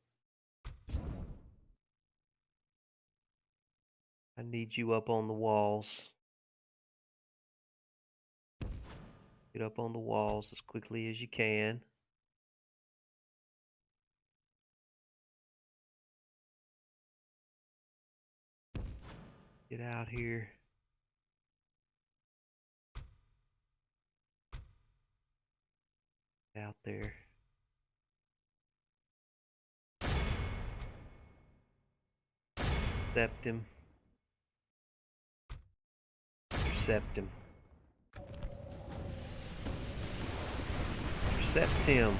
I need you up on the walls. Get up on the walls as quickly as you can. Get out here. Out there. Intercept him. Intercept him. Intercept him.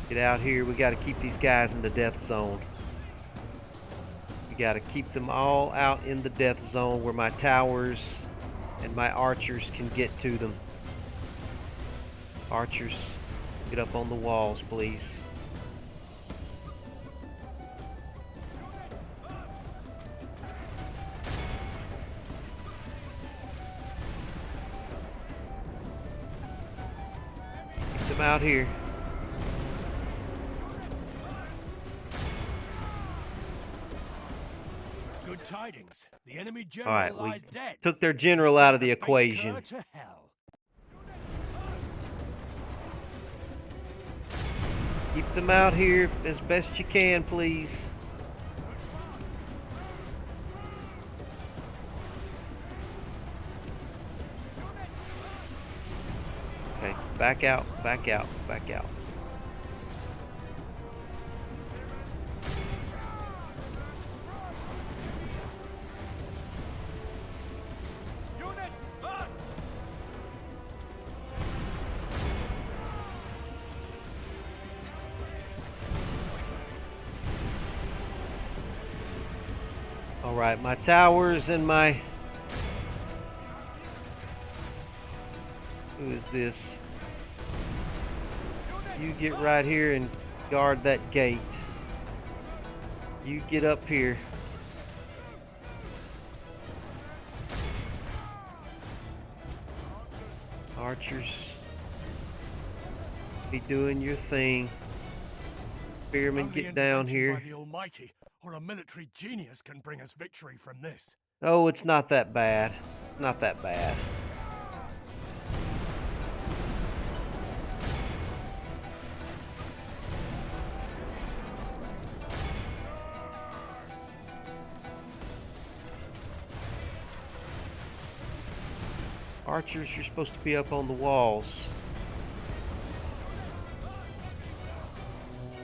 Get out here. We got to keep these guys in the death zone. We got to keep them all out in the death zone where my towers and my archers can get to them. Archers, get up on the walls, please. Keep them out here. Good tidings. The enemy general lies dead. Took their general out of the equation. To hell. Keep them out here as best you can, please. Okay, back out, back out, back out. Alright, my towers and my... Who is this? You get right here and guard that gate. You get up here. Archers, be doing your thing. Spearmen, get down here. By the Almighty, or a military genius can bring us victory from this. Oh, it's not that bad. Not that bad. Archers, you're supposed to be up on the walls.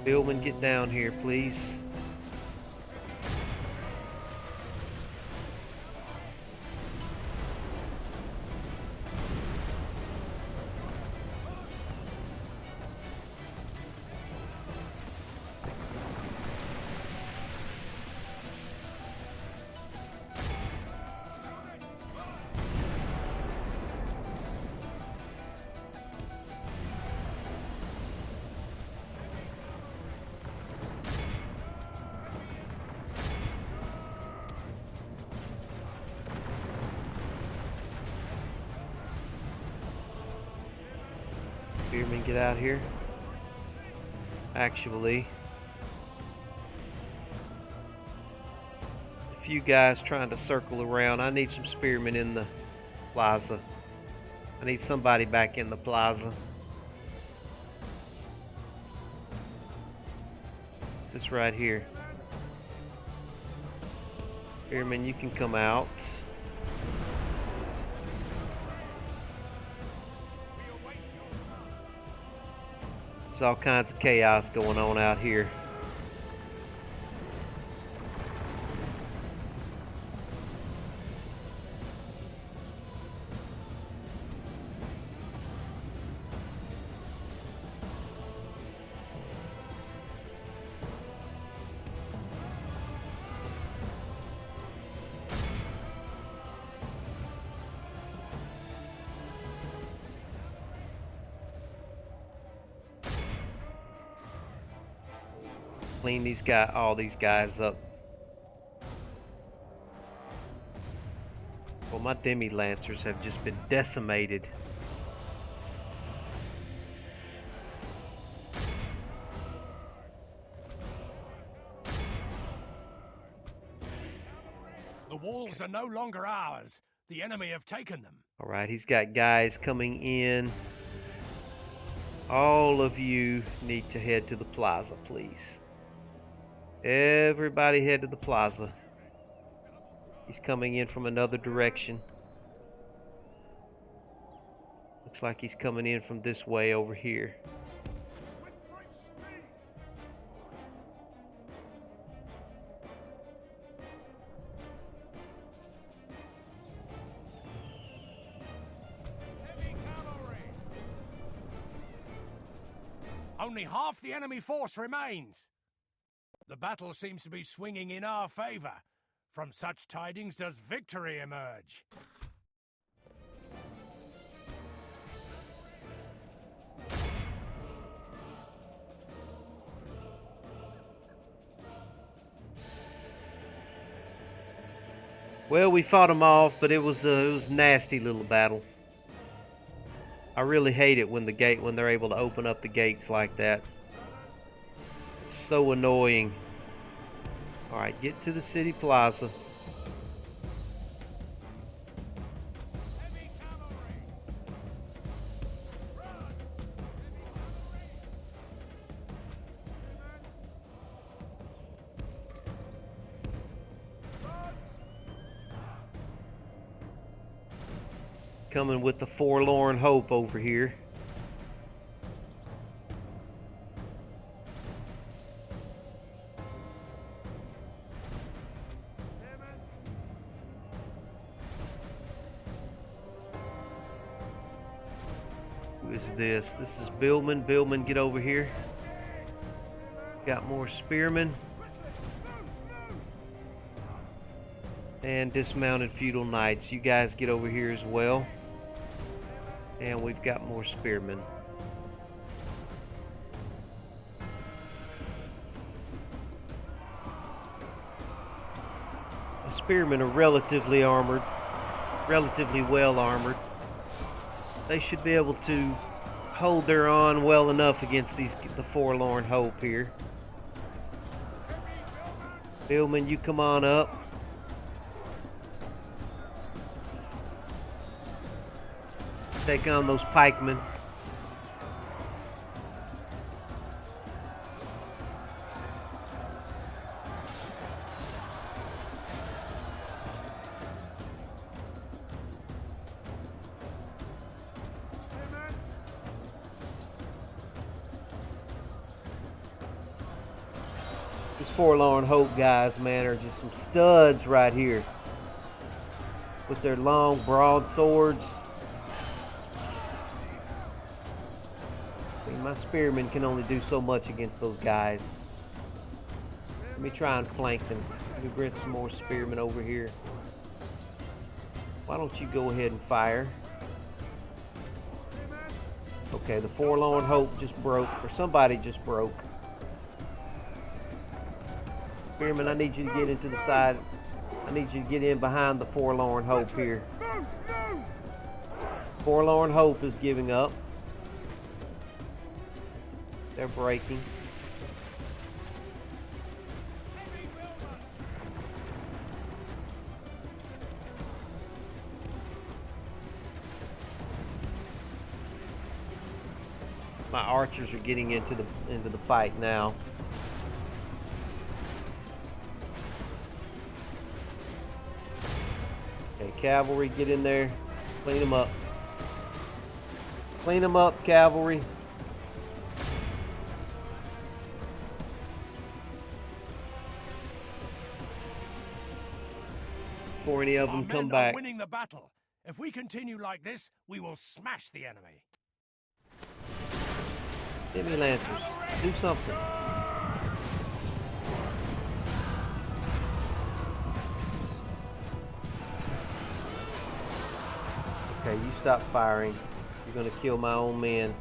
Billman, get down here, please. Spearmen, get out here. Actually, a few guys trying to circle around. I need some spearmen in the plaza. I need somebody back in the plaza. This right here. Spearman, you can come out. There's all kinds of chaos going on out here. Clean all these guys up. Well, my demi lancers have just been decimated. The walls are no longer ours. The enemy have taken them. All right, he's got guys coming in. All of you need to head to the plaza, please. Everybody head to the plaza. He's coming in from another direction. Looks like he's coming in from this way over here. Only half the enemy force remains. The battle seems to be swinging in our favor. From such tidings does victory emerge. Well, we fought them off, but it was a nasty little battle. I really hate it when they're able to open up the gates like that. So annoying. All right, get to the city plaza. Coming with the forlorn hope over here. Who is this? This is Billman. Billman, get over here. Got more spearmen. And dismounted feudal knights. You guys get over here as well. And we've got more spearmen. The spearmen are relatively armored, relatively well armored. They should be able to hold their own well enough against the forlorn hope here. Billman, you come on up. Take on those pikemen. These forlorn hope guys, man, are just some studs right here. With their long, broad swords. My spearmen can only do so much against those guys. Let me try and flank them. Let me bring some more spearmen over here. Why don't you go ahead and fire? Okay, the forlorn hope just broke, or somebody just broke. Spearmen, I need you to get into the side. I need you to get in behind the forlorn hope here. Forlorn hope is giving up. They're breaking. My archers are getting into the fight now. Okay, cavalry, get in there. Clean them up. Clean them up, cavalry. Before any of Our them men come are back. winning the battle. If we continue like this, we will smash the enemy. Hit me, Lancers. Do something. Okay, you stop firing. You're gonna kill my own men.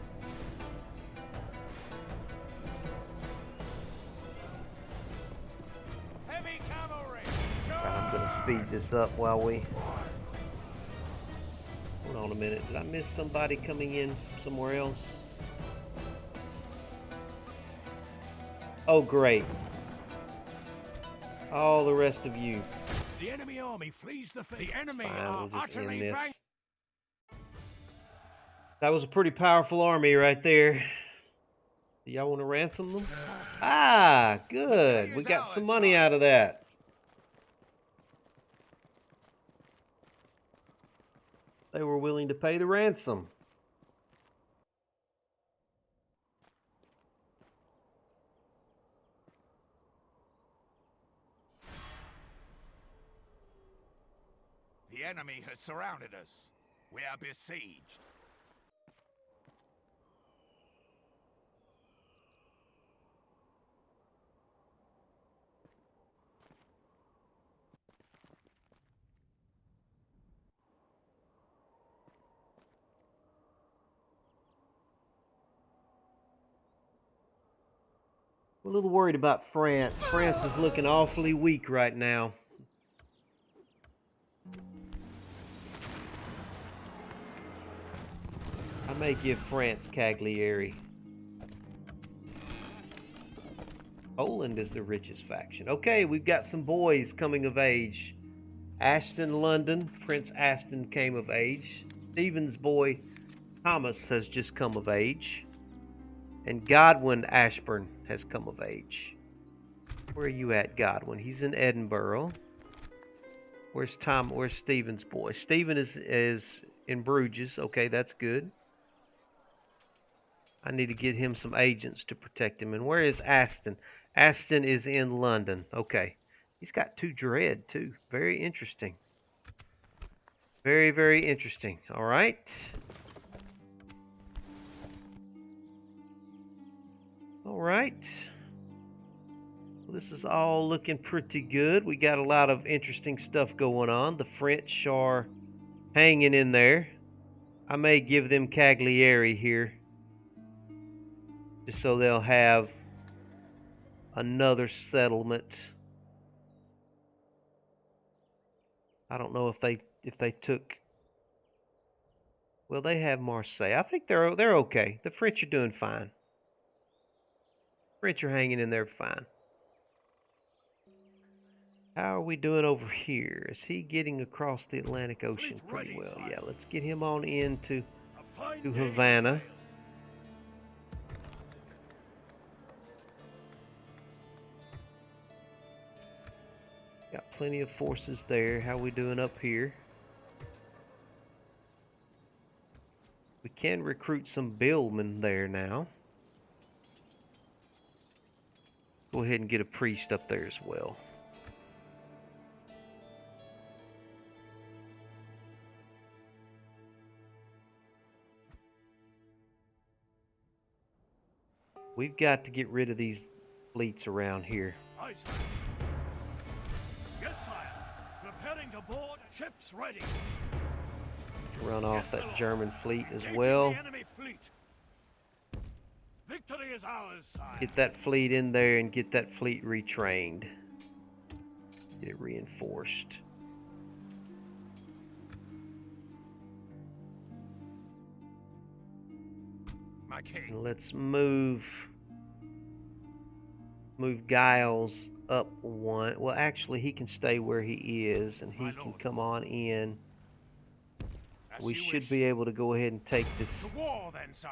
Heavy cavalry! Right, I'm gonna speed this up while we... Hold on a minute. Did I miss somebody coming in somewhere else? Oh, great. All the rest of you. The enemy army flees the field. The enemy Fine, are we'll just end utterly this. vanquished. That was a pretty powerful army right there. Do y'all want to ransom them? Ah, good. We got some money out of that. They were willing to pay the ransom. The enemy has surrounded us. We are besieged. I'm a little worried about France. France is looking awfully weak right now. I may give France Cagliari. Poland is the richest faction. Okay, we've got some boys coming of age. Ashton London, Prince Aston came of age. Stephen's boy Thomas has just come of age. And Godwin Ashburn has come of age. Where are you at, Godwin? He's in Edinburgh. Where's Tom? Where's Stephen's boy? Stephen is in Bruges. Okay, that's good. I need to get him some agents to protect him. And where is Aston? Aston is in London. Okay. He's got 2 dread, too. Very interesting. Very, very interesting. All right. All right. Well, this is all looking pretty good. We got a lot of interesting stuff going on. The French are hanging in there. I may give them Cagliari here, just so they'll have another settlement. I don't know if they took. Well, they have Marseille. I think they're okay. The French are doing fine. French are hanging in there fine. How are we doing over here? Is he getting across the Atlantic Ocean pretty well? Yeah, let's get him on into Havana. Got plenty of forces there. How are we doing up here? We can recruit some billmen there now. Go ahead and get a priest up there as well. We've got to get rid of these fleets around here. Aye, sire. Yes, sire. Preparing to board. Ships ready. Run off that German fleet as Engaging well. the enemy fleet. Victory is ours, sire. Get that fleet in there and get that fleet retrained. Get it reinforced. My king. And let's move Giles up one. Well, actually, he can stay where he is, and he can come on in. We should be able to go ahead and take this. To war, then, sire.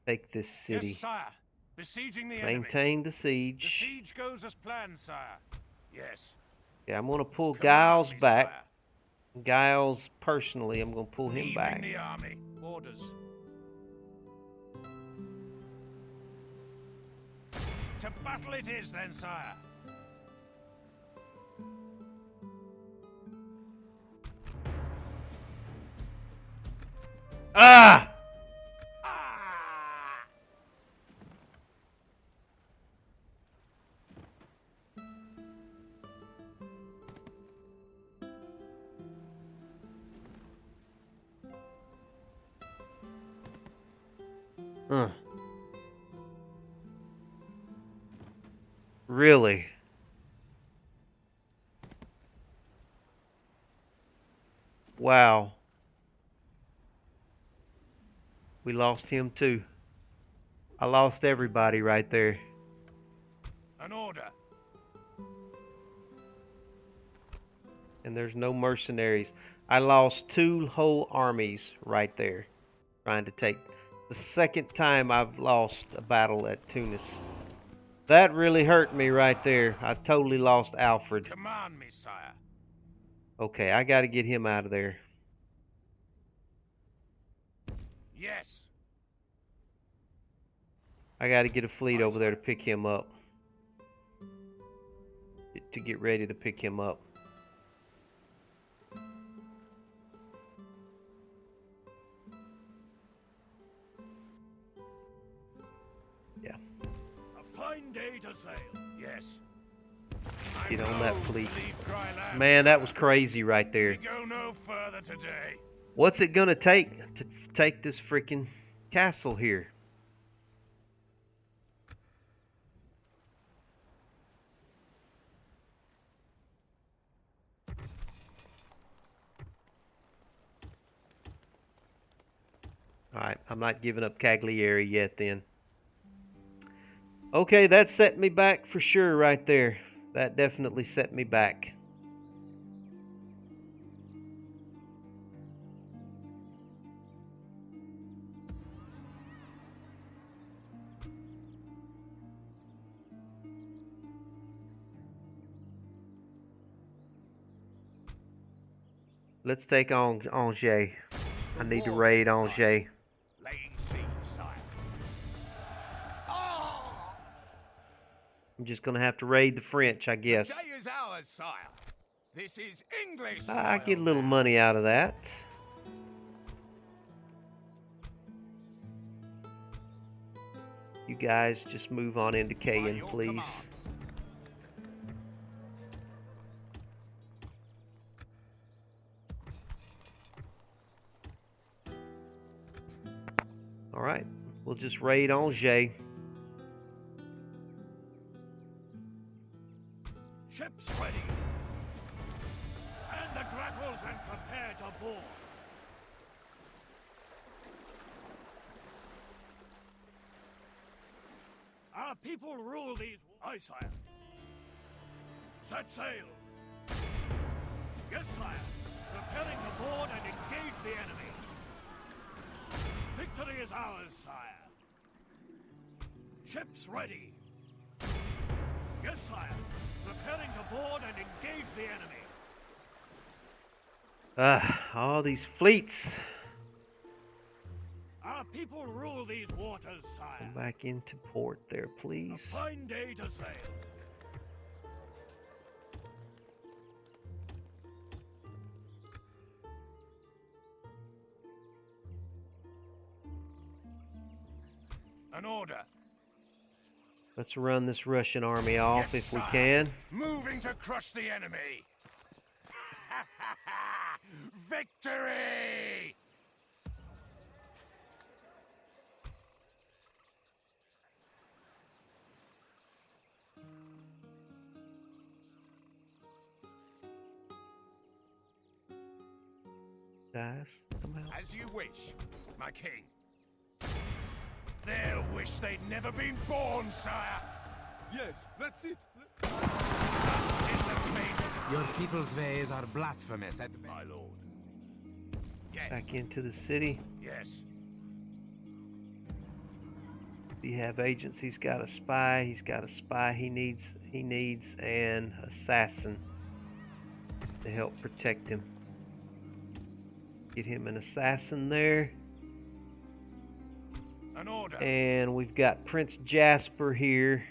Take this city. Yes, sire. Besieging the enemy. Maintain the The siege. siege goes as planned, sire. Yes. Yeah, I'm going to pull Command Giles me, back. sire. Giles, personally, I'm going to pull him Leaving back. the army. Orders. To battle it is then, sire. Ah! Ah! Really? Wow. We lost him too. I lost everybody right there. An order. And there's no mercenaries. I lost 2 whole armies right there. Trying to take. The second time I've lost a battle at Tunis. That really hurt me right there. I totally lost Alfred. Command me, sire. Okay, I gotta get him out of there. Yes. I gotta get a fleet over there to pick him up. To get ready to pick him up. Yeah. A fine day to sail. Yes. Get on that fleet. To leave dry land, Man, that was sire. crazy right We there. go no further today. What's it gonna take to take this freaking castle here? Alright, I'm not giving up Cagliari yet then. Okay, that set me back for sure right there. That definitely set me back. Let's take on Angers. I need to raid Angers. Laying siege, sire. I'm just gonna have to raid the French, I guess. The day is ours, sire. This is English I soil get a little now. money out of that. You guys just move on into By Caen, your please. command. Alright, we'll just raid Angers. Ships ready. And the grapples and prepare to board. Our people rule these. Aye, sire. Set sail. Yes, sire. Preparing to board and engage the enemy. Victory is ours, sire. Ships ready. Yes, sire. Preparing to board and engage the enemy. All these fleets. Our people rule these waters, sire. Come back into port there, please. A fine day to sail. An order. Let's run this Russian army off Yes, if we sire. can. Moving to crush the enemy. Victory! Guys, come out. As you wish, My king. They'll wish they'd never been born, sire. Yes, that's it. Such is the fate of Your people's ways are blasphemous at my lord. Yes. Back into the city. Yes. We have agents. He's got a spy. He's got a spy. He needs an assassin to help protect him. Get him an assassin there. An order. And we've got Prince Jasper here.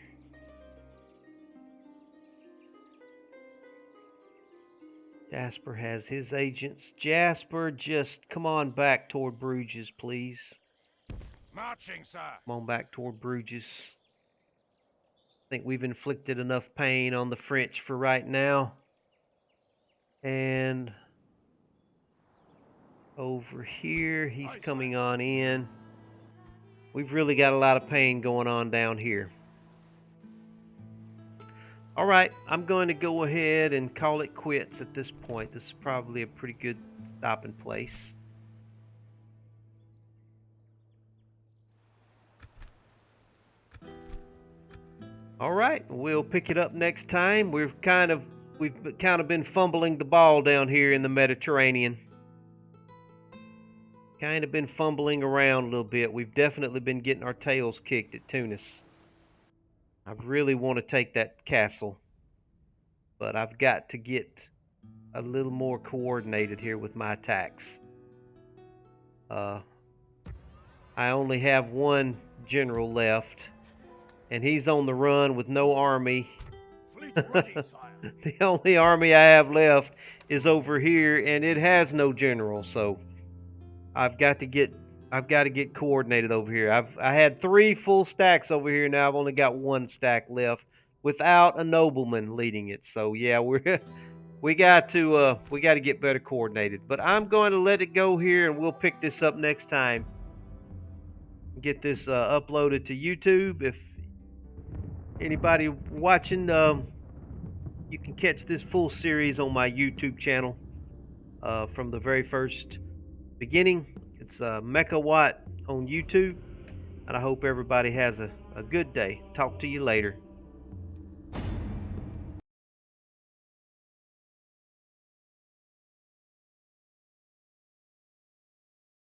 Jasper has his agents. Jasper, just come on back toward Bruges, please. Marching, sir. Come on back toward Bruges. I think we've inflicted enough pain on the French for right now. And over here, he's coming on in. We've really got a lot of pain going on down here. All right, I'm going to go ahead and call it quits at this point. This is probably a pretty good stopping place. All right, we'll pick it up next time. We've kind of been fumbling the ball down here in the Mediterranean. Kind of been fumbling around a little bit. We've definitely been getting our tails kicked at Tunis. I really want to take that castle, but I've got to get a little more coordinated here with my attacks. I only have one general left, and he's on the run with no army. Fleet ready, sire. The only army I have left is over here, and it has no general, so I've got to get coordinated over here. I had 3 full stacks over here. Now I've only got 1 stack left without a nobleman leading it. So yeah, we got to get better coordinated. But I'm going to let it go here, and we'll pick this up next time. Get this uploaded to YouTube. If anybody watching, you can catch this full series on my YouTube channel from the very first beginning. It's Mecha Watt on YouTube, and I hope everybody has a good day. Talk to you later.